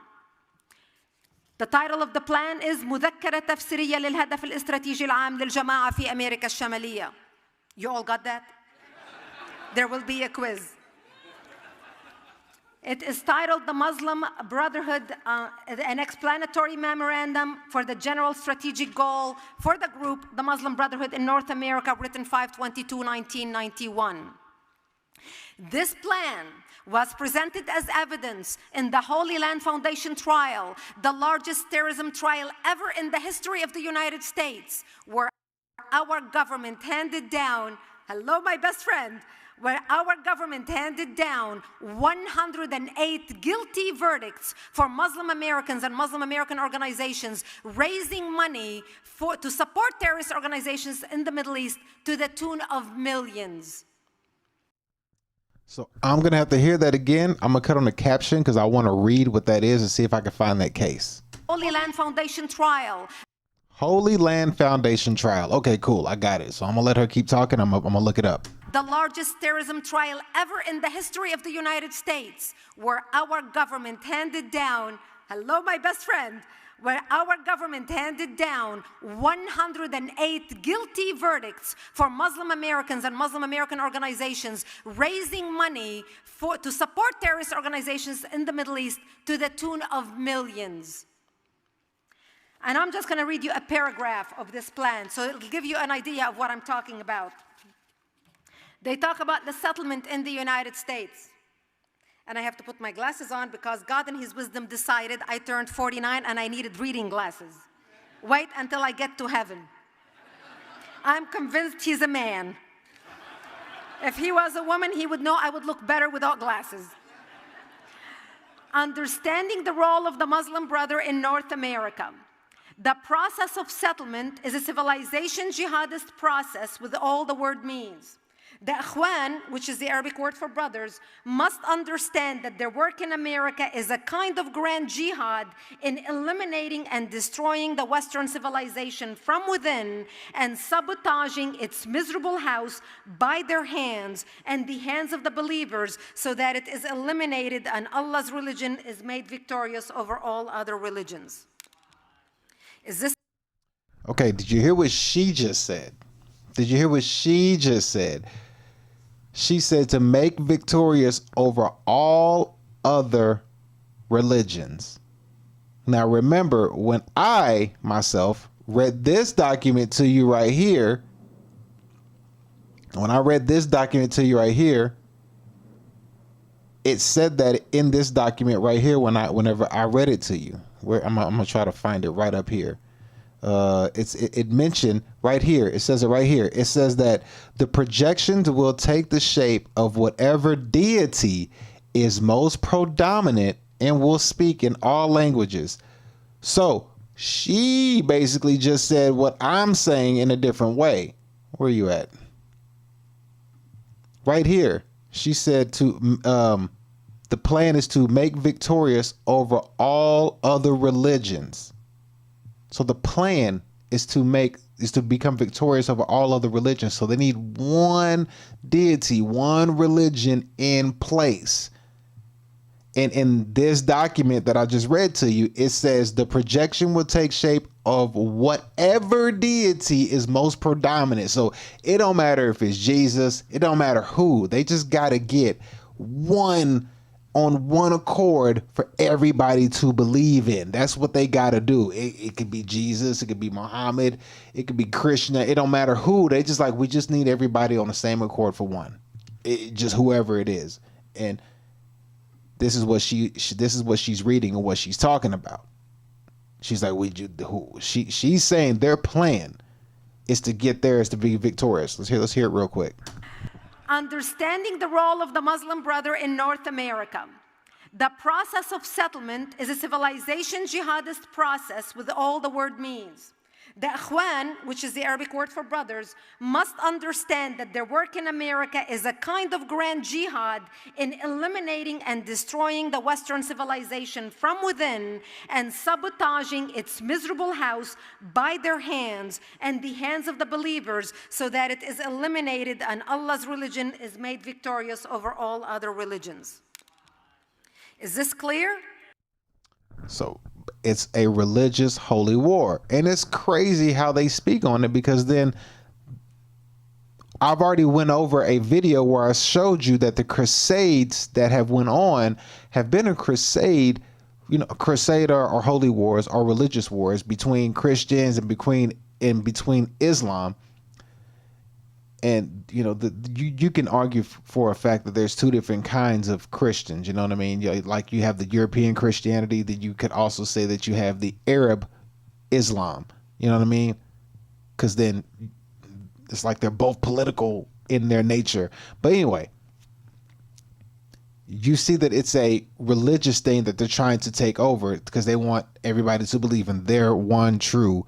The title of the plan is مذكرة تفسيرية للهدف الاستراتيجي العام للجماعة في أمريكا الشمالية. You all got that? There will be a quiz. It is titled the Muslim Brotherhood, an explanatory memorandum for the general strategic goal for the group, the Muslim Brotherhood in North America, written 5/22/1991. This plan was presented as evidence in the Holy Land Foundation trial, the largest terrorism trial ever in the history of the United States, where our government handed down, hello, my best friend, where our government handed down 108 guilty verdicts for Muslim Americans and Muslim American organizations raising money to support terrorist organizations in the Middle East to the tune of millions. So I'm going to have to hear that again. I'm going to cut on the caption because I want to read what that is and see if I can find that case. Holy Land Foundation trial. Holy Land Foundation trial. Okay, cool. I got it. So I'm going to let her keep talking. I'm going to look it up. The largest terrorism trial ever in the history of the United States, where our government handed down, hello, my best friend, where our government handed down 108 guilty verdicts for Muslim Americans and Muslim American organizations raising money to support terrorist organizations in the Middle East to the tune of millions. And I'm just going to read you a paragraph of this plan, so it'll give you an idea of what I'm talking about. They talk about the settlement in the United States. And I have to put my glasses on because God in His wisdom decided I turned 49 and I needed reading glasses. Wait until I get to heaven. I'm convinced He's a man. If He was a woman, He would know I would look better without glasses. Understanding the role of the Muslim brother in North America. The process of settlement is a civilization jihadist process with all the word means. The Ikhwan, which is the Arabic word for brothers, must understand that their work in America is a kind of grand jihad in eliminating and destroying the Western civilization from within and sabotaging its miserable house by their hands and the hands of the believers so that it is eliminated and Allah's religion is made victorious over all other religions. Is this? Okay, did you hear what she just said? Did you hear what she just said? She said to make victorious over all other religions. Now remember, when I myself read this document to you right here, it said that in this document right here whenever I read it to you. Where I'm gonna try to find it right up here. It mentioned right here. It says it right here. It says that the projections will take the shape of whatever deity is most predominant and will speak in all languages. So she basically just said what I'm saying in a different way. Where are you at? Right here. She said the plan is to make victorious over all other religions. So the plan is to become victorious over all other religions. So they need one deity, one religion in place. And in this document that I just read to you, it says the projection will take shape of whatever deity is most predominant. So it don't matter if it's Jesus, it don't matter who. They just got to get one on one accord for everybody to believe in. That's what they got to do. It could be Jesus, it could be Muhammad, it could be Krishna. It don't matter who. They just like, we just need everybody on the same accord for one. Just whoever it is. And this is what this is what she's reading and what she's talking about. She's like, she's saying their plan is to get there, is to be victorious. Let's hear it real quick. Understanding the role of the Muslim brother in North America. The process of settlement is a civilization jihadist process with all the word means. The Ikhwan, which is the Arabic word for brothers, must understand that their work in America is a kind of grand jihad in eliminating and destroying the Western civilization from within and sabotaging its miserable house by their hands and the hands of the believers so that it is eliminated and Allah's religion is made victorious over all other religions. Is this clear? So it's a religious holy war. And it's crazy how they speak on it, because then I've already went over a video where I showed you that the crusades that have went on have been a crusade, a crusade or holy wars or religious wars between Christians and between Islam. And, you can argue for a fact that there's two different kinds of Christians. You know what I mean? Like you have the European Christianity, that you could also say that you have the Arab Islam. You know what I mean? Because then it's like they're both political in their nature. But anyway, you see that it's a religious thing that they're trying to take over because they want everybody to believe in their one true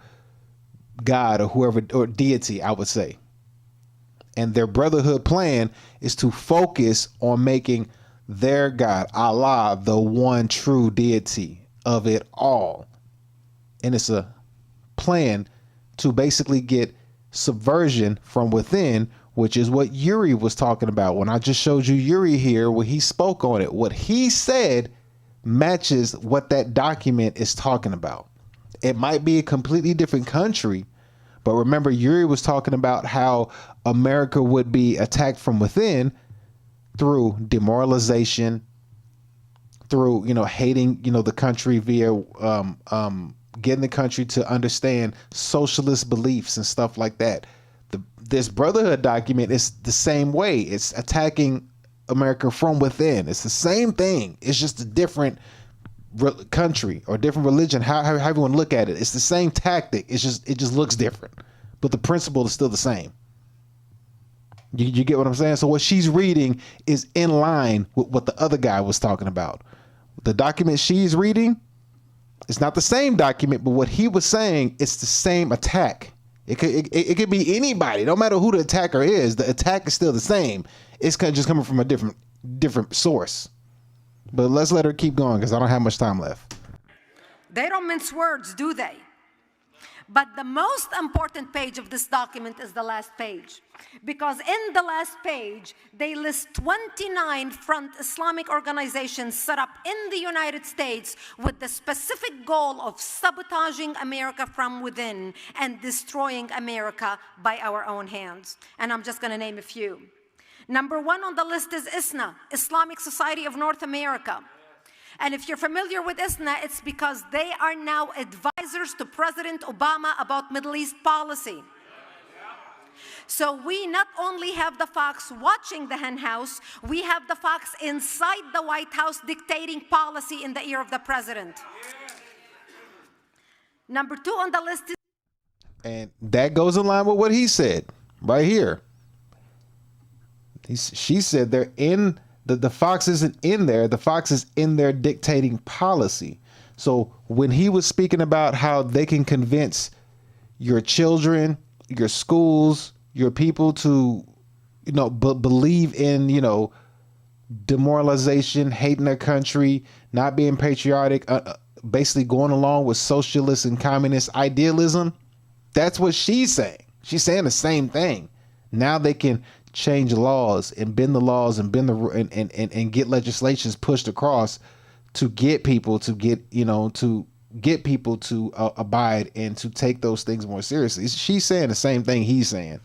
God or whoever, or deity, I would say. And their brotherhood plan is to focus on making their God, Allah, the one true deity of it all. And it's a plan to basically get subversion from within, which is what Yuri was talking about. When I just showed you Yuri here, when he spoke on it, what he said matches what that document is talking about. It might be a completely different country, but remember, Yuri was talking about how America would be attacked from within through demoralization, through, hating, the country via getting the country to understand socialist beliefs and stuff like that. This Brotherhood document is the same way. It's attacking America from within. It's the same thing. It's just a different country or different religion, however you want to look at it. It's the same tactic. It just looks different, but the principle is still the same. You get what I'm saying? So what she's reading is in line with what the other guy was talking about. The document she's reading, it's not the same document, but what he was saying, it's the same attack. It could be anybody, no matter who the attacker is. The attack is still the same. It's just coming from a different source. But let's let her keep going, because I don't have much time left. They don't mince words, do they? But the most important page of this document is the last page. Because in the last page, they list 29 front Islamic organizations set up in the United States with the specific goal of sabotaging America from within and destroying America by our own hands. And I'm just going to name a few. Number one on the list is ISNA, Islamic Society of North America. And if you're familiar with ISNA, it's because they are now advisors to President Obama about Middle East policy. So we not only have the fox watching the hen house, we have the fox inside the White House dictating policy in the ear of the president. Number two on the list is... And that goes in line with what he said right here. She said they're in... The fox isn't in there. The fox is in there dictating policy. So when he was speaking about how they can convince your children, your schools, your people to, believe in, demoralization, hating their country, not being patriotic, basically going along with socialist and communist idealism, that's what she's saying. She's saying the same thing. Now they can change laws and bend the laws and bend the and get legislations pushed across to get people to abide and to take those things more seriously. She's saying the same thing he's saying,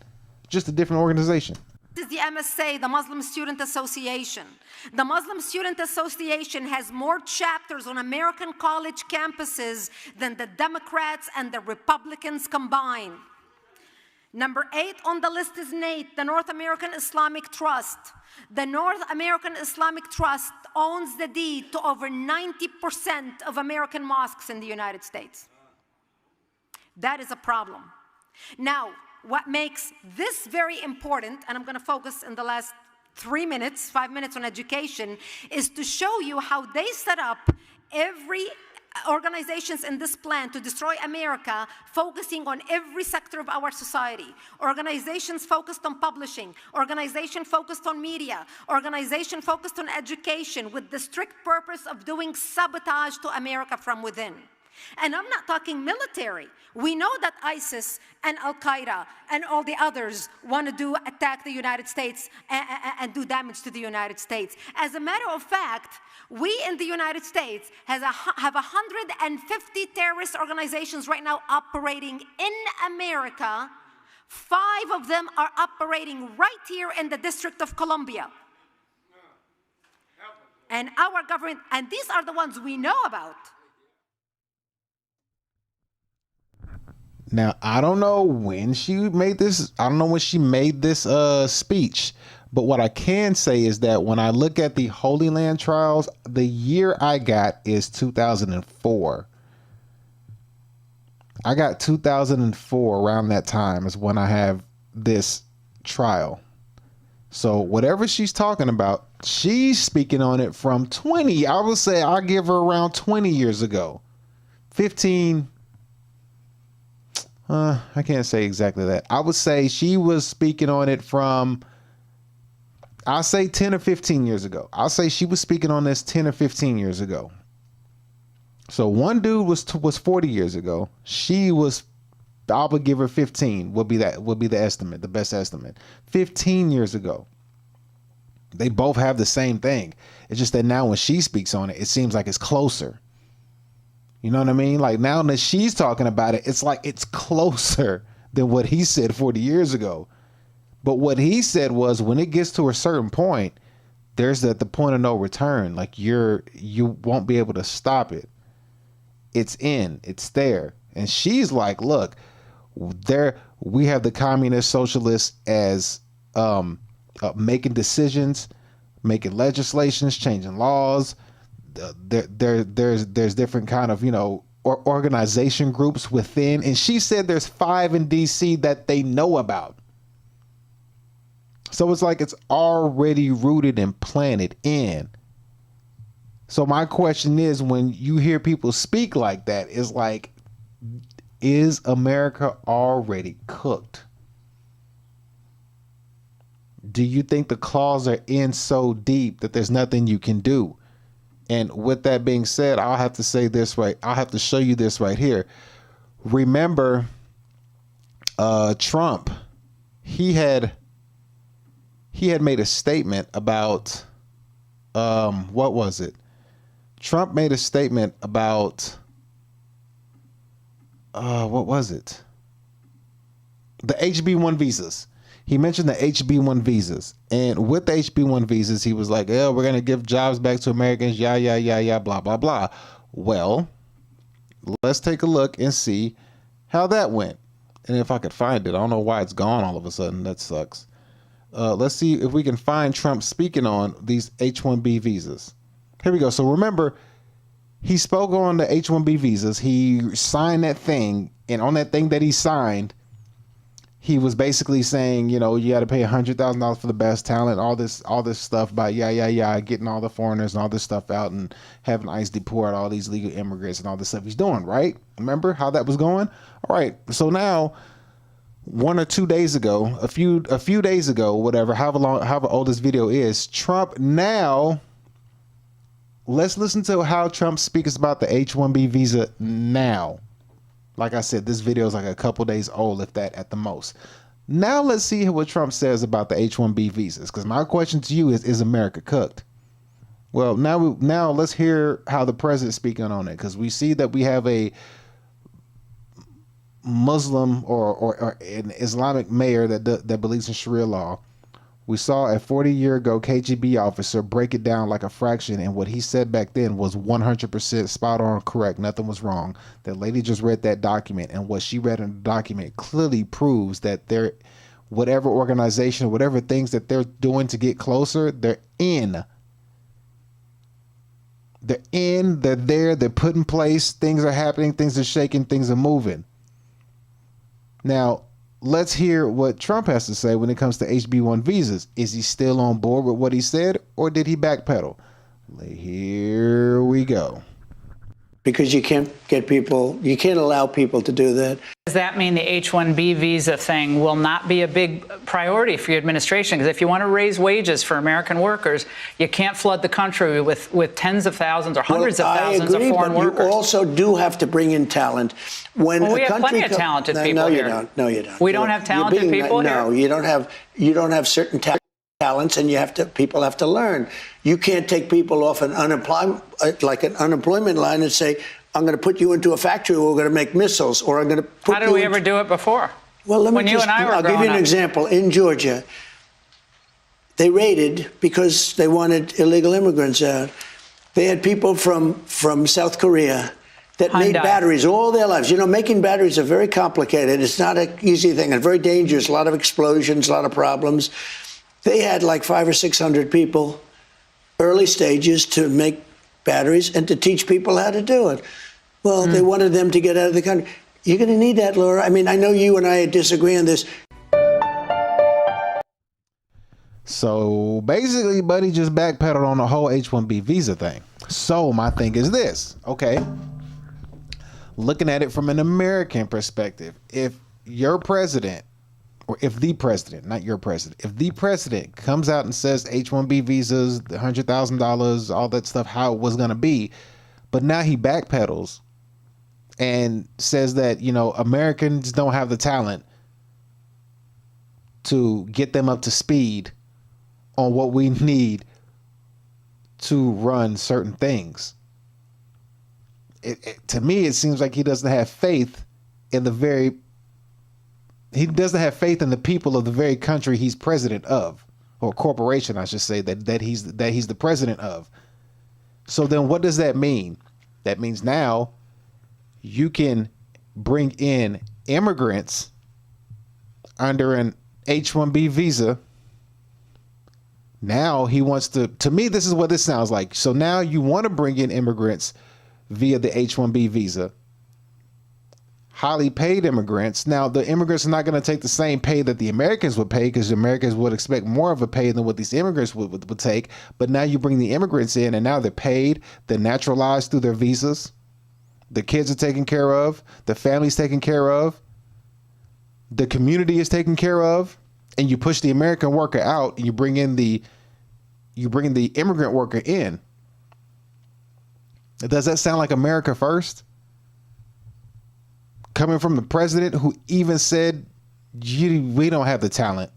just a different organization. This is the MSA, the Muslim Student Association. The Muslim Student Association has more chapters on American college campuses than the Democrats and the Republicans combined. Number 8 on the list is NATE, the North American Islamic Trust. The North American Islamic Trust owns the deed to over 90% of American mosques in the United States. That is a problem. Now, what makes this very important, and I'm going to focus in the last 5 minutes on education, is to show you how they set up every organizations in this plan to destroy America, focusing on every sector of our society. Organizations focused on publishing, organization focused on media, organization focused on education, with the strict purpose of doing sabotage to America from within. And I'm not talking military. We know that ISIS and Al-Qaeda and all the others want to attack the United States and do damage to the United States. As a matter of fact, we in the United States have 150 terrorist organizations right now operating in America. 5 of them are operating right here in the District of Columbia. And our government, and these are the ones we know about. Now, I don't know when she made this. I don't know when she made this speech. But what I can say is that when I look at the Holy Land trials, the year I got is 2004. I got 2004 around that time is when I have this trial. So whatever she's talking about, she's speaking on it from 20. I would say I'll give her around 20 years ago. 15. I can't say exactly that. I would say she was speaking on it from, I'll say 10 or 15 years ago. I'll say she was speaking on this 10 or 15 years ago. So one dude was 40 years ago. She was, I would give her 15 would be the estimate, the best estimate. 15 years ago. They both have the same thing. It's just that now when she speaks on it, it seems like it's closer. You know what I mean? Like now that she's talking about it, it's like it's closer than what he said 40 years ago. But what he said was when it gets to a certain point, there's the point of no return. Like you won't be able to stop it. It's there. And she's like, look, we have the communist socialists as making decisions, making legislations, changing laws. There's different kind of, organization groups within. And she said there's 5 in DC that they know about. So it's like it's already rooted and planted in. So my question is, when you hear people speak like that, is like, is America already cooked? Do you think the claws are in so deep that there's nothing you can do? And with that being said, I'll have to say this right. I'll have to show you this right here. Remember, Trump, he had made a statement about, what was it? Trump made a statement about, what was it? The HB1 visas. He mentioned the HB1 visas. And with the HB1 visas, he was like, we're going to give jobs back to Americans, blah, blah, blah. Well, let's take a look and see how that went. And if I could find it, I don't know why it's gone all of a sudden. That sucks. Let's see if we can find Trump speaking on these H-1B visas. Here we go. So remember, he spoke on the H-1B visas. He signed that thing. And on that thing that he signed, he was basically saying, you got to pay $100,000 for the best talent, all this stuff about getting all the foreigners and all this stuff out and having ICE deport all these legal immigrants and all this stuff he's doing, right? Remember how that was going? All right. So now, 1 or 2 days ago, a few days ago, whatever, however old this video is, Trump now, let's listen to how Trump speaks about the H-1B visa now. Like I said, this video is like a couple days old, if that at the most. Now let's see what Trump says about the H-1B visas. Because my question to you is America cooked? Well, now let's hear how the president's speaking on it. Because we see that we have a Muslim or an Islamic mayor that believes in Sharia law. We saw a 40-year-ago KGB officer break it down like a fraction, and what he said back then was 100% spot on correct. Nothing was wrong. That lady just read that document, and what she read in the document clearly proves that whatever organization, whatever things that they're doing to get closer, they're in. They're there, they're put in place, things are happening, things are shaking, things are moving. Now, let's hear what Trump has to say when it comes to HB1 visas. Is he still on board with what he said, or did he backpedal? Here we go. Because you can't allow people to do that. Does that mean the H-1B visa thing will not be a big priority for your administration? Because if you want to raise wages for American workers, you can't flood the country with tens of thousands or hundreds of thousands of foreign workers. You also do have to bring in talent. When we have plenty of talented people here. No, you don't. We don't have talented people here? No, you don't have certain talents, and people have to learn. You can't take people off an unemployment line and say, I'm going to put you into a factory where we're going to make missiles, or I'm going to put How did we ever do it before? Well, I'll give you an example. In Georgia, they raided because they wanted illegal immigrants out. They had people from South Korea that made batteries all their lives. You know, making batteries are very complicated. It's not an easy thing. It's very dangerous. A lot of explosions, a lot of problems. They had like 500 or 600 people, early stages, to make batteries and to teach people how to do it. Well, they wanted them to get out of the country. You're going to need that, Laura. I mean, I know you and I disagree on this. So basically, Buddy just backpedaled on the whole H-1B visa thing. So my thing is this, okay? Looking at it from an American perspective, if your president, or if the president, not your president, if the president comes out and says H-1B visas, the $100,000, all that stuff, how it was going to be, but now he backpedals and says that, you know, Americans don't have the talent to get them up to speed on what we need to run certain things. To me, it seems like he doesn't have faith in the people of the very country he's president of, or corporation, I should say, that he's the president of. So then what does that mean? That means now you can bring in immigrants under an H-1B visa. Now he wants to me, this is what this sounds like. So now you want to bring in immigrants via the H-1B visa, highly paid immigrants. Now the immigrants are not going to take the same pay that the Americans would pay, because the Americans would expect more of a pay than what these immigrants would take. But now you bring the immigrants in, and now they're paid, they're naturalized through their visas. The kids are taken care of, the family's taken care of, the community is taken care of, and you push the American worker out and you bring the immigrant worker in. Does that sound like America first? Coming from the president who even said, we don't have the talent.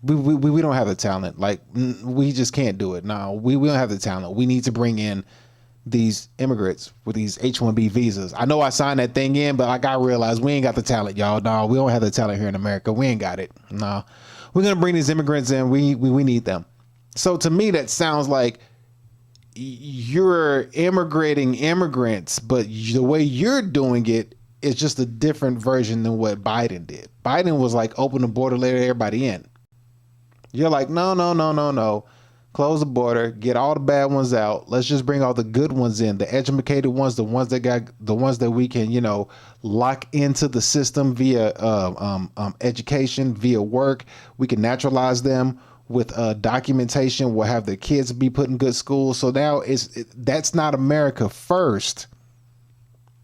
We don't have the talent. Like, we just can't do it. No, we don't have the talent. We need to bring in these immigrants with these H-1B visas. I know I signed that thing in, but like, I realized we ain't got the talent, y'all. No, we don't have the talent here in America. We ain't got it. No, we're going to bring these immigrants in. We need them. So to me, that sounds like you're immigrating immigrants, but the way you're doing it is just a different version than what Biden did. Biden was like, open the border, let everybody in. You're like, no. Close the border, get all the bad ones out. Let's just bring all the good ones in, the educated ones, the ones that we can, you know, lock into the system via education, via work. We can naturalize them with documentation. We'll have the kids be put in good schools. So now that's not America first.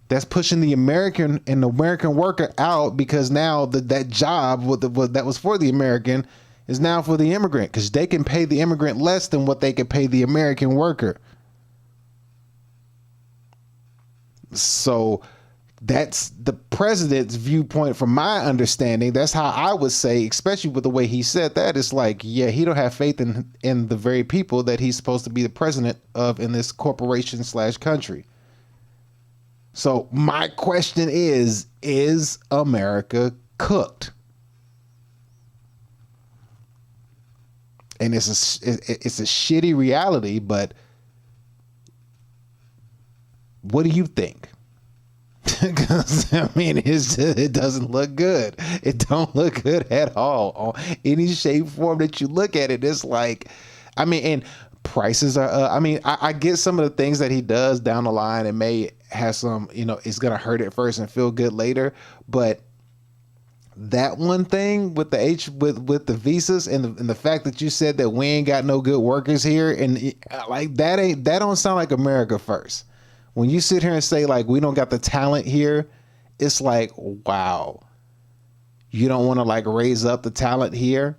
That's pushing the American and the American worker out, because now that job that was for the American is now for the immigrant, because they can pay the immigrant less than what they could pay the American worker. So that's the president's viewpoint from my understanding. That's how I would say, especially with the way he said that. It's like, yeah, he don't have faith in the very people that he's supposed to be the president of in this corporation / country. So my question is America cooked? And it's a shitty reality, but what do you think? Because I mean, it doesn't look good. It don't look good at all. On any shape, form that you look at it, it's like, I mean, and prices are. I get some of the things that he does down the line. It may have some, you know, it's gonna hurt at first and feel good later, but that one thing with the with the visas and the fact that you said that we ain't got no good workers here, and like that don't sound like America first. When you sit here and say like we don't got the talent here, it's like, wow, you don't want to like raise up the talent here.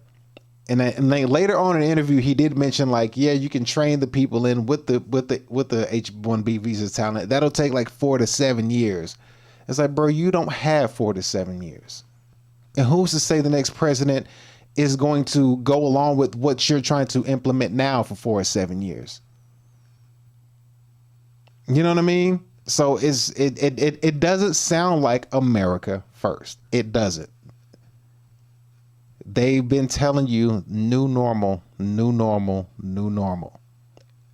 And then later on in the interview, he did mention like, yeah, you can train the people in with the H-1B visa talent. That'll take like 4 to 7 years. It's like, bro, you don't have 4 to 7 years. And who's to say the next president is going to go along with what you're trying to implement now for 4 or 7 years? You know what I mean? So it doesn't sound like America first. It doesn't. They've been telling you new normal, new normal, new normal.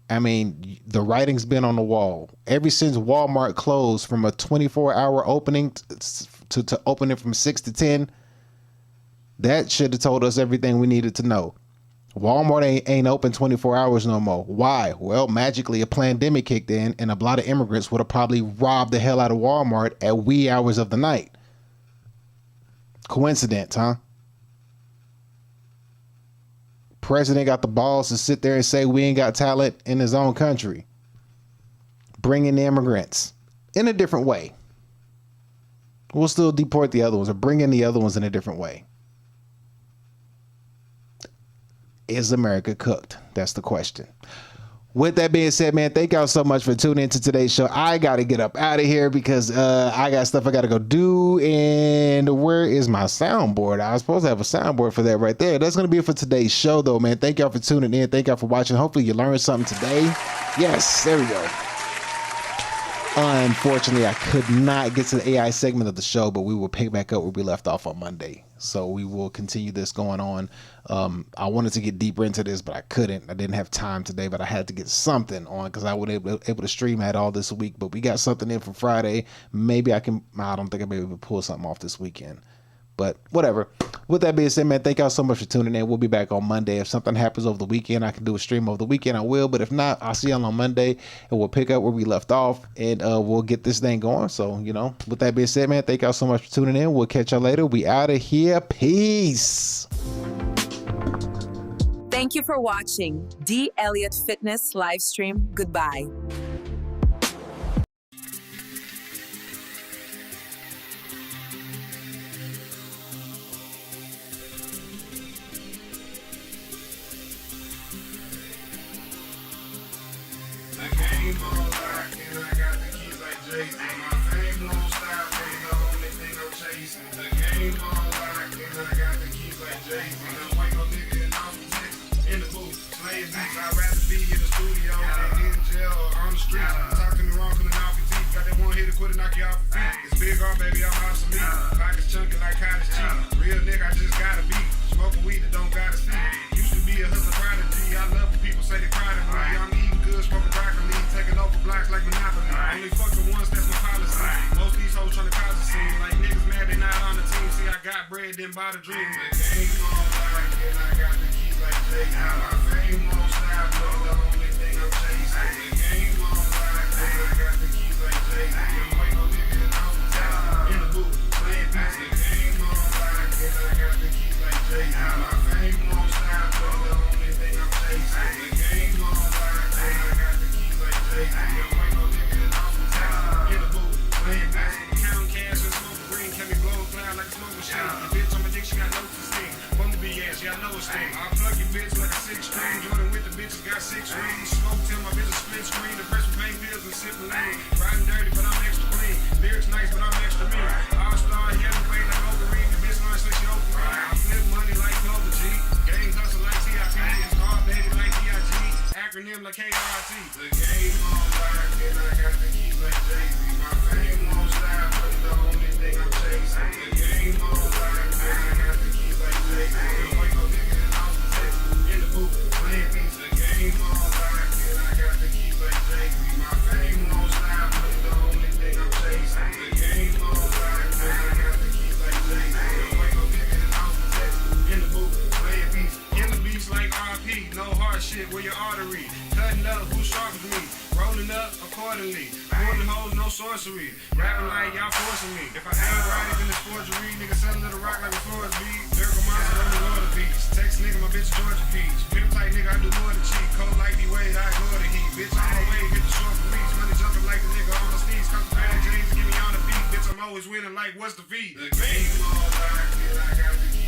I mean, the writing's been on the wall. Ever since Walmart closed from a 24-hour opening to opening from 6 to 10, that should have told us everything we needed to know. Walmart ain't open 24 hours no more. Why? Well, magically a pandemic kicked in and a lot of immigrants would have probably robbed the hell out of Walmart at wee hours of the night. Coincidence, huh? President got the balls to sit there and say we ain't got talent in his own country. Bring in the immigrants in a different way. We'll still deport the other ones or bring in the other ones in a different way. Is America cooked? That's the question. With that being said, man, thank y'all so much for tuning into today's show. I got to get up out of here because I got stuff I got to go do. And where is my soundboard? I was supposed to have a soundboard for that right there. That's going to be it for today's show, though, man. Thank y'all for tuning in. Thank y'all for watching. Hopefully you learned something today. Yes, there we go. Unfortunately, I could not get to the AI segment of the show, but we will pick back up where we left off on Monday. So we will continue this going on. I wanted to get deeper into this, but I couldn't. I didn't have time today, but I had to get something on because I wasn't able to stream at all this week. But we got something in for Friday. Maybe I don't think I'll be able to pull something off this weekend. But whatever. With that being said, man, thank y'all so much for tuning in. We'll be back on Monday. If something happens over the weekend, I can do a stream over the weekend, I will. But if not, I'll see y'all on Monday, and we'll pick up where we left off, and we'll get this thing going. So, you know, with that being said, man, thank y'all so much for tuning in. We'll catch y'all later. We out of here. Peace. Thank you for watching D. Elliott Fitness live stream. Goodbye. Baby, I'm obsolete. Pockets chunky like cottage cheese. Real nigga, I just gotta be. Smoking weed that don't gotta see. Used to be a hustler prodigy. I love when people say they proud of me. I'm eating good, smoking broccoli. Taking over blocks like Monopoly. Only fuck the ones that's my policy. Most of these hoes trying to cause a scene. Like niggas mad they not on the team. See, I got bread, then buy the dream. The game on lock, and I got the keys like Jay. My fame won't stop, but the only thing I'm chasing. The game on lock, and I got the keys like Jay. My fame won't stop, but the only thing I'm chasing. The game on lock, and I got the keys like Jay. Don't wait no nigga and I'm in the booth, playing basketball, counting cash and smoking green. Can me blow a cloud like a smoke machine. The bitch on my dick, she got no steam. Bum the BS, yeah, I know it's thing. I plug your bitch like a 6-string. Jordan with the bitches got 6 rings. Smoke till my bitch split screen. The fresh with pain pills and sipping lean. Riding dirty, but I'm extra clean. Lyrics nice, but I'm extra mean. All-star heavyweight like Overeem. The bitch learns like she over me. I flip money like Clover G. Gang hustle like TIP. Star baby like DIG. Acronym like KRT. The game on lock, and I got the keys like Jay-Z. My fame won't stop, but the only thing I'm chasing. The game on lock, and I got the keys like Jay-Z. Don't wait no nigga and I'm in the booth, playing beats. The game on lock, and I got the keys like Jay-Z. My fame won't stop, but the only thing I'm chasing. The game on lock, and I got the keys like Jay-Z. Don't wait no nigga and I'm in the booth, playing beats. In the beats like RP, no hard shit where your artery. Cutting up, who sharpens me? Rolling up accordingly. Pulling hoes, no sorcery. Rapping like y'all forcing me. If I ain't right, then it's forgery. Nigga selling to the rock like a bitch, Georgia peach. Pimp type nigga, I do more than cheat. Cold like D-Wade, I go to heat. Bitch, I'm on way, get the short from reach. Money jumping like a nigga on the sneeze. Come to Brad James, get me on the beat. Bitch, I'm always winning like, what's the fee? The game all like it, I got the